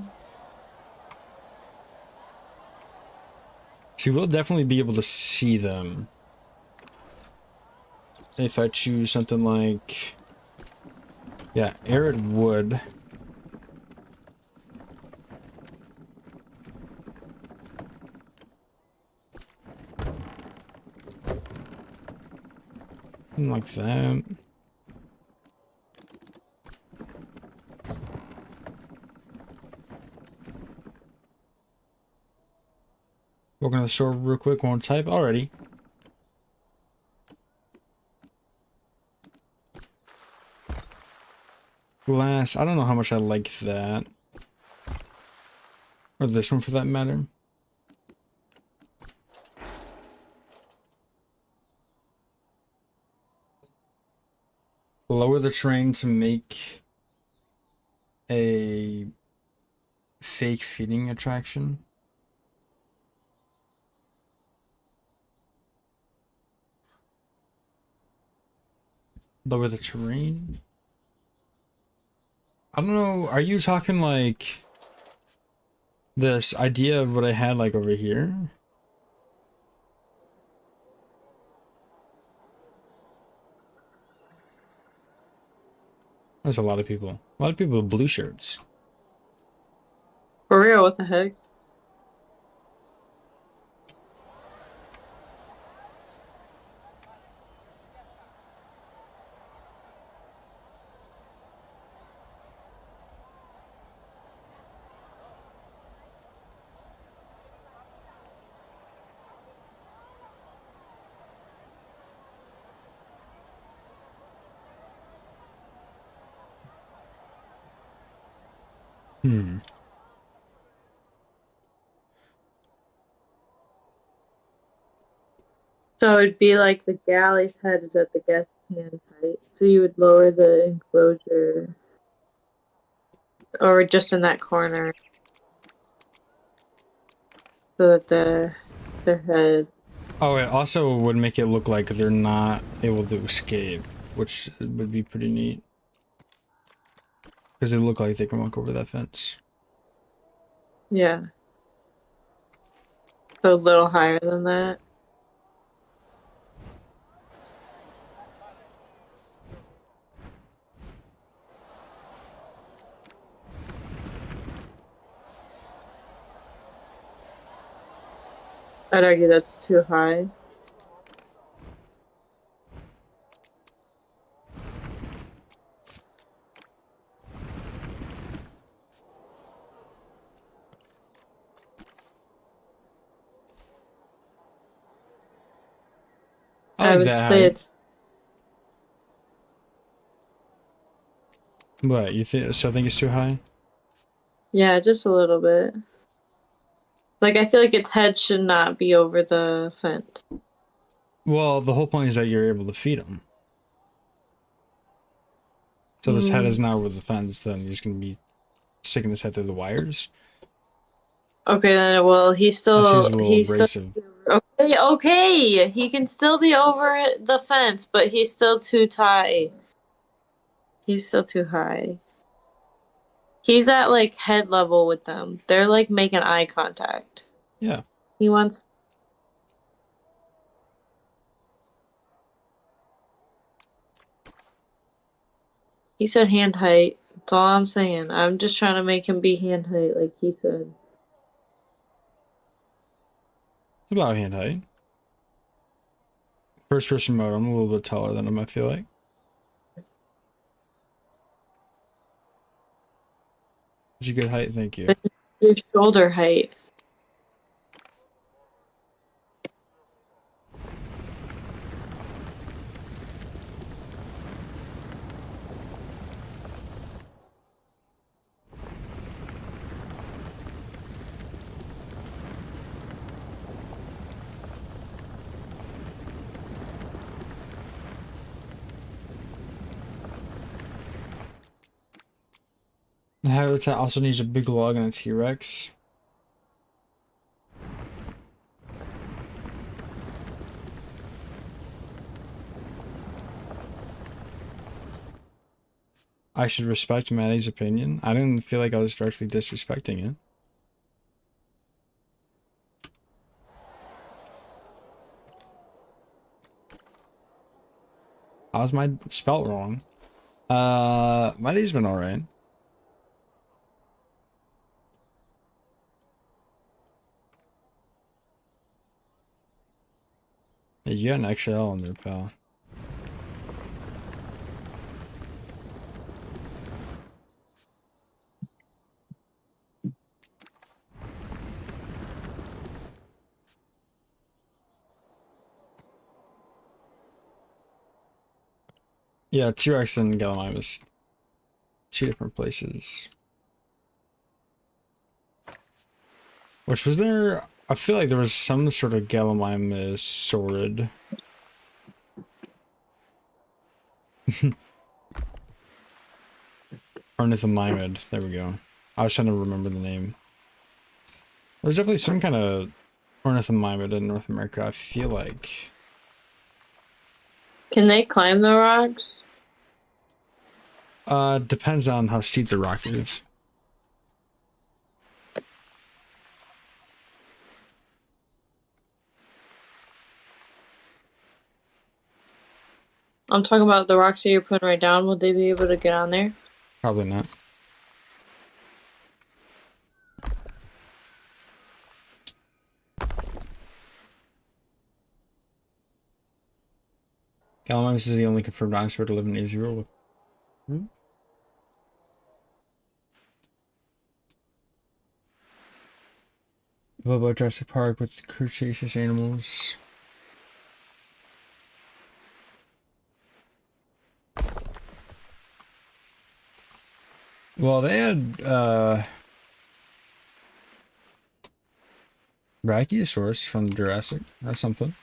So you will definitely be able to see them if I choose something like, yeah, arid wood. Something like that. Walking to the store real quick, won't type already. Glass, I don't know how much I like that. Or this one for that matter. Lower the terrain to make a fake feeding attraction. Lower the terrain. I don't know, are you talking like this idea of what I had like over here? There's a lot of people. A lot of people with blue shirts. For real, what the heck? So it'd be like the galley's head is at the guest hand height. So you would lower the enclosure, or just in that corner, so that their head. Oh, it also would make it look like they're not able to escape, which would be pretty neat. Because they look like they can walk over that fence. Yeah. So a little higher than that. I'd argue that's too high. I would say it's... What, you think, so I think it's too high? Yeah, just a little bit. Like, I feel like its head should not be over the fence. Well, the whole point is that you're able to feed him. So if his head is not over the fence, then he's going to be sticking his head through the wires. Okay, then, well, he's still... That seems a little abrasive. Okay, okay. He can still be over the fence, but he's still too high. He's still too high. He's at like head level with them. They're like making eye contact. Yeah. He wants. He said hand height. That's all I'm saying. I'm just trying to make him be hand height, like he said. It's about hand height. First person mode, I'm a little bit taller than him, I feel like. It's a good height, thank you. Your shoulder height. The habitat also needs a big log and a T-Rex. I should respect Maddie's opinion. I didn't feel like I was directly disrespecting it. How's my spelt wrong? My day's been alright. Yeah, you got an extra L in there, pal. Yeah, T-Rex and Gallimimus is two different places. Which was there? I feel like there was some sort of Gallimimus sword. Ornithomimid. There we go. I was trying to remember the name. There's definitely some kind of Ornithomimid in North America, I feel like. Can they climb the rocks? Depends on how steep the rock is. I'm talking about the rocks that you're putting right down. Would they be able to get on there? Probably not. Gallimimus is the only confirmed dinosaur to live in A0. What about Jurassic Park with Cretaceous animals? Well, they had Brachiosaurus from Jurassic. That's something.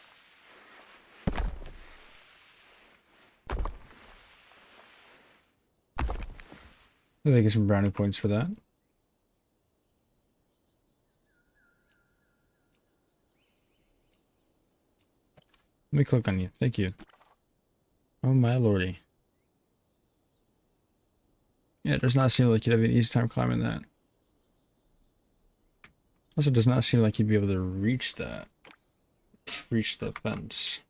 I think get some brownie points for that. Let me click on you. Thank you. Oh my lordy. Yeah, it does not seem like you'd have an easy time climbing that. Also, does not seem like you'd be able to reach that. Reach the fence.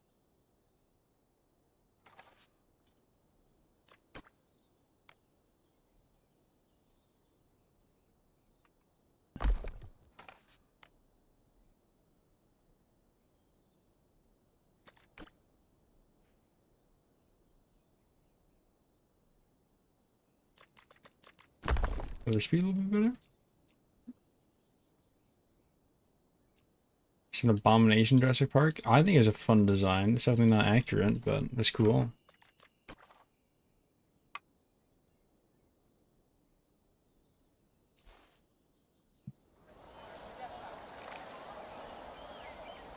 Will their speed a little bit better? It's an abomination Jurassic Park. I think it's a fun design. It's definitely not accurate, but it's cool.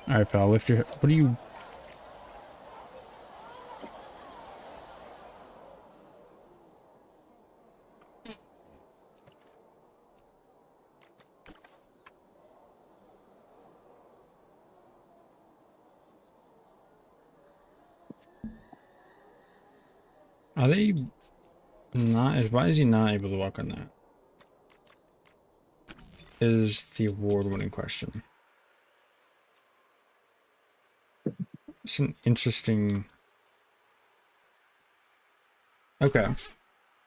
Alright, pal, lift your... What are you... Are they not? Why is he not able to walk on that? Is the award-winning question. It's an interesting. Okay.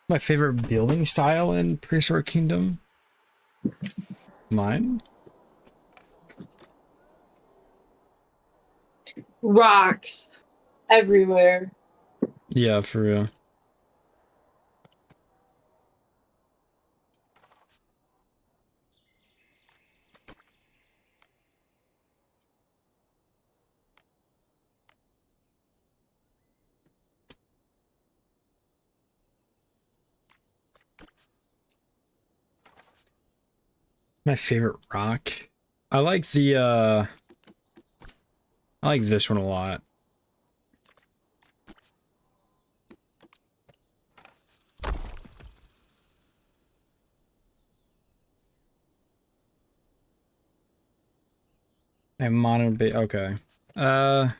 My favorite building style in Prehistoric Kingdom. Mine. Rocks everywhere. Yeah, for real. My favorite rock. I like the I like this one a lot. And modern ba okay. I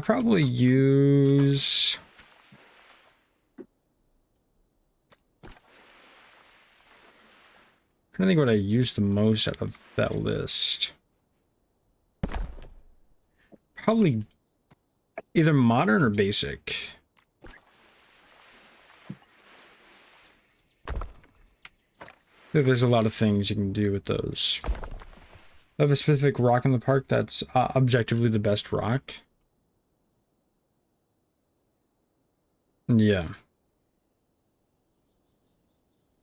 probably use I think what I use the most out of that list. Probably either modern or basic. There's a lot of things you can do with those. I have a specific rock in the park that's objectively the best rock. Yeah.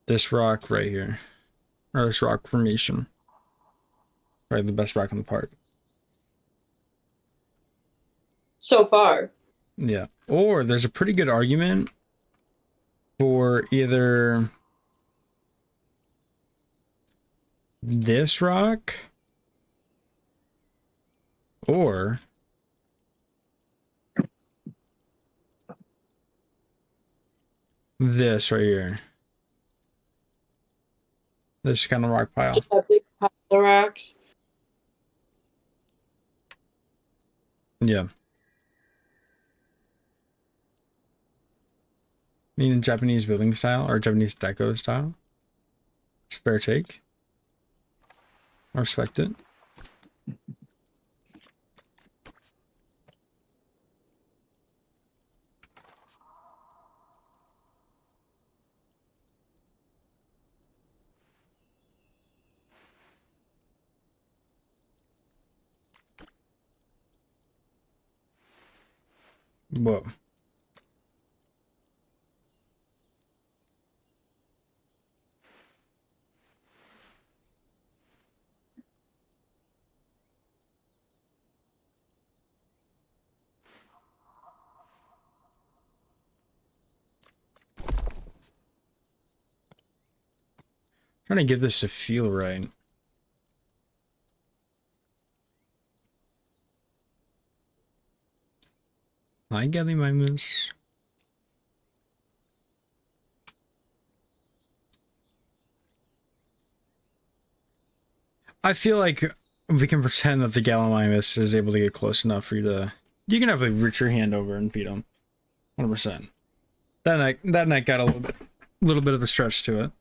This rock right here. Or this rock formation. Right, the best rock in the park. So far. Yeah. Or there's a pretty good argument for either this rock or this right here. This kind of rock pile. A big pile of rocks. Yeah. Meaning Japanese building style or Japanese deco style. It's a fair take. I respect it. Whoa. Trying to get this to feel right. Hi, Gallimimus. I feel like we can pretend that the Gallimimus is able to get close enough for you to... You can definitely reach your hand over and feed him. 100%. That night got a little bit of a stretch to it.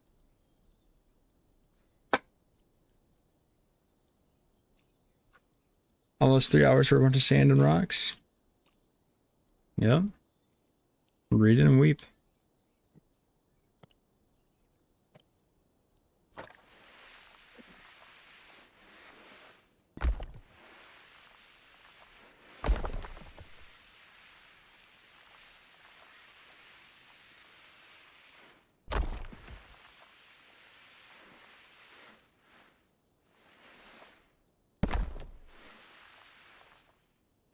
Almost 3 hours for a bunch of sand and rocks. Yep. Read it and weep.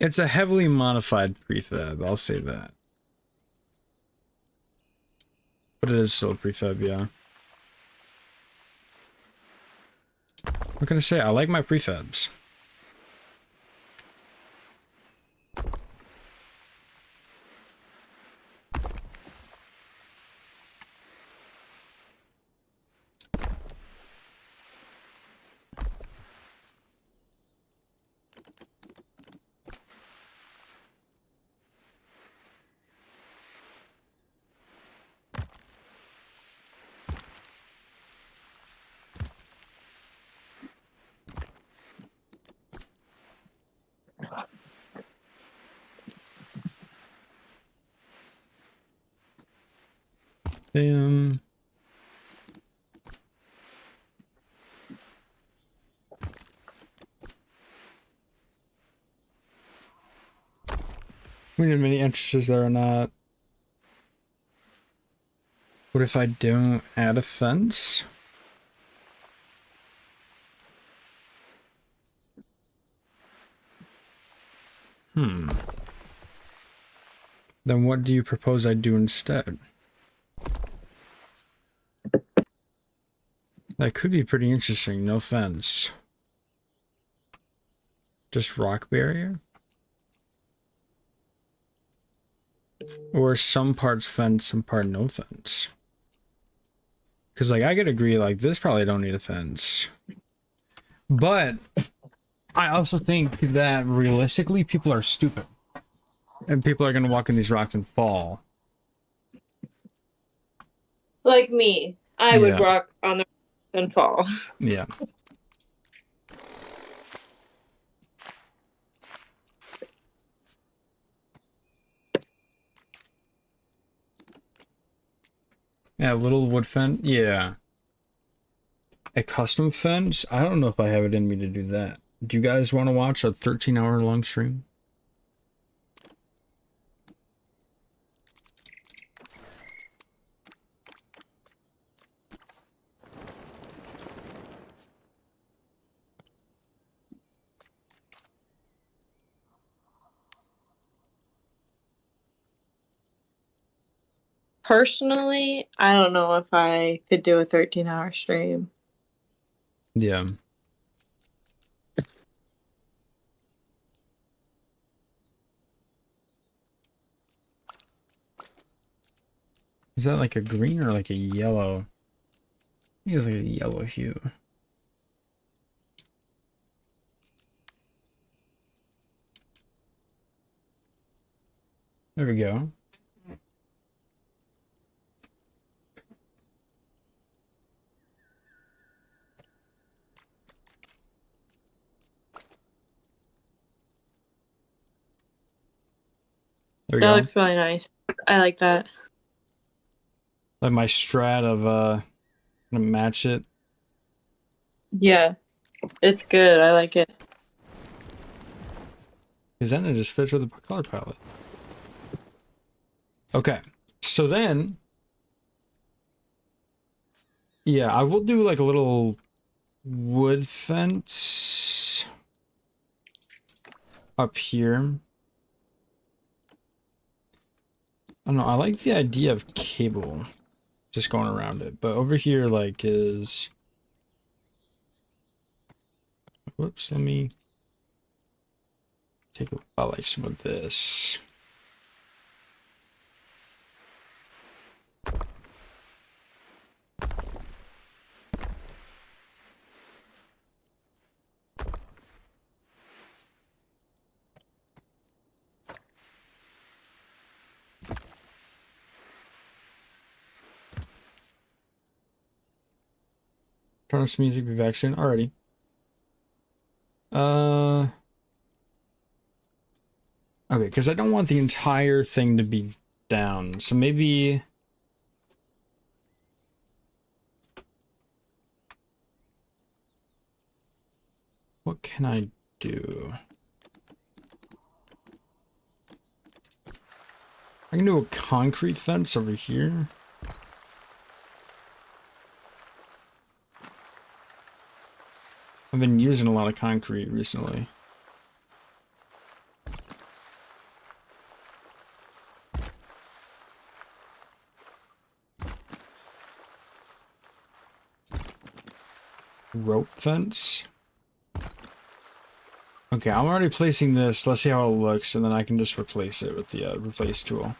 It's a heavily modified prefab, I'll say that. But it is still a prefab, yeah. What can I say? I like my prefabs. Bam. We need many entrances there or not. What if I don't add a fence? Then what do you propose I do instead? That could be pretty interesting. No fence. Just rock barrier? Or some parts fence, some part no fence. Because, like, I could agree, like, this probably don't need a fence. But I also think that realistically, people are stupid. And people are going to walk in these rocks and fall. Like me. I would Yeah. rock on the and fall. Yeah. Yeah, little wood fence. Yeah. A custom fence? I don't know if I have it in me to do that. Do you guys want to watch a 13-hour long stream? Personally, I don't know if I could do a 13-hour stream. Yeah. Is that like a green or like a yellow? I think it's like a yellow hue. There we go. There we That go. looks really nice. I like that. Like my strat of gonna match it. Yeah, it's good. I like it. Because then it just fits with the color palette. Okay. So then, yeah, I will do like a little wood fence up here. I don't know, I like the idea of cable just going around it, but over here like is, whoops, let me take a like some of this. Turn off music, be back soon. Alrighty. Okay, because I don't want the entire thing to be down. So maybe what can I do? I can do a concrete fence over here. I've been using a lot of concrete recently. Rope fence. Okay, I'm already placing this. Let's see how it looks, and then I can just replace it with the replace tool.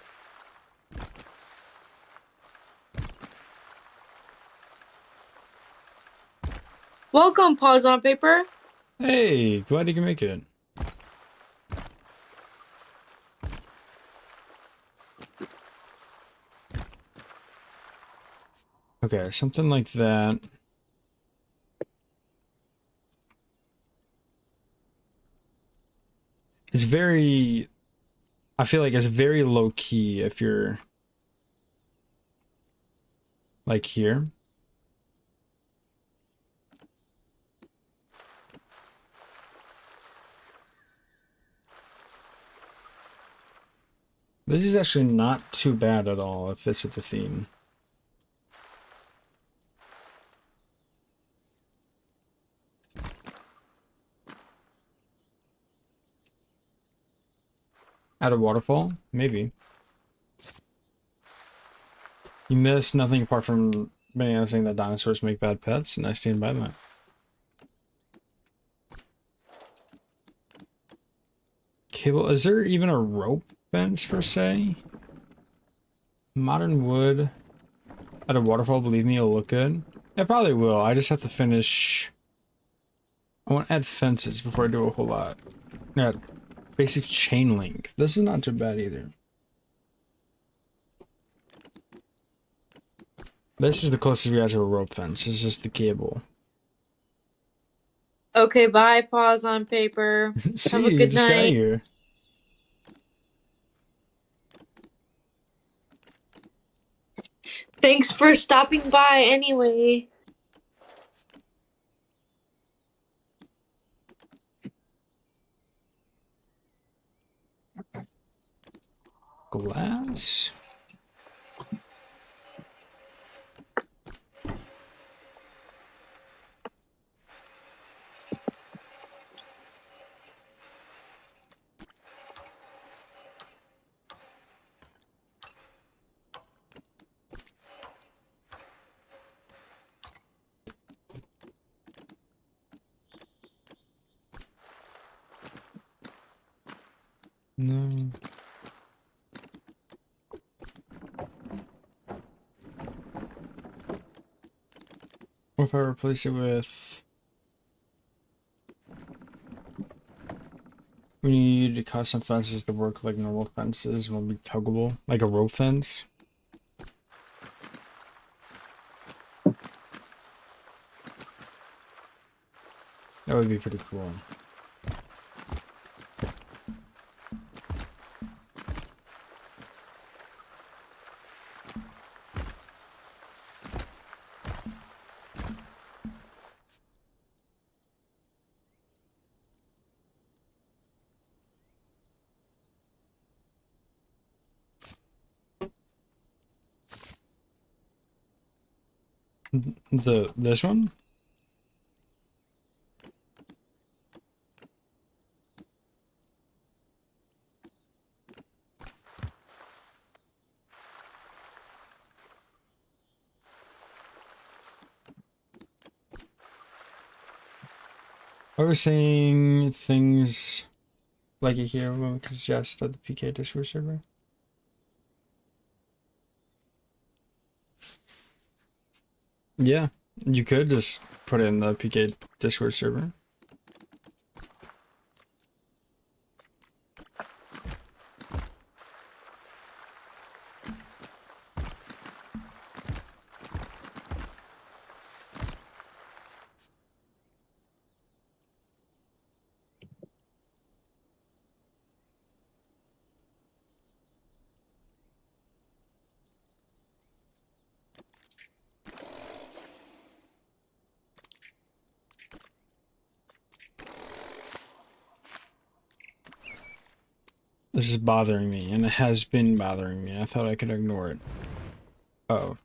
Welcome, Paws on Paper. Hey, glad you can make it. Okay, something like that. It's very, I feel like it's very low key if you're like here. This is actually not too bad at all. It fits with the theme. At a waterfall? Maybe. You missed nothing apart from Banana saying that dinosaurs make bad pets, and I stand by that. Cable, is there even a rope fence per se? Modern wood at a waterfall, believe me, it'll look good. It probably will. I just have to finish. I want to add fences before I do a whole lot. Yeah, basic chain link. This is not too bad either. This is the closest we got to a rope fence. It's just the cable. Okay, bye. Pause on paper. See, Have a you good just got night. here. Thanks for stopping by anyway. Glass. No. What if I replace it with... We need custom fences to work like normal fences and will be tuggable, like a rope fence. That would be pretty cool. This one? I was saying things like it here when we suggest at the PK Discord server. Yeah, you could just put it in the PK Discord server. This is bothering me, and it has been bothering me. I thought I could ignore it. Uh-oh.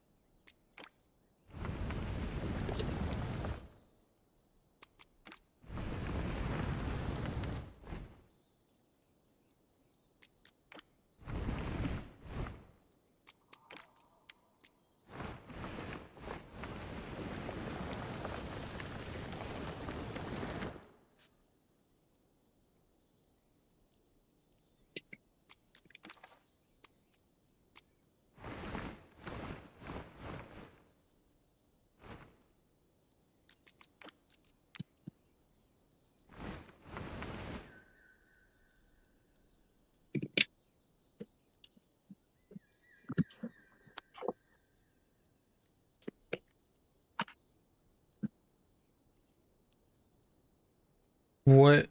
What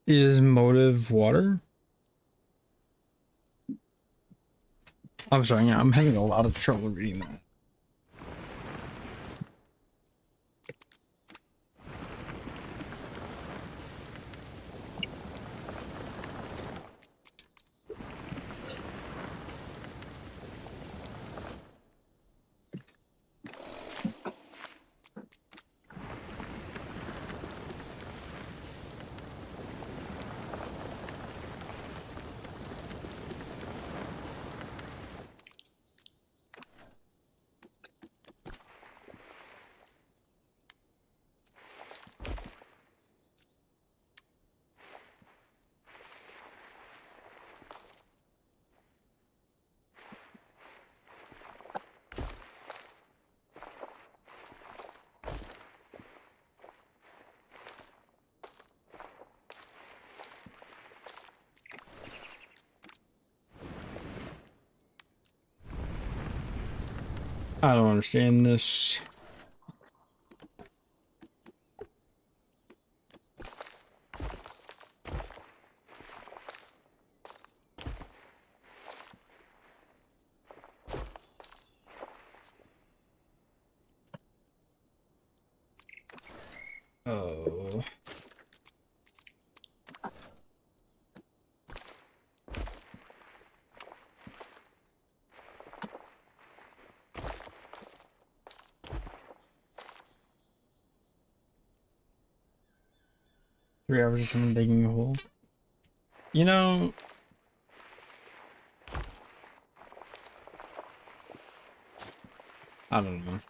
is motive water? I'm sorry, yeah, I'm having a lot of trouble reading that. I don't understand this. Oh. 3 hours of someone digging a hole. You know, I don't know.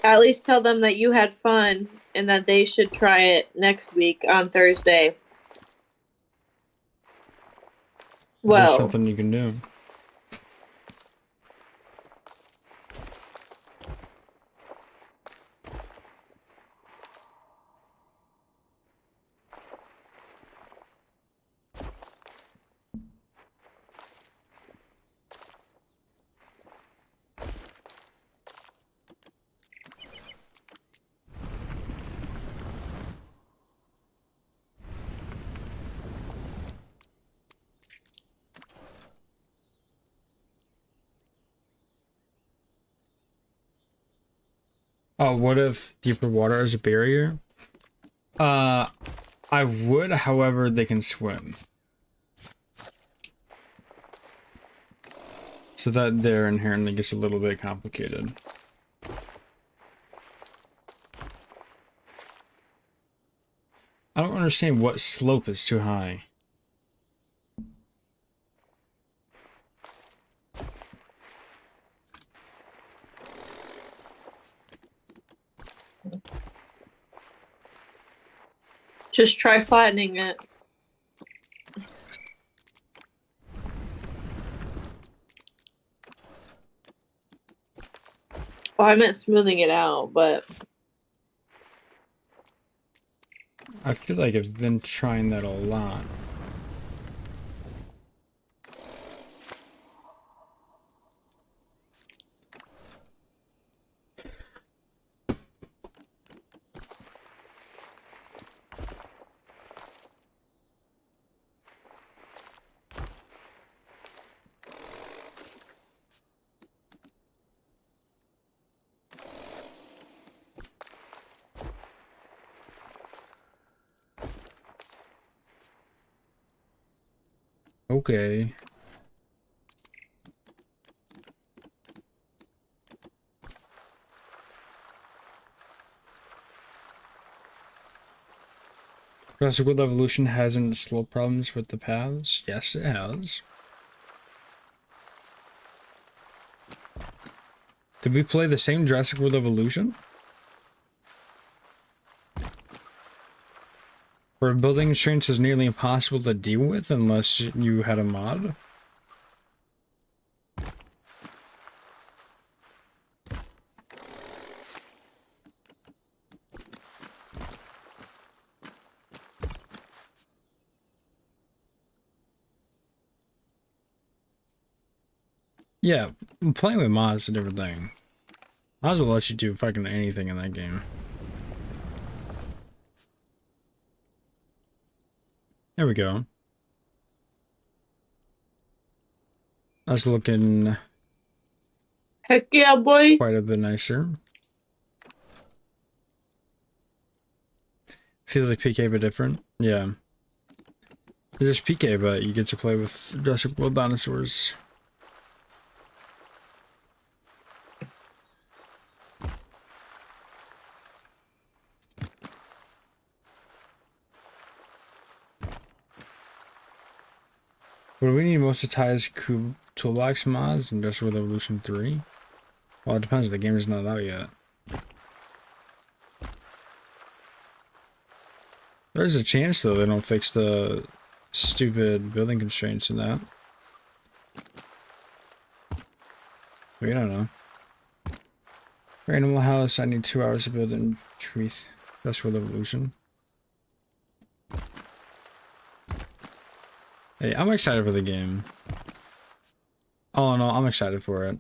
At least tell them that you had fun and that they should try it next week on Thursday. There's Well, something you can do. Oh, what if deeper water is a barrier? I would, however, they can swim. So that there inherently gets a little bit complicated. I don't understand what slope is too high. just try flattening it. Well, I meant smoothing it out, but I feel like I've been trying that a lot. Okay. Jurassic World Evolution hasn't slope problems with the paths? Yes, it has. Did we play the same Jurassic World Evolution? Where building constraints is nearly impossible to deal with unless you had a mod? Yeah, playing with mods is a different thing. Mods will let you do fucking anything in that game. There we go. That's looking heck yeah, boy. quite a bit nicer. Feels like PK but different. Yeah. There's PK, but you get to play with Jurassic World dinosaurs. What do we need most of Ty's Cube Toolbox mods in Jurassic World Evolution 3? Well, it depends. The game is not out yet. There's a chance, though, they don't fix the stupid building constraints in that. We don't know. For Animal House, I need 2 hours to build in Truth. Jurassic World Evolution. Hey, I'm excited for the game. Oh no, I'm excited for it.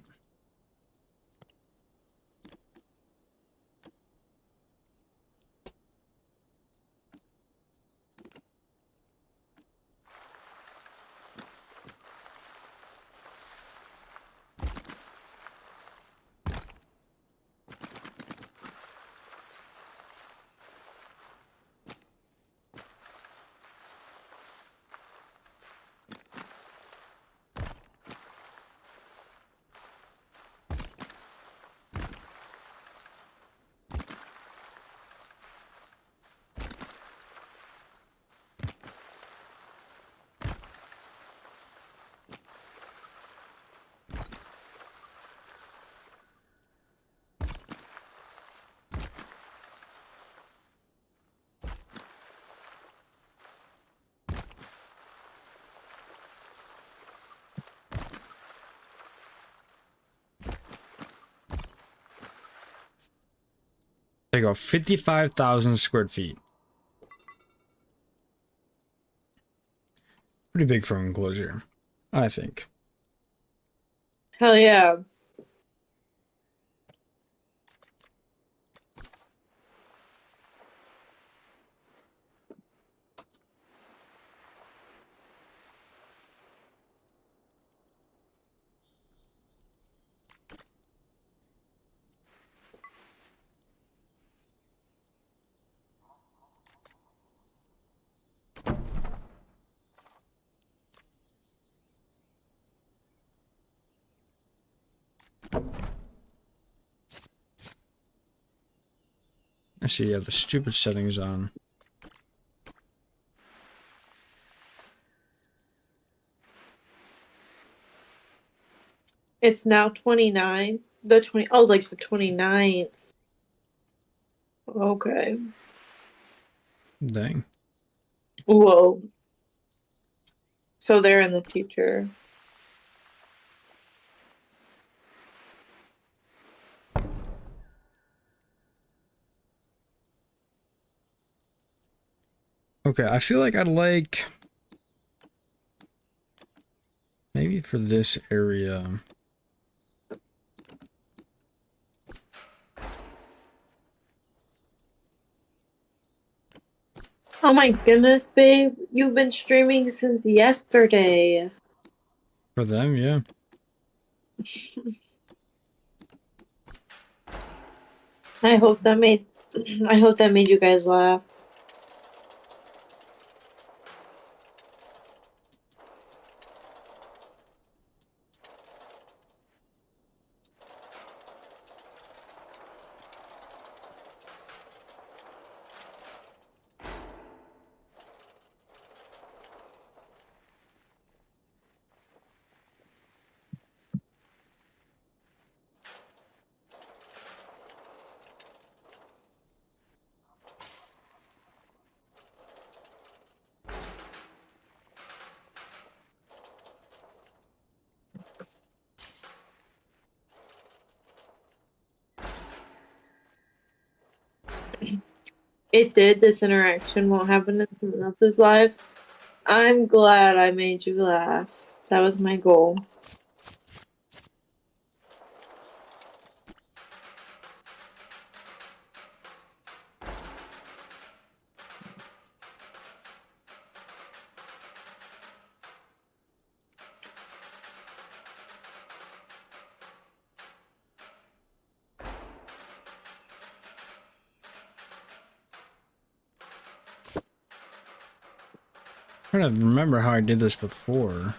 They go 55,000 square feet. Pretty big for an enclosure, I think. Hell yeah. I see you have the stupid settings on. It's now 29. The 20. Oh, like the 29th. Okay. Dang. Whoa. So they're in the future. Okay, I feel like I'd like... maybe for this area... Oh my goodness, babe. You've been streaming since yesterday. for them, yeah. I hope that made I hope that made you guys laugh. It did. This interaction won't happen in someone else's life. I'm glad I made you laugh. That was my goal. I'm trying to remember how I did this before.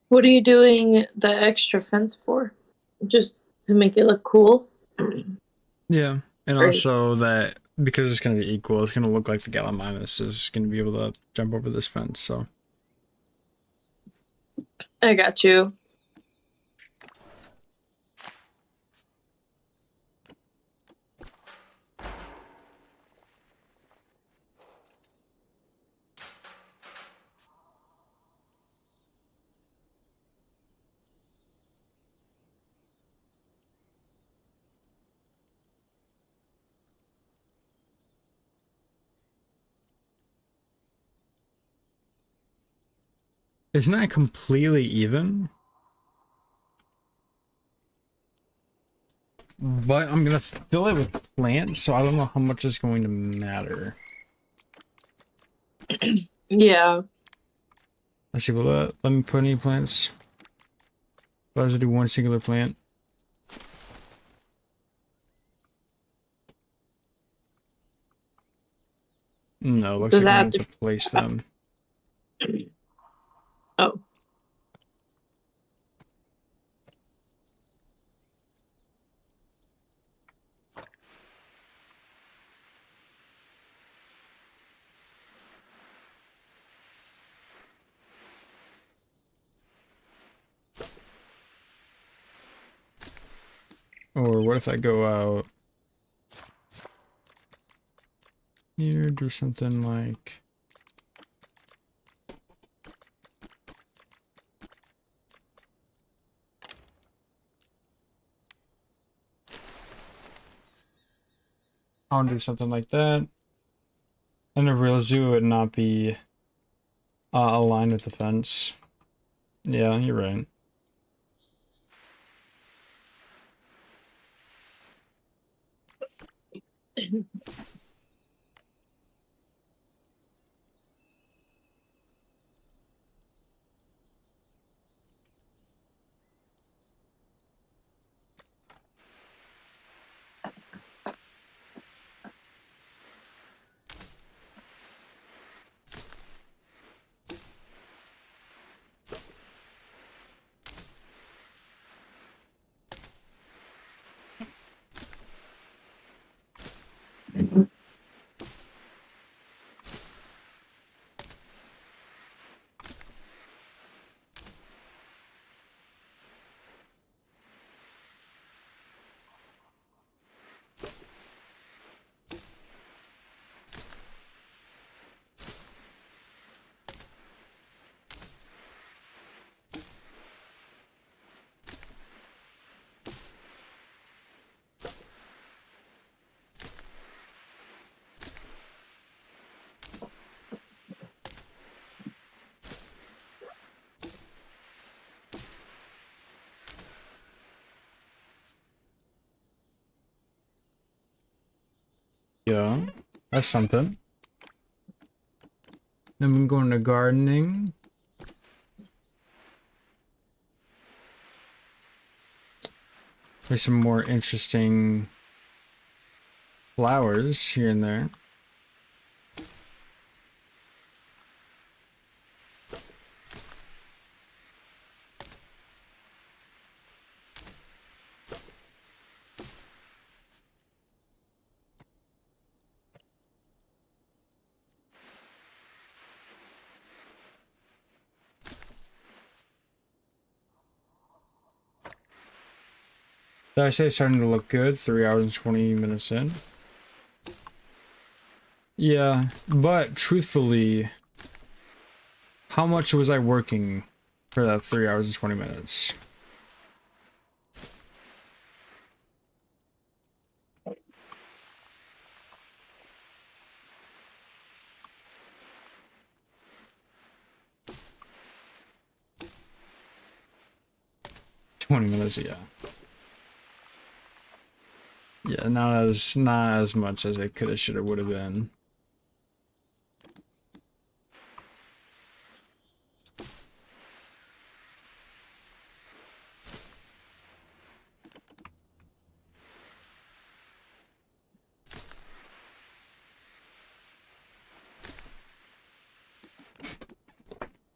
What are you doing the extra fence for? Just to make it look cool? Yeah, and Or also that because it's gonna be equal, it's gonna look like the Gallimimus is gonna be able to jump over this fence. So I got you. it's not completely even, but I'm gonna fill it with plants, so I don't know how much is going to matter. Yeah. Let's see. Will let me put any plants? If I was to do one singular plant. No, looks Does like I'm that gonna have have to place them. to... Oh. Or what if I go out here, do something like... I'll do something like that. And a real zoo would not be aligned with the fence. Yeah, you're right. Yeah, that's something. Then we can go into gardening. There's some more interesting flowers here and there. Did I say it's starting to look good? 3 hours and 20 minutes in. Yeah, but truthfully, how much was I working for that 3 hours and 20 minutes? $20, yeah. Yeah, not as much as it could have, should have, would have been.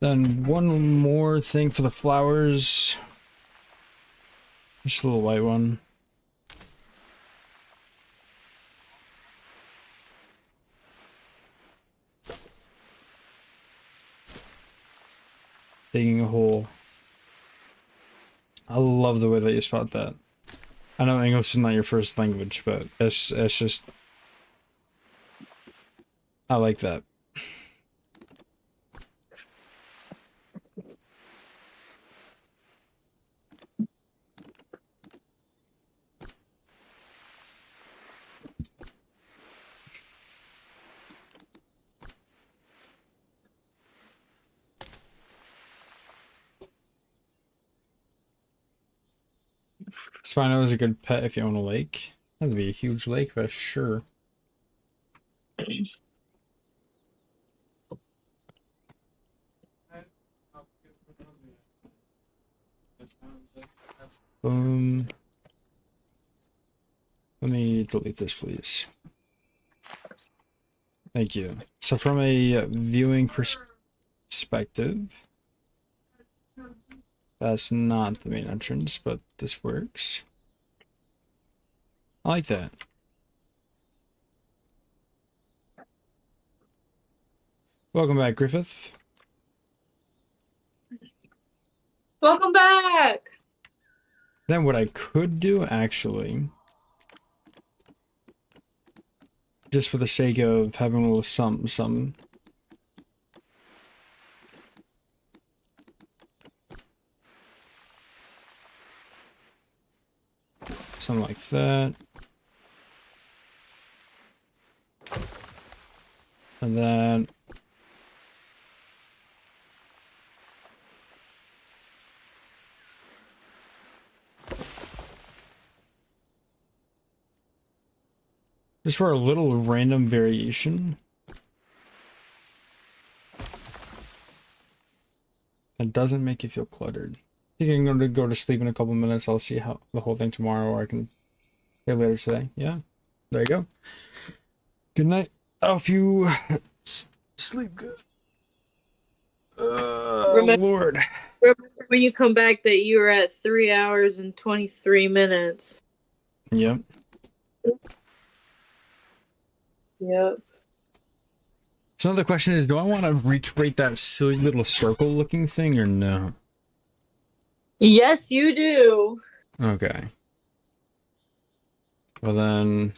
Then one more thing for the flowers. Just a little white one. Digging a hole. I love the way that you spot that. I know English is not your first language, but it's just... I like that. Spino is a good pet if you own a lake. That'd be a huge lake, but sure. Let me delete this, please. Thank you. So from a viewing perspective, that's not the main entrance, but this works. I like that. Welcome back, Griffith. Welcome back! Then what I could do, actually, just for the sake of having a little something, something like that. And then just for a little random variation. It doesn't make you feel cluttered. You can go to sleep in a couple minutes. I'll see how the whole thing tomorrow, or I can get later today. Yeah, there you go. Good night. I hope you sleep good. Lord. Remember when you come back that you were at 3 hours and 23 minutes. Yep. Yep. So the question is, do I want to recreate that silly little circle looking thing or no? Yes, you do. Okay. Well then,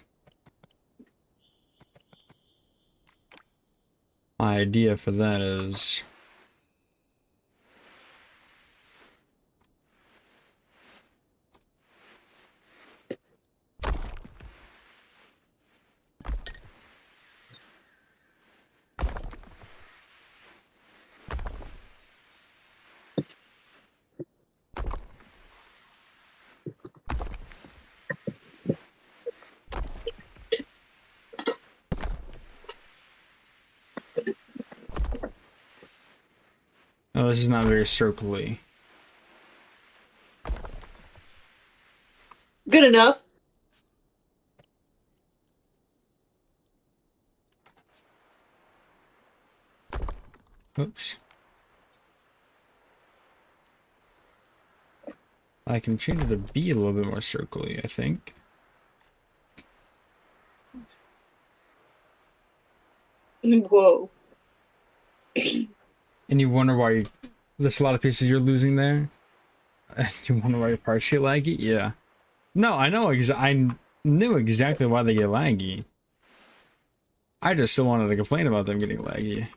my idea for that is oh, this is not very circly. Good enough. Oops. I can change it to be a little bit more circly, I think. Whoa. And you wonder why there's a lot of pieces you're losing there? And you wonder why your parts get laggy? Yeah. No, I know. I knew exactly why they get laggy. I just still wanted to complain about them getting laggy.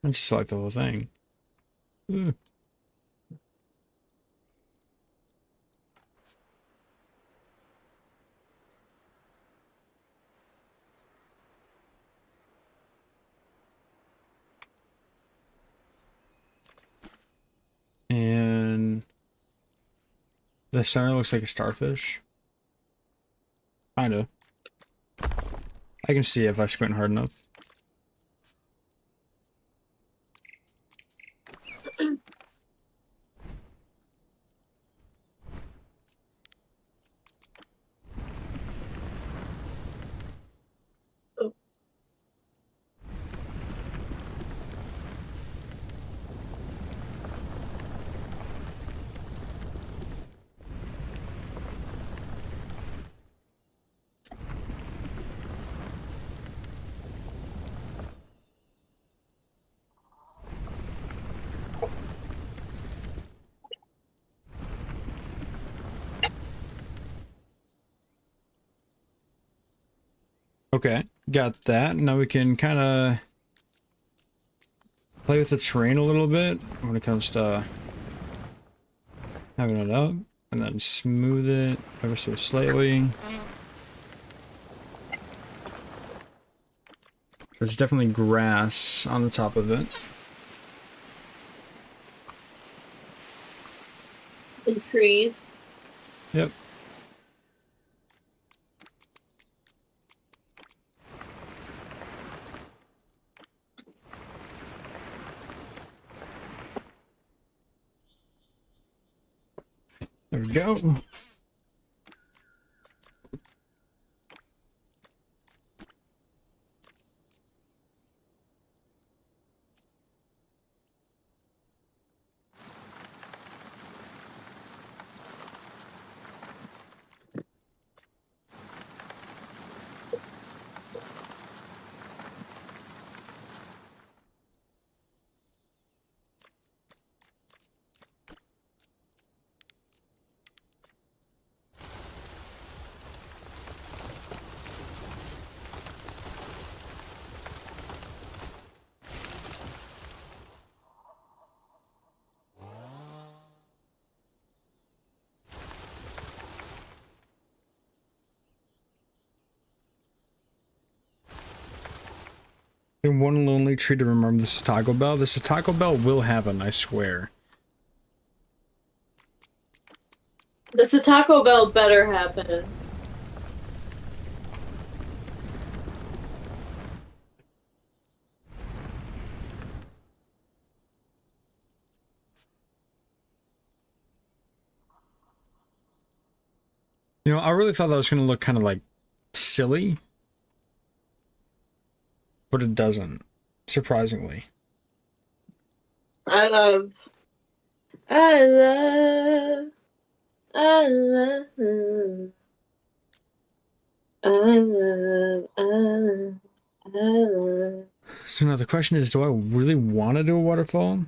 I just like the whole thing. Ugh. And the center looks like a starfish. Kinda. I can see if I squint hard enough. Okay, got that. Now we can kind of play with the terrain a little bit when it comes to having it up, and then smooth it ever so slightly. There's definitely grass on the top of it. And trees. Yep. There we go. And one lonely tree to remember this is Taco Bell. This Taco Bell will heaven, I swear. Does the Taco Bell better happen? You know, I really thought that was going to look kind of like silly, but it doesn't, surprisingly. I love, I love, I love, I love, I love, I love. So now the question is, do I really want to do a waterfall?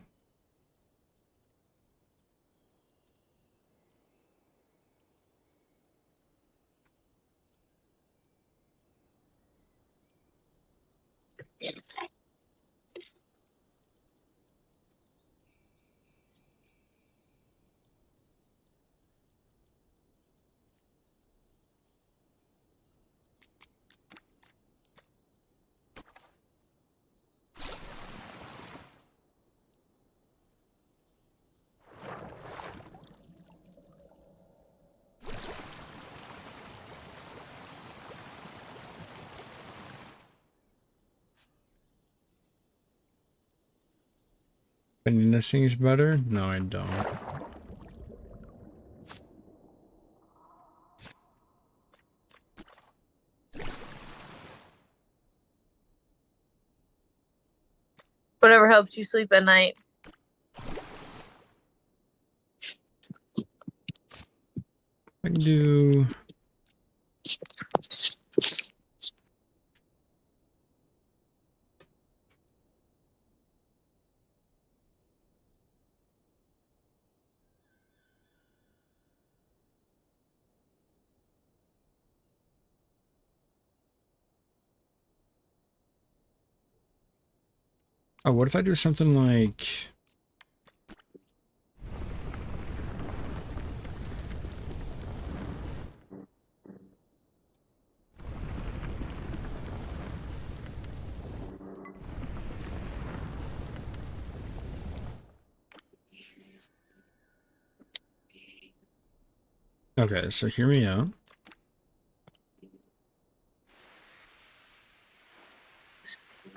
Banana sings better? No, I don't. Whatever helps you sleep at night. I can do... Oh, what if I do something like... Okay, so hear me out.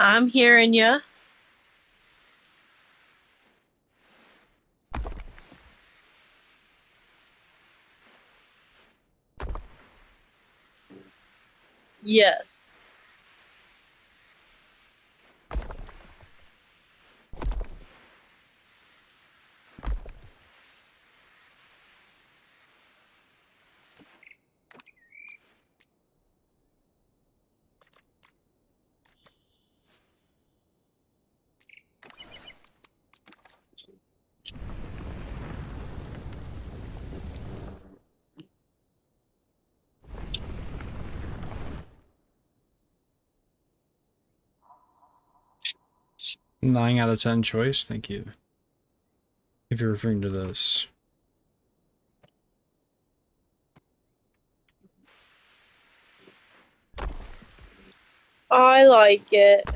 I'm hearing you. Yes. Nine out of 10 choice. Thank you. If you're referring to this. I like it.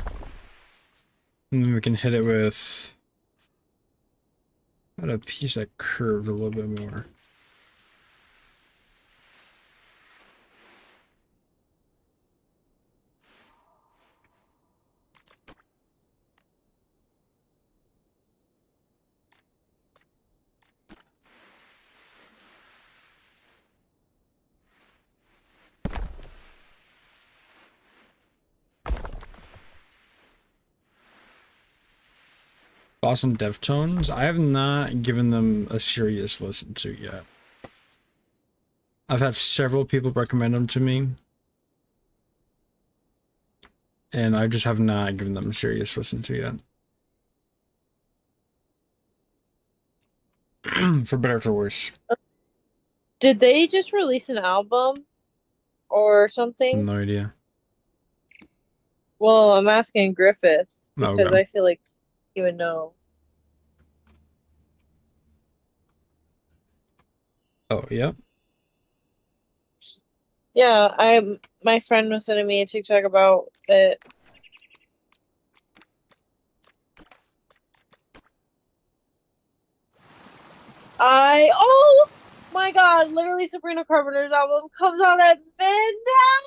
And then we can hit it with a piece that curved a little bit more. Awesome Deftones. I have not given them a serious listen to yet. I've had several people recommend them to me, and I just have not given them a serious listen to yet. For better or for worse. Did they just release an album or something? No idea. Well, I'm asking Griffith because Okay. I feel like he would know. Oh, yep. Yeah, my friend was sending me a TikTok about it. Oh my god, literally Sabrina Carpenter's album comes out at midnight!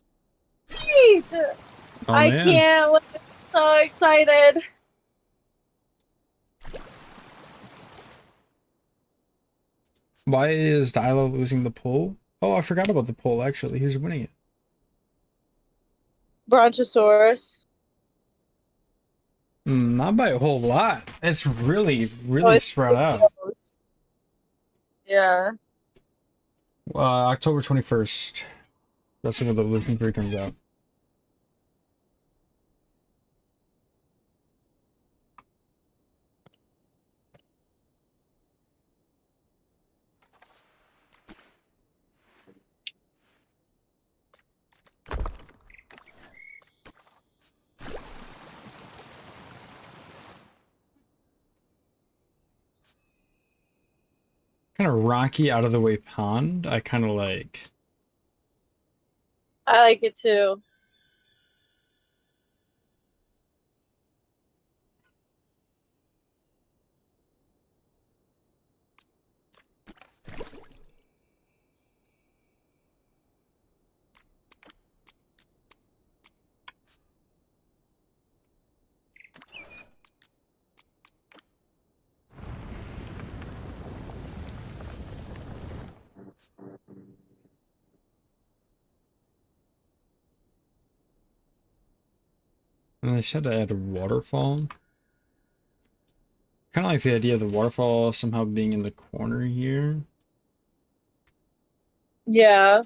Oh, I man. can't wait. I'm so excited. Why is Dilo losing the poll? Oh, I forgot about the poll, actually. Who's winning it? Brontosaurus. Not by a whole lot. It's really, Oh, really it's spread out. yeah. October 21st. That's when the Lucian 3 comes out. Kind of rocky, out of the way pond. I kind of like. I like it too. And they said I had a waterfall. Kind of like the idea of the waterfall somehow being in the corner here. Yeah.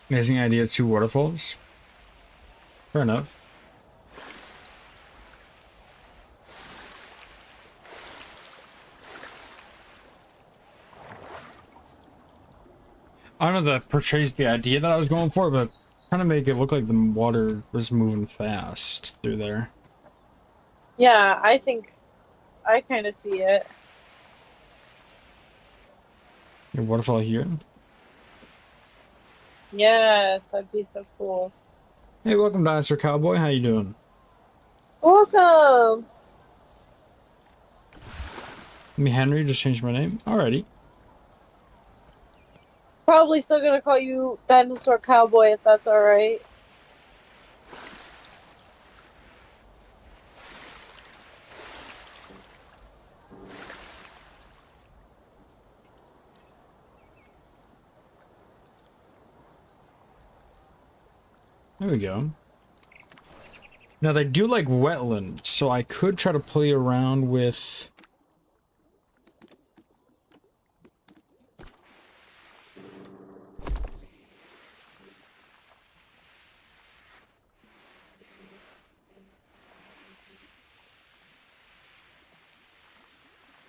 Amazing idea, two waterfalls. Fair enough. I don't know that portrays the idea that I was going for, but kind of make it look like the water was moving fast through there. Yeah, I think I kind of see it. Your waterfall here. Yes, that'd be so cool. Hey, welcome, Dinosaur Cowboy. How you doing? Welcome. Me, Henry. Just changed my name. Alrighty. Probably still gonna call you Dinosaur Cowboy if that's alright. There we go. Now they do like wetlands, so I could try to play around with.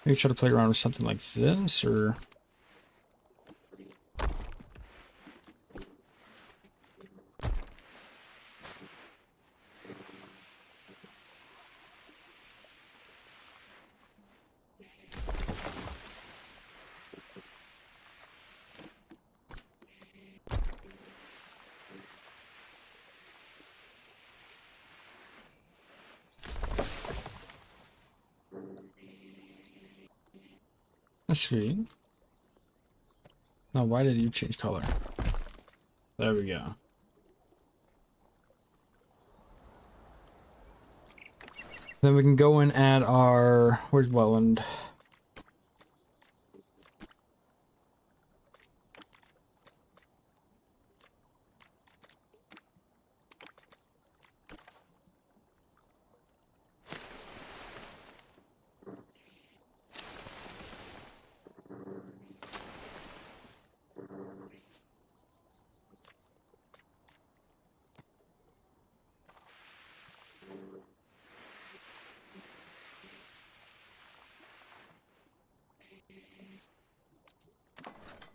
Maybe try to play around with something like this, or. That's sweet. Now, why did you change color? There we go. Then we can go and add our. Where's wetland?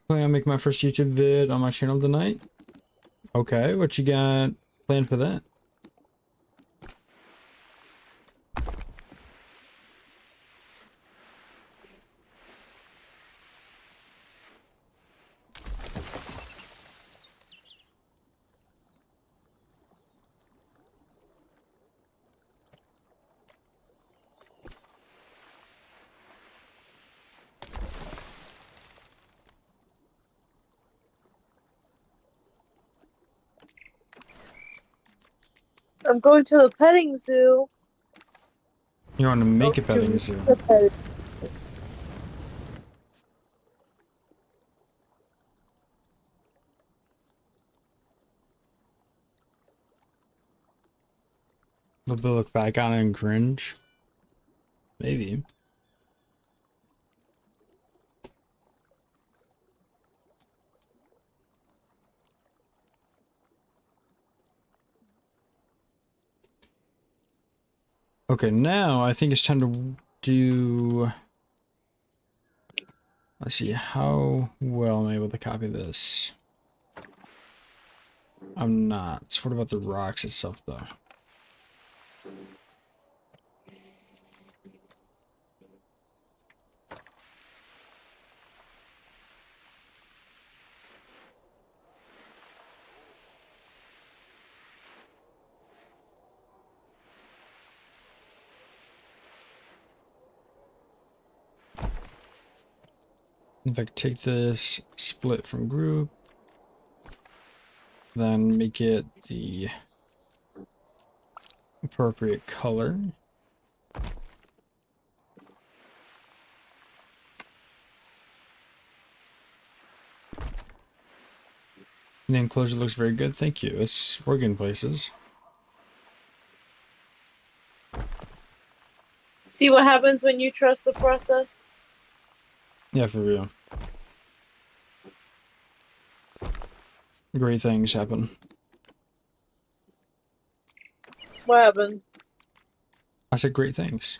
Plan on making my first YouTube vid on my channel tonight. Okay, what you got planned for that? I'm going to the petting zoo. You want to make a Oh, petting zoo? the petting. Will Bill look back on it and cringe? Maybe. Okay, now I think it's time to do. Let's see, how well am I able to copy this? I'm not. So what about the rocks itself, though? If I take this split from group, then make it the appropriate color. The enclosure looks very good, thank you. It's working places. See what happens when you trust the process? Yeah, for real. Great things happen. What happened? I said great things.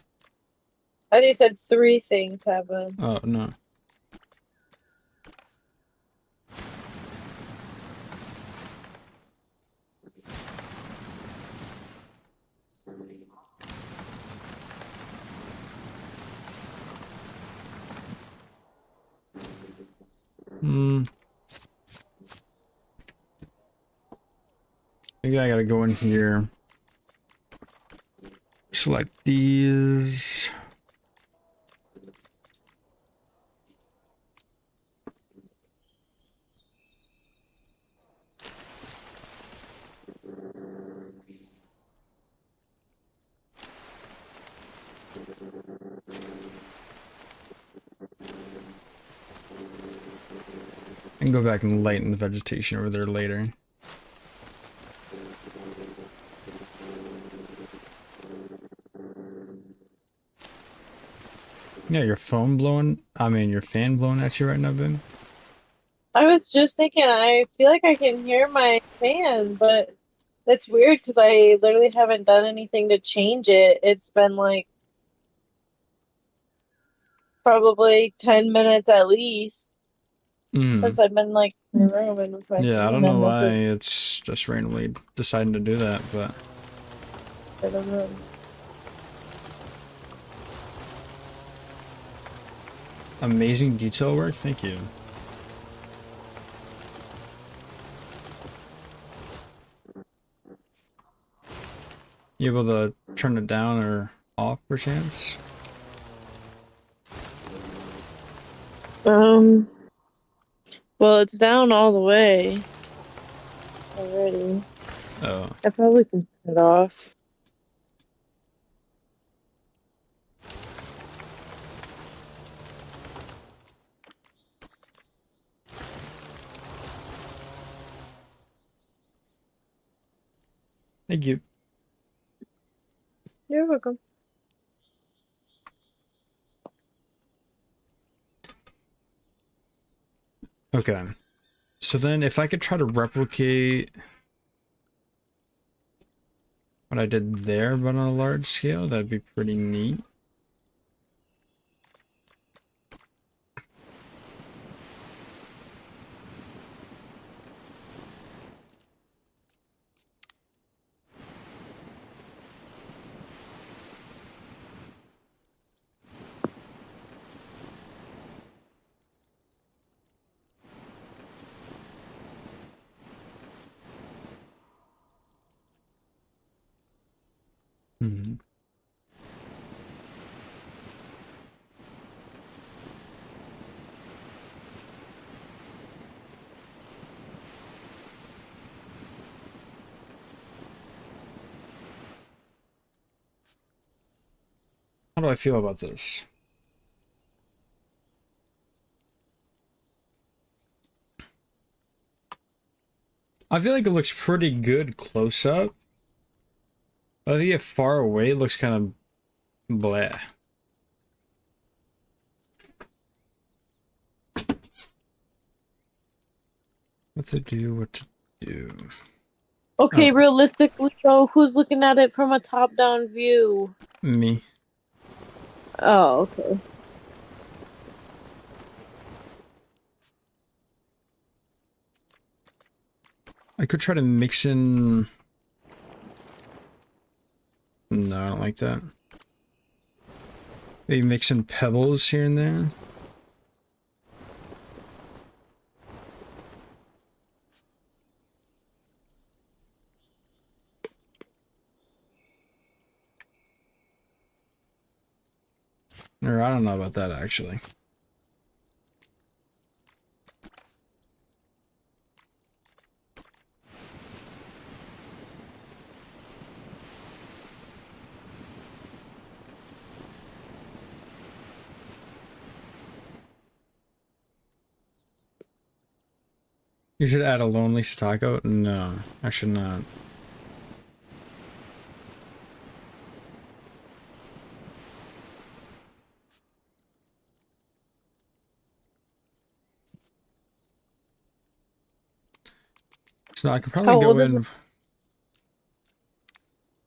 I think you said 3 things happen. Oh, no. Hmm. Maybe I gotta go in here. Select these. And go back and lighten the vegetation over there later. Yeah, your phone blowing. I mean, your fan blowing at you right now, babe. I was just thinking, I feel like I can hear my fan, but that's weird because I literally haven't done anything to change it. It's been like probably 10 minutes at least Mm. since I've been like in the room and with my Yeah, I fan don't know and why nothing it's just randomly deciding to do that, but in the room. amazing detail work. Thank you. You able to turn it down or off, perchance? Um, well, it's down all the way already. Oh, I probably can turn it off. thank you. You're welcome. Okay. So then if I could try to replicate what I did there, but on a large scale, that'd be pretty neat. Hmm. How do I feel about this? I feel like it looks pretty good close up. But if you get far away, it looks kind of bleh. What to do, what to do. Okay, Oh, realistically though, who's looking at it from a top-down view? me. Oh, okay. I could try to mix in... No, I don't like that. Maybe mix in pebbles here and there. Or I don't know about that, actually. You should add a lonely taco? No, I should not. So I could probably How go old is it? in...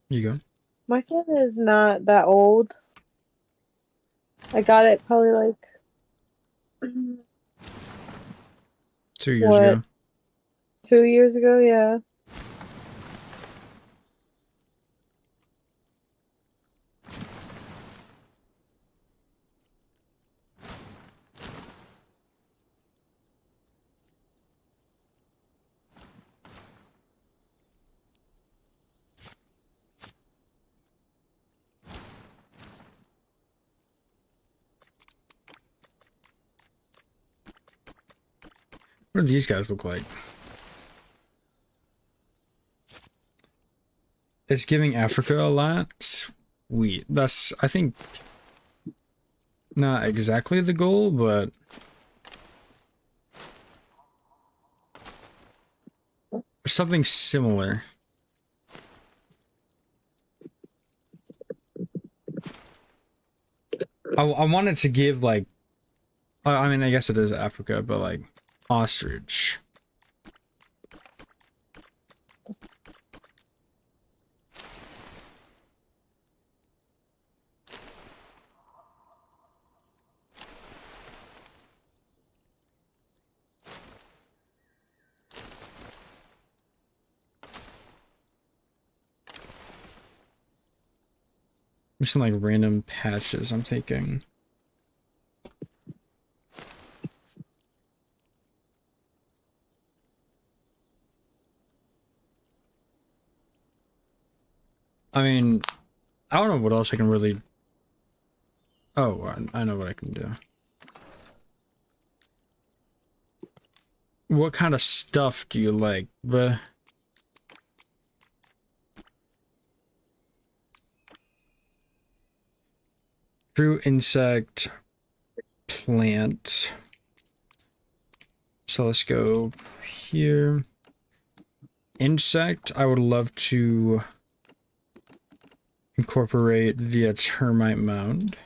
You go. My fan is not that old. I got it probably like 2 years what, ago. 2 years ago, yeah. What do these guys look like? It's giving Africa a lot. Sweet. That's, I think, not exactly the goal, but something similar. I wanted to give, like, I mean, I guess it is Africa, but like ostrich. Just some like random patches, I'm thinking. I mean, I don't know what else I can really... Oh, I know what I can do. What kind of stuff do you like? Fruit, insect, plant. So let's go here. Insect, I would love to incorporate via termite mound.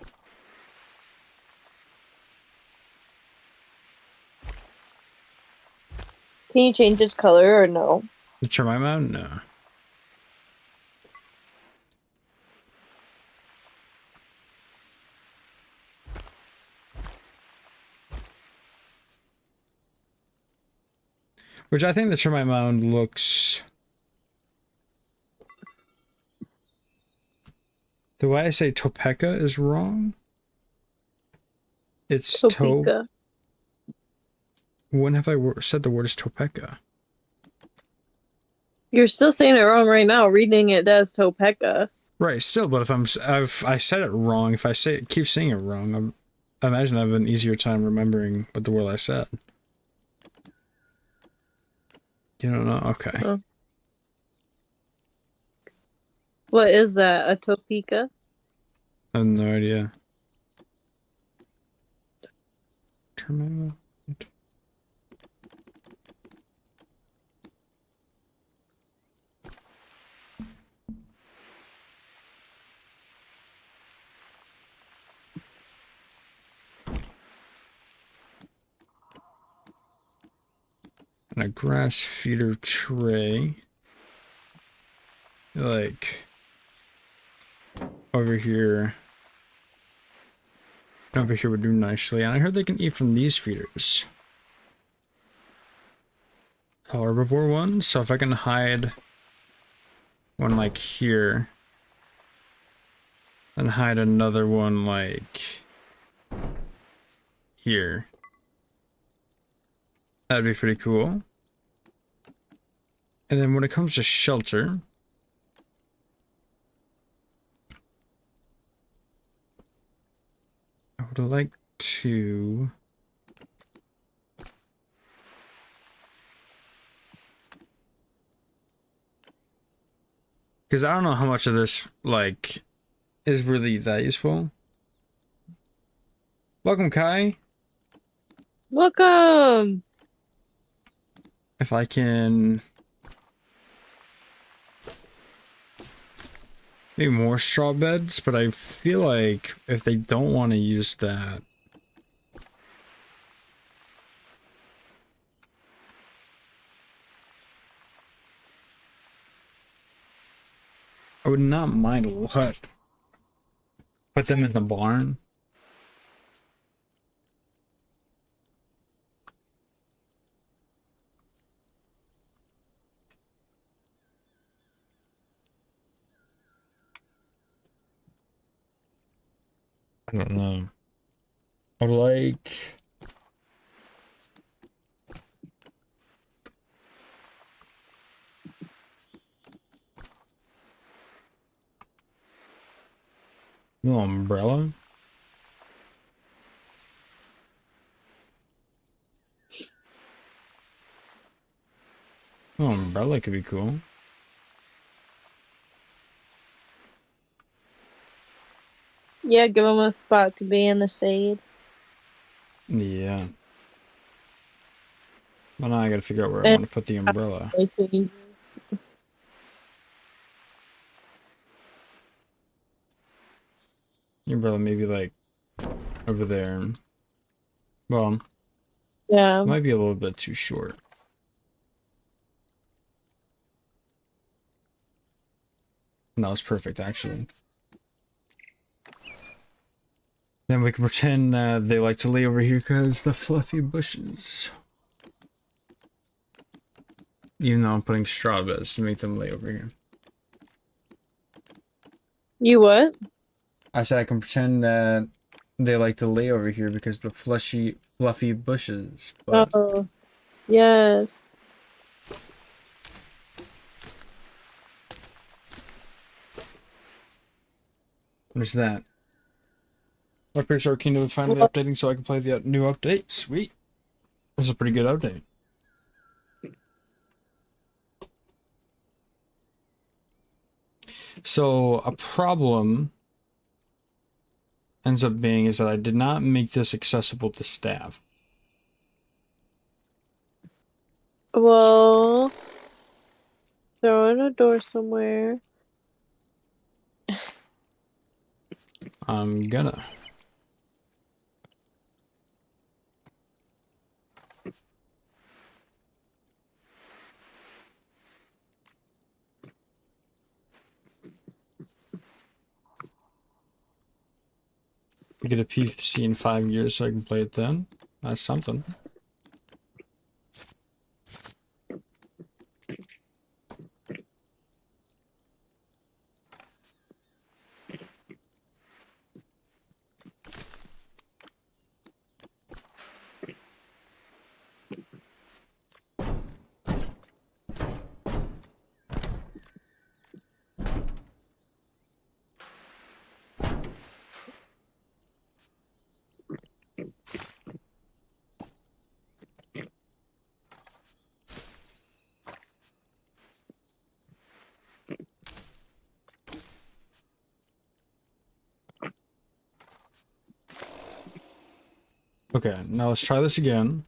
Can you change its color or no? The termite mound? No. Which I think the termite mound looks... The way I say Topeka is wrong. It's Topeka. When have I said the word is Topeka? You're still saying it wrong right now, reading it as Topeka. Right, still, but if I said it wrong, if I keep saying it wrong, I imagine I have an easier time remembering what the word I said. You don't know? Okay. Oh. What is that? A Topeka? I have no idea. Terminal. And a grass feeder tray. Like over here. Over here would do nicely. And I heard they can eat from these feeders. Herbivore one. So if I can hide one like here. And hide another one like here. That'd be pretty cool. And then when it comes to shelter, I would like to... Because I don't know how much of this, like, is really that useful. Welcome, Kai. Welcome! If I can... Maybe more straw beds, but I feel like if they don't want to use that... I would not mind what. Put them in the barn. I don't know. I would like... No umbrella? Oh, umbrella could be cool. Yeah, give him a spot to be in the shade. Yeah. Well, now I gotta figure out where I And want to put the umbrella. The umbrella maybe like over there. Well, it Yeah. might be a little bit too short. No, it's perfect actually. Then we can pretend they like to lay over here because the fluffy bushes. Even though I'm putting straw beds to make them lay over here. You what? I said I can pretend that they like to lay over here because the fluffy bushes. But Oh, yes. what is that? My Prehistoric Kingdom is finally Well, updating so I can play the new update. Sweet. This is a pretty good update. So a problem ends up being is that I did not make this accessible to staff. well, throw in a door somewhere. I'm gonna. Get a PC in 5 years so I can play it then. That's something. Okay, now let's try this again.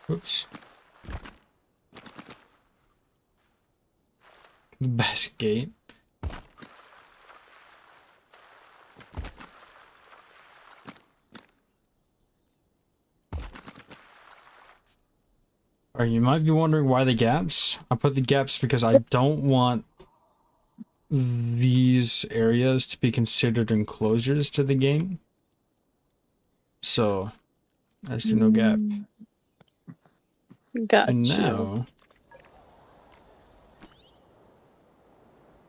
Oops. Best gate. Alright, you might be wondering why the gaps. I put the gaps because I don't want these areas to be considered enclosures to the game. So, there's no gap. Got And you. now...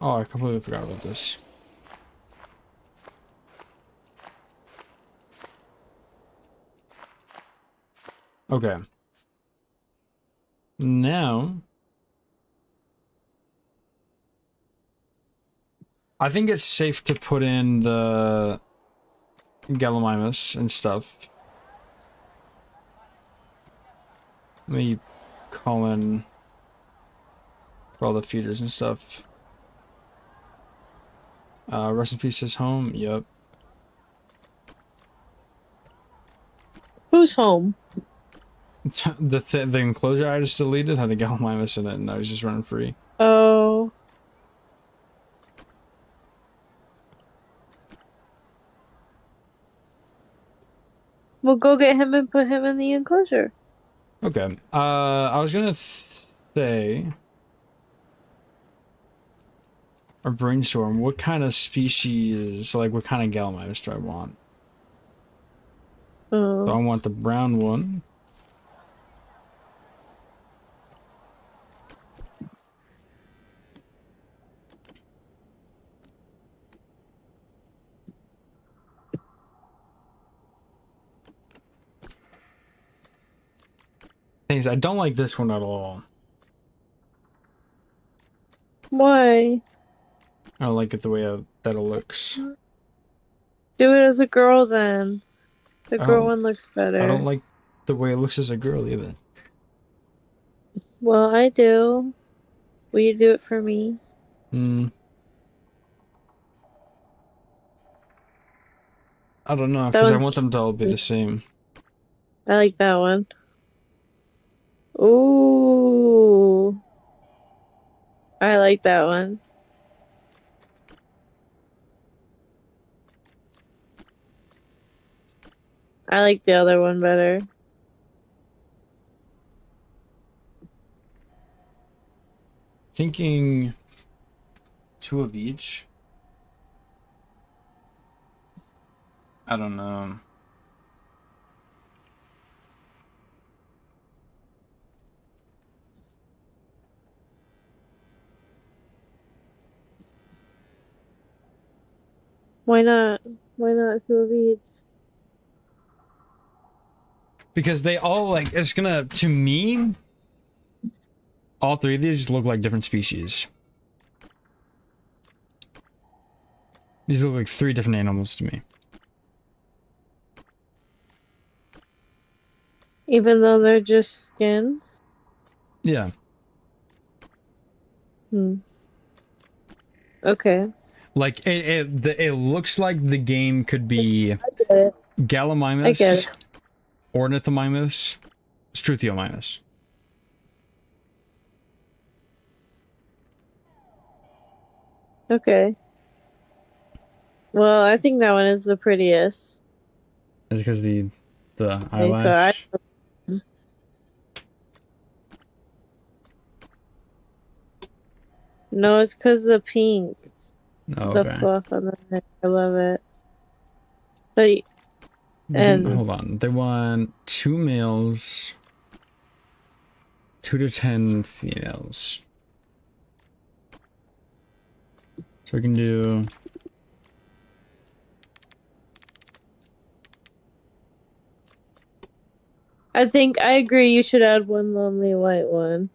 Oh, I completely forgot about this. Okay. Now... I think it's safe to put in the Gallimimus and stuff. Let me call in for all the feeders and stuff. Rest in peace, his home. Yep. Who's home? The enclosure I just deleted had a Gallimimus in it, and I was just running free. Oh. We'll go get him and put him in the enclosure. Okay. I was gonna say, or brainstorm. What kind of species, like what kind of Gallimimus do I want? So I Oh. want the brown one. Things I don't like this one at all. Why? I don't like it the way that it looks. Do it as a girl then. The I girl don't. one looks I don't better. like the way it looks as a girl either. Well, I do. Will you do it for me? Hmm. I don't know, That because I one's want them to all be the cute. same. I like that one. Ooh. I like that one. I like the other one better. Thinking two of each. I don't know. Why not? Why not two of each? Because they all, like, it's gonna, to me, all three of these look like different species. These look like three different animals to me. Even though they're just skins? Yeah. Hmm. Okay. Like, it looks like the game could be I get it. I get Gallimimus, it. Ornithomimus, Struthiomimus. Okay. Well, I think that one is the prettiest. Is because the Okay, so I eyelash. no, it's because the pink, Oh, the okay. fluff on the neck. I love it. But and Hold on. They want 2 males, 2 to 10 females. So we can do. I think I agree. You should add one lonely white one.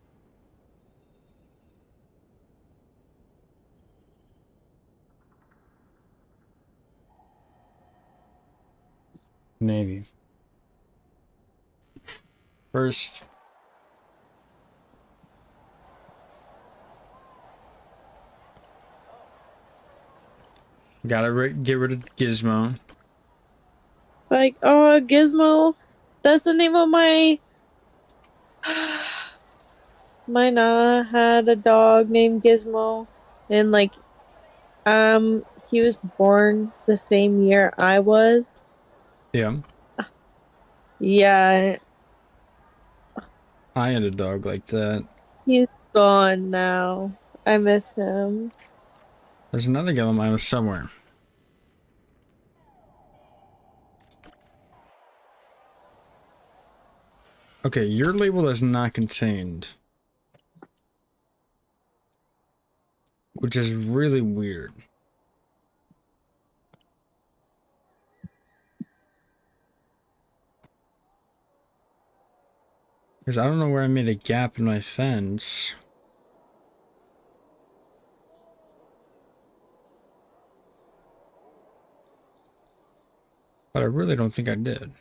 Maybe. First, gotta get rid of Gizmo. Like, oh, Gizmo. That's the name of my. My Nana had a dog named Gizmo, and like, he was born the same year I was. Yeah. Yeah, I had a dog like that. he's gone now. I miss him. There's another Gallimimus somewhere. Okay, your label is not contained. Which is really weird. Because I don't know where I made a gap in my fence. But I really don't think I did.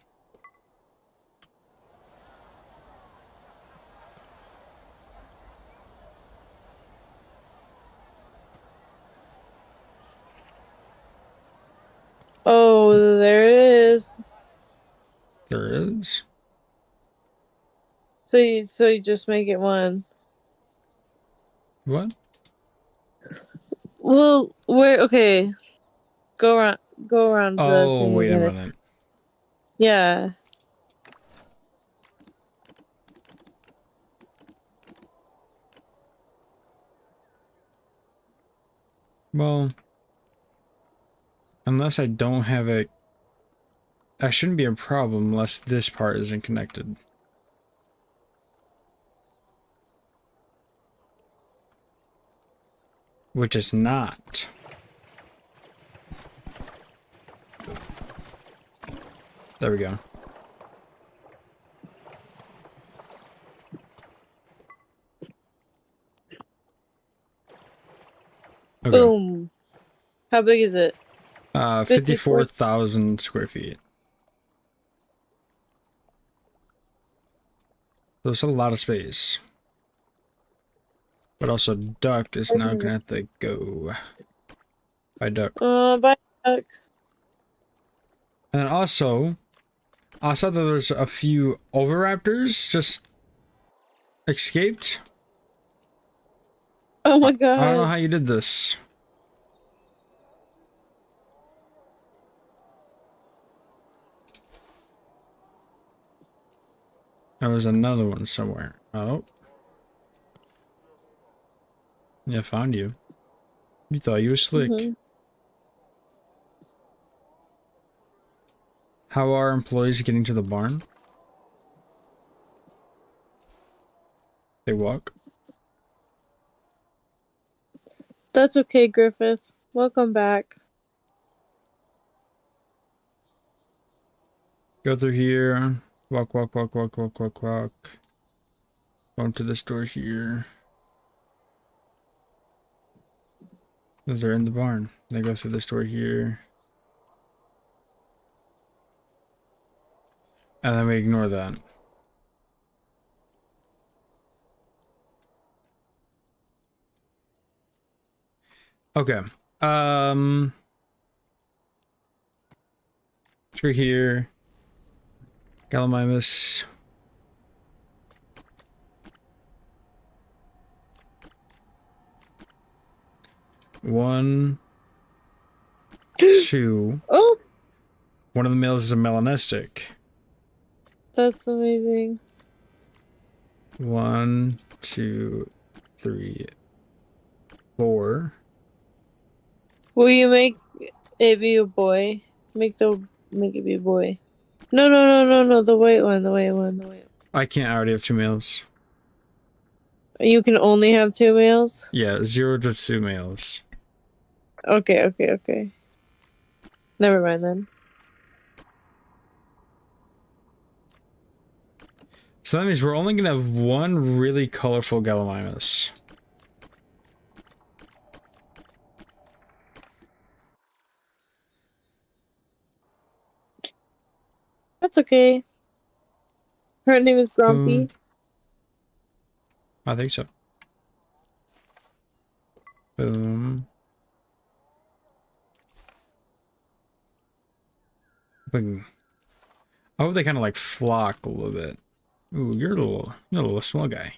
Oh, there it is. There is? So you just make it one. What? Well, where? Okay, go around the Oh, thing wait a again. minute. Yeah. Well, unless I don't have it, that shouldn't be a problem unless this part isn't connected. Which is not. There we go. Okay. Boom. How big is it? 54,000 square feet. There's a lot of space. But also, duck is now gonna have to go. By duck. Bye, duck. And then also, I saw that there's a few oviraptors just escaped. Oh my I don't know god. how you did this. There was another one somewhere. Oh. Yeah, found you. You thought you were slick. Mhm. How are employees getting to the barn? They walk. That's okay, Griffith. Welcome back. Go through here. Walk, walk, walk, walk, walk, walk, walk. Go into this door here. They're in the barn. They go through this door here. And then we ignore that. Okay. Through here. Gallimimus. One. Two. Oh, One of the males is a melanistic. that's amazing. 1, 2, 3, 4. Will you make it be a boy? Make it be a boy. No, no, no, no, no. The white one. The white one. The white one. I can't. I already have 2 males. You can only have 2 males? Yeah, 0 to 2 males. Okay, okay, okay. Never mind then. So that means we're only gonna have one really colorful Gallimimus. That's okay. Her name is Grumpy. I think so. Boom. Boom. I hope they kind of like flock a little bit. Ooh, you're a little small guy.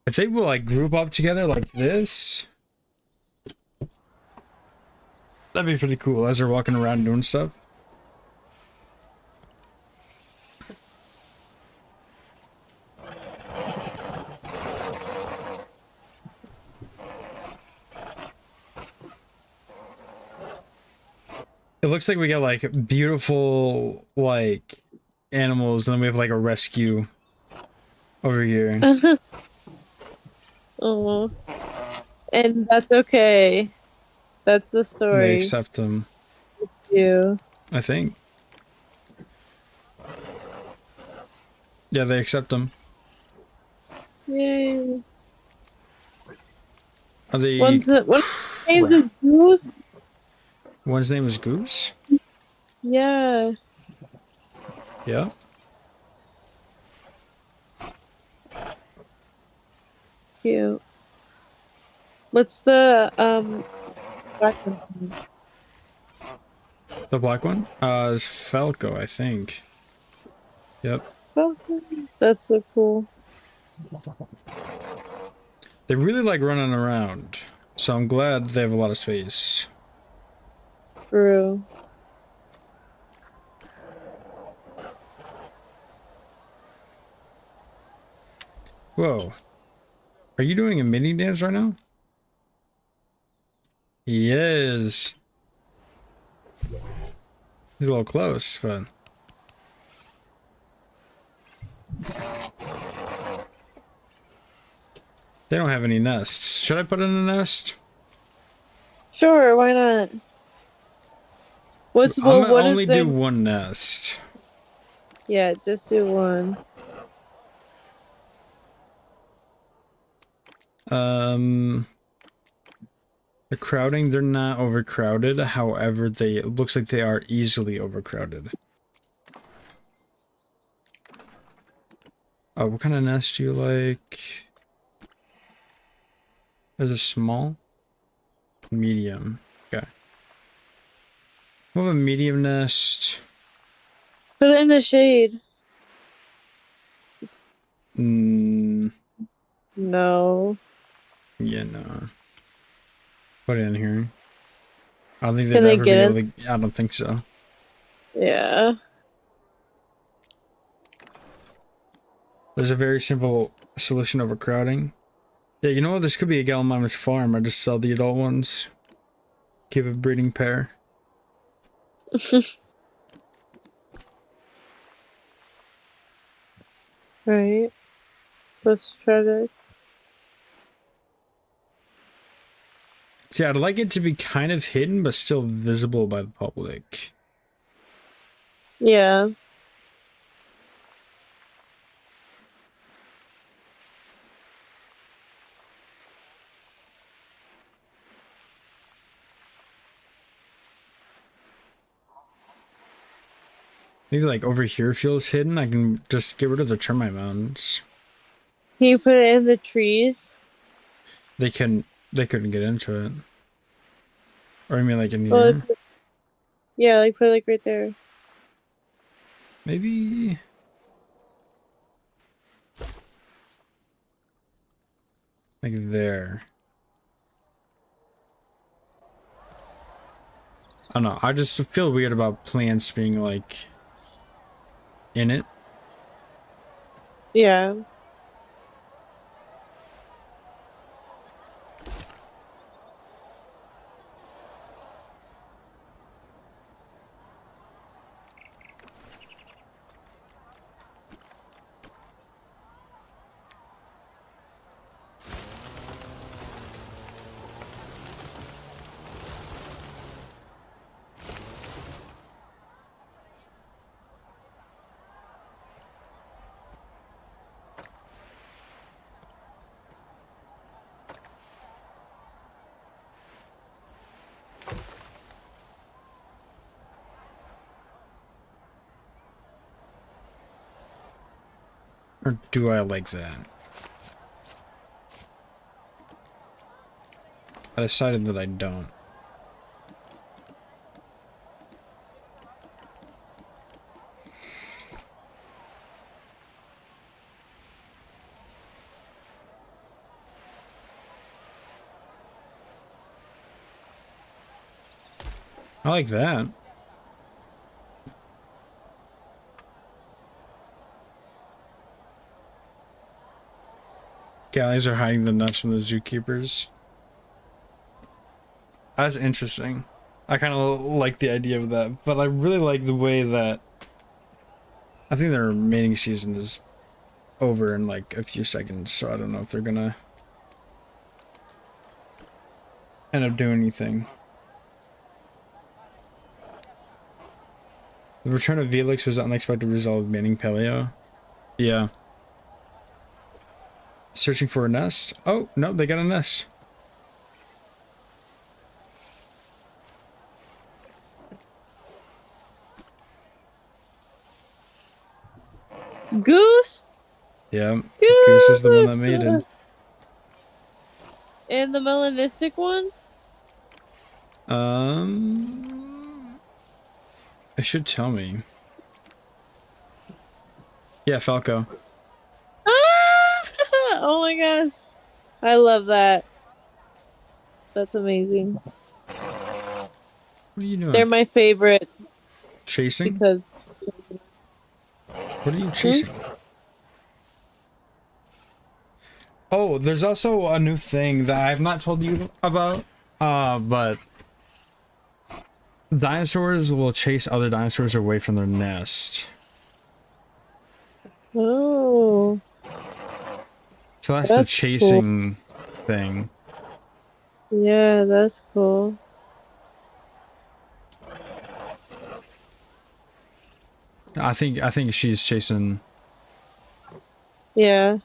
If they will like group up together like this, that'd be pretty cool as they're walking around doing stuff. It looks like we got like beautiful like animals, and then we have like a rescue over here. Oh, and that's okay. That's the They story. accept them, You. I think. Yeah, they accept them. Yay. Are they? One's name is Goose. One's name is Goose. Yeah. Yeah. Cute. What's the black one? The black one? Is Falco, I think. Yep. Oh, that's so cool. They really like running around, so I'm glad they have a lot of space. True. Whoa. Are you doing a mini dance right now? Yes. He's a little close, but... They don't have any nests. Should I put in a nest? Sure, why not? I'm gonna What is only the... do one nest. Yeah, just do one. The crowding, they're not overcrowded. However, it looks like they are easily overcrowded. Oh, what kind of nest do you like? There's a small, medium. Okay. We'll have a medium nest. Put it in the shade. Mm, No. yeah, no. Put it in here. I don't think Can they'd they ever be get able in? to. I don't think so. Yeah. There's a very simple solution overcrowding. Yeah, you know what? This could be a Gallimimus farm. I just sell the adult ones. Give a breeding pair. Right. Let's try to... See, I'd like it to be kind of hidden, but still visible by the public. Yeah. Maybe like over here feels hidden. I can just get rid of the termite mounds. Can you put it in the trees? They couldn't get into it. Or I mean like in Oh, here. yeah, like put it like right there. Maybe like there. I don't know. I just feel weird about plants being like in it. Yeah. Or do I like that? I decided that I don't. I like that. Galleys are hiding the nuts from the zookeepers. That's interesting. I kind of like the idea of that, but I really like the way that I think their mating season is over in like a few seconds, so I don't know if they're gonna end up doing anything. The return of Felix was an unexpected result of banning Paleo. Yeah. Searching for a nest? Oh, no, they got a nest. Goose? Yeah. Goose is the one that Goose! made it. And the melanistic one? It should tell me. Yeah, Falco. Ah! Oh my gosh. I love that. That's amazing. What are you They're doing? my favorite Chasing? because What are you hmm? chasing? Oh, there's also a new thing that I've not told you about. But dinosaurs will chase other dinosaurs away from their nest. Oh, So that's the that's cool. chasing thing. Yeah, that's cool. I think she's chasing. Yeah.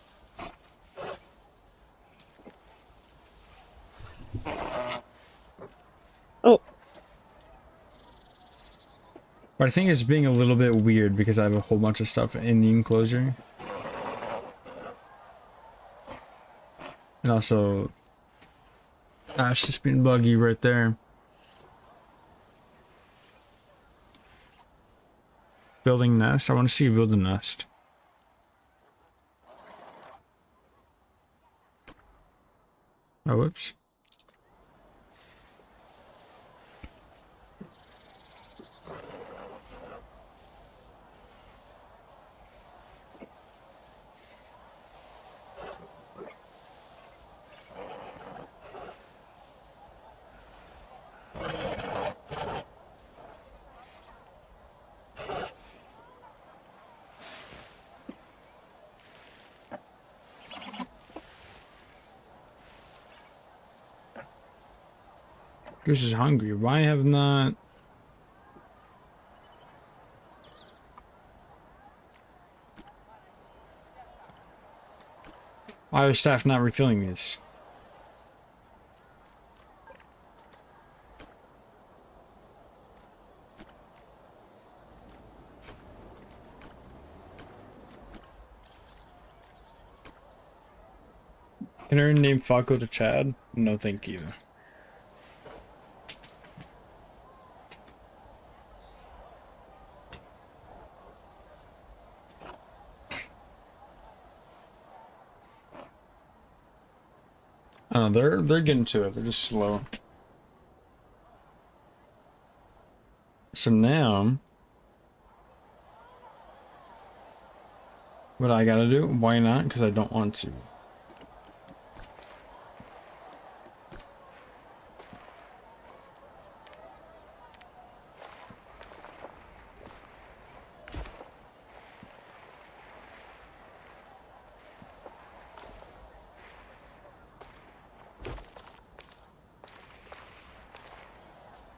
Oh, But I think it's being a little bit weird because I have a whole bunch of stuff in the enclosure. And also, it's just being buggy right there. Building nest. I want to see you build a nest. Oh, whoops. Goose is hungry. Why have not... Why are staff not refilling these? Can I name Falco to Chad? No, thank you. Oh, they're getting to it. They're just slow. So now, what I gotta do? Why not? Because I don't want to.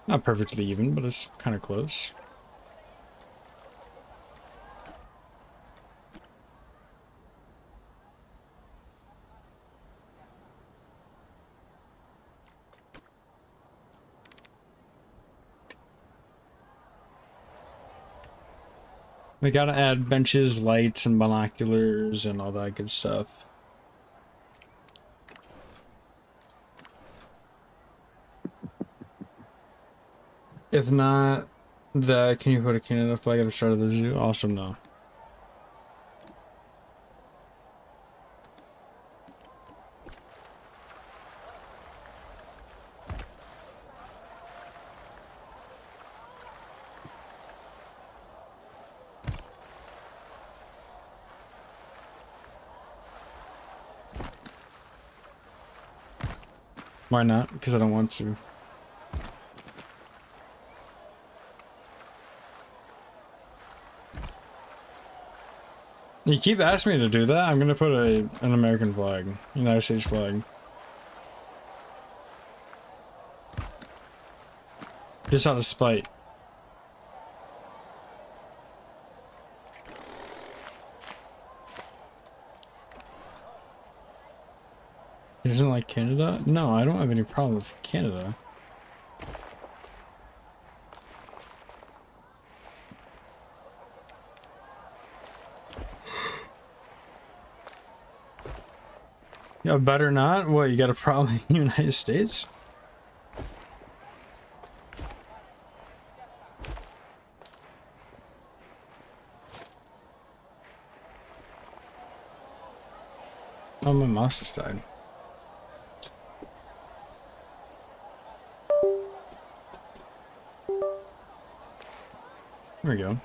Not perfectly even, but it's kind of close. We gotta add benches, lights, and binoculars, and all that good stuff. If not, can you put a Canada flag at the start of the zoo? Also, no. Why not? Because I don't want to. You keep asking me to do that, I'm gonna put an American flag. United States flag. Just out of spite. He doesn't like Canada? No, I don't have any problem with Canada. Yeah, better not. What, you got a problem in the United States? Oh, my mouse just died. There we go.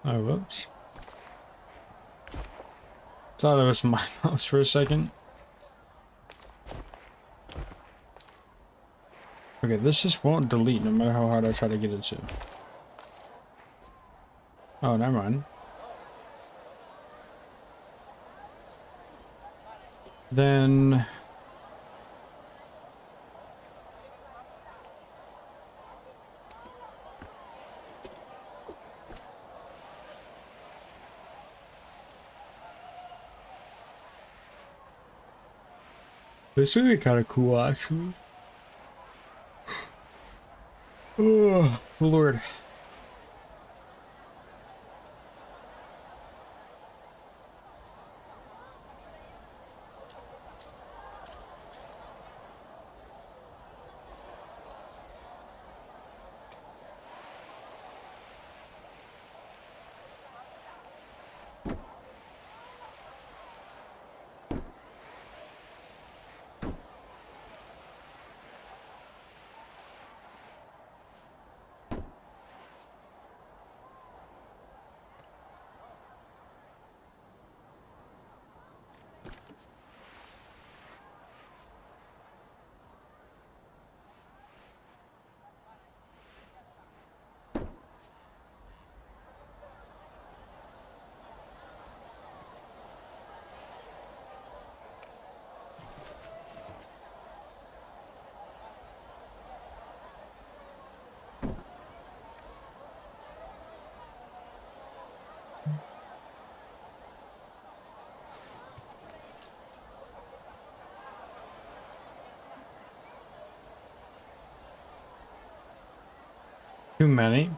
Oh, whoops. Thought it was my mouse for a second. Okay, this just won't delete no matter how hard I try to get it to. Oh, never mind. Then... this would be kind of cool, actually. Oh, Lord. Too many.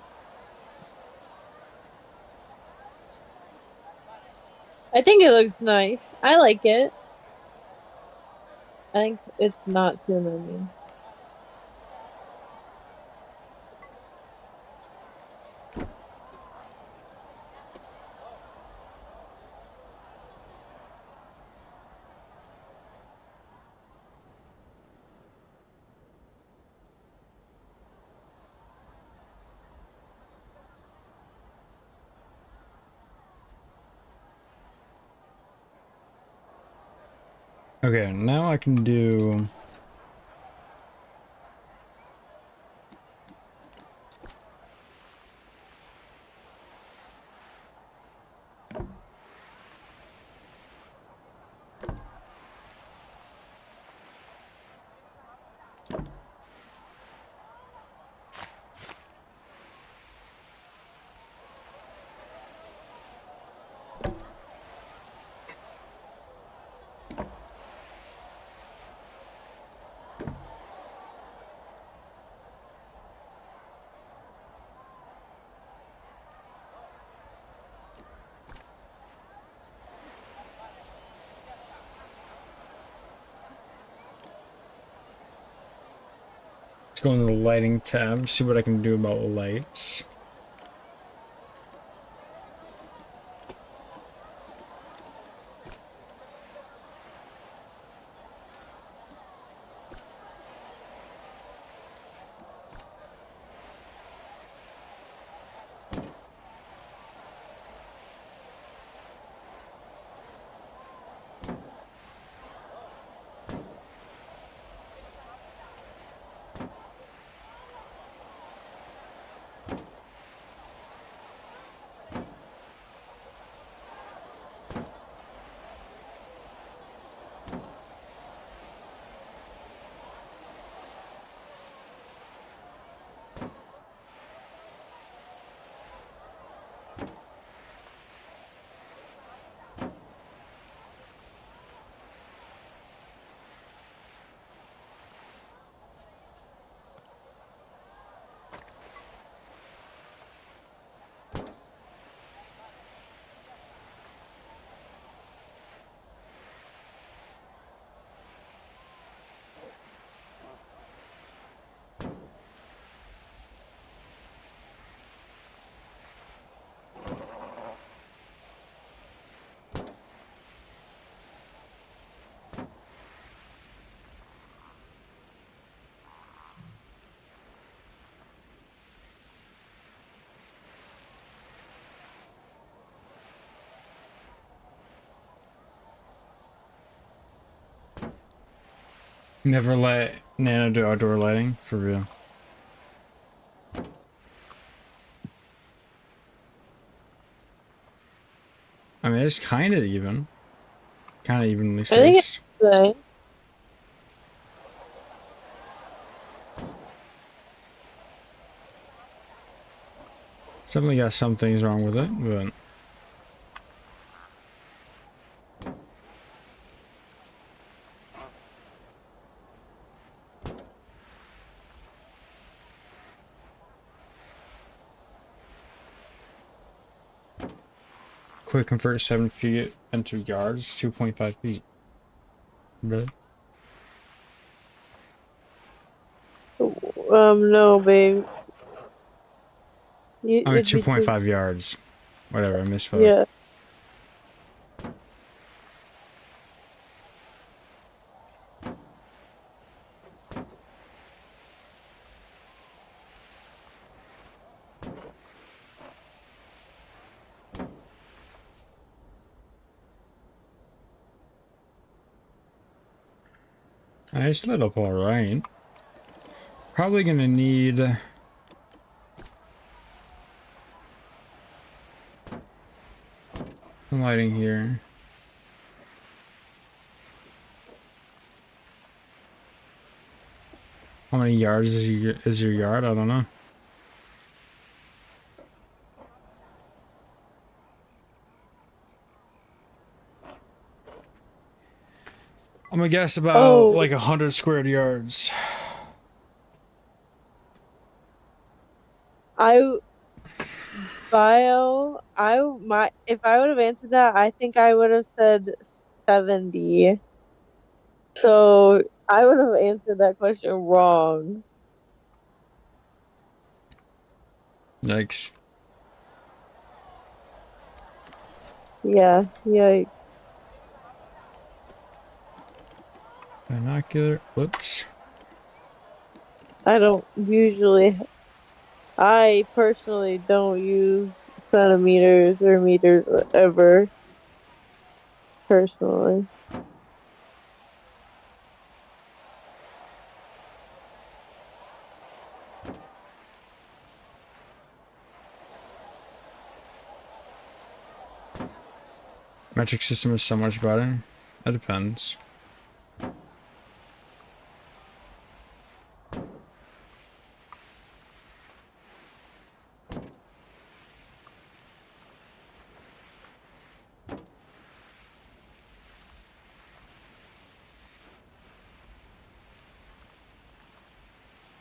I think it looks nice. I like it. I think it's not too many. Okay, now I can do... Let's go into the lighting tab, see what I can do about lights. Never let Nano do outdoor lighting, for real. I mean, it's kind of even. Kind of evenly I think it's spaced. good. Definitely got some things wrong with it, but... Quick convert 7 feet into yards, 2.5 feet. Really? No, babe. I mean, It'd be too. 2.5 yards. Whatever, I misspoke. Yeah. It's lit up alright. Probably gonna need... some lighting here. How many yards is your yard? I don't know. I'm gonna guess about Oh, like 100 squared yards. I if I would have answered that, I think I would have said 70. So I would have answered that question wrong. Yikes. Yeah, yeah. Binocular. Whoops. I don't usually. I personally don't use centimeters or meters ever. Personally. Metric system is so much better. That depends.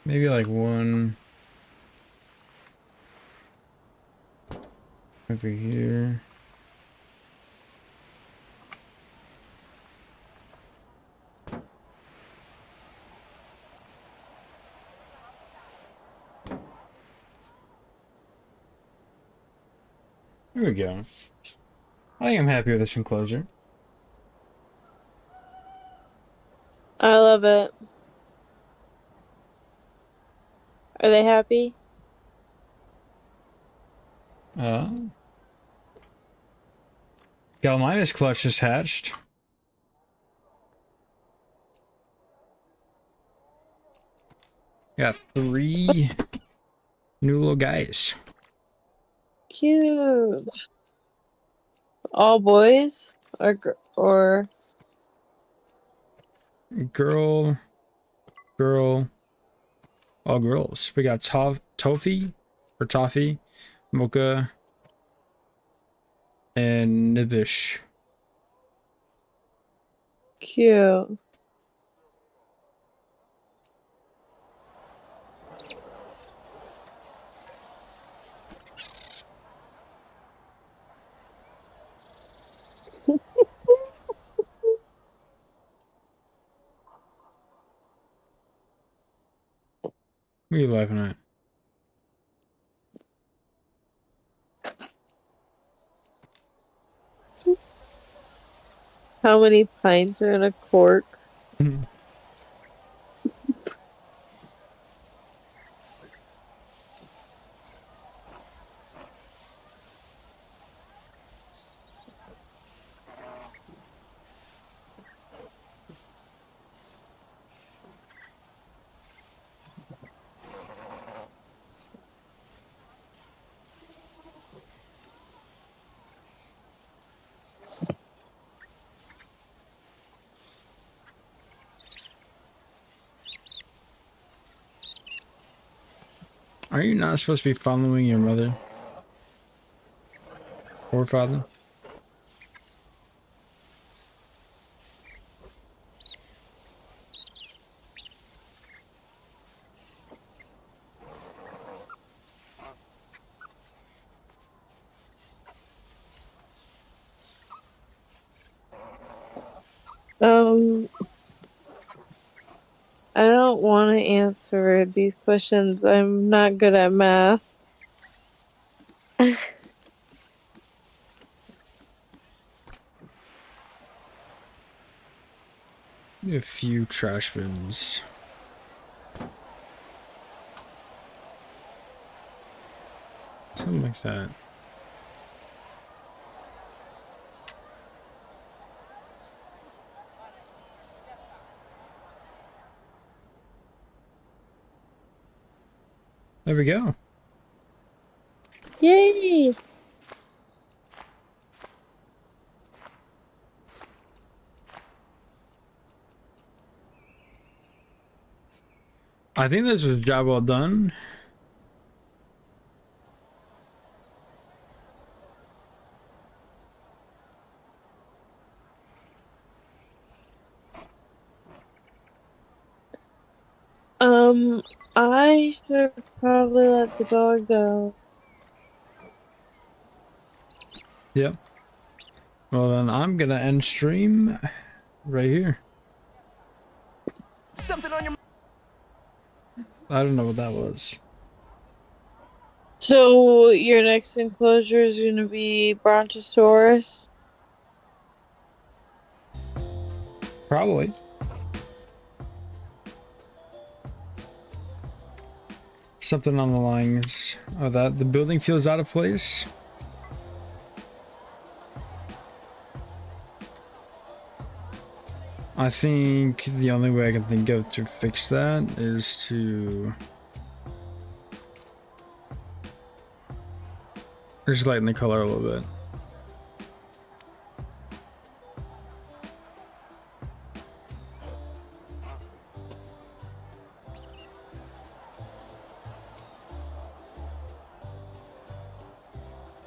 Maybe like one over here. There we go. I think I'm happy with this enclosure. I love it. Are they happy? Gallimimus clutch just hatched. Got 3 new little guys. Cute. All boys or Girl, girl, all girls. We got Toffee, or Toffee, Mocha, and Nibish. cute. What are you laughing at? How many pints are in a cork? Are you not supposed to be following your mother? Or father? Um, I don't want to answer these questions. I'm not good at math. A few trash bins. Something like that. There we go. Yay! I think this is a job well done. I should probably let the dog go. Yep. Well then I'm gonna end stream right here. Something on your. I don't know what that was. So your next enclosure is going to be Brontosaurus. Probably. Something on the lines of that. The building feels out of place. I think the only way I can think of to fix that is to just lighten the color a little bit.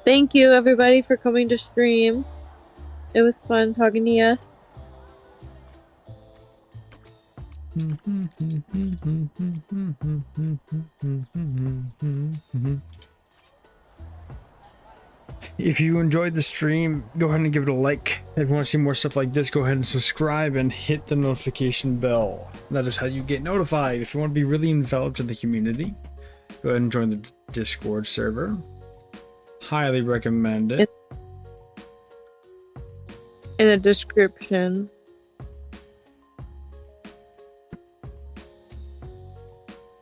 Thank you, everybody, for coming to stream. It was fun talking to you. If you enjoyed the stream, go ahead and give it a like. If you want to see more stuff like this, go ahead and subscribe and hit the notification bell. That is how you get notified. If you want to be really enveloped in the community, go ahead and join the Discord server. Highly recommend it. In the description.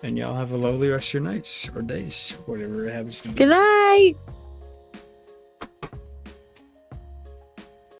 And y'all have a lovely rest of your nights or days, whatever it happens to be. Good night!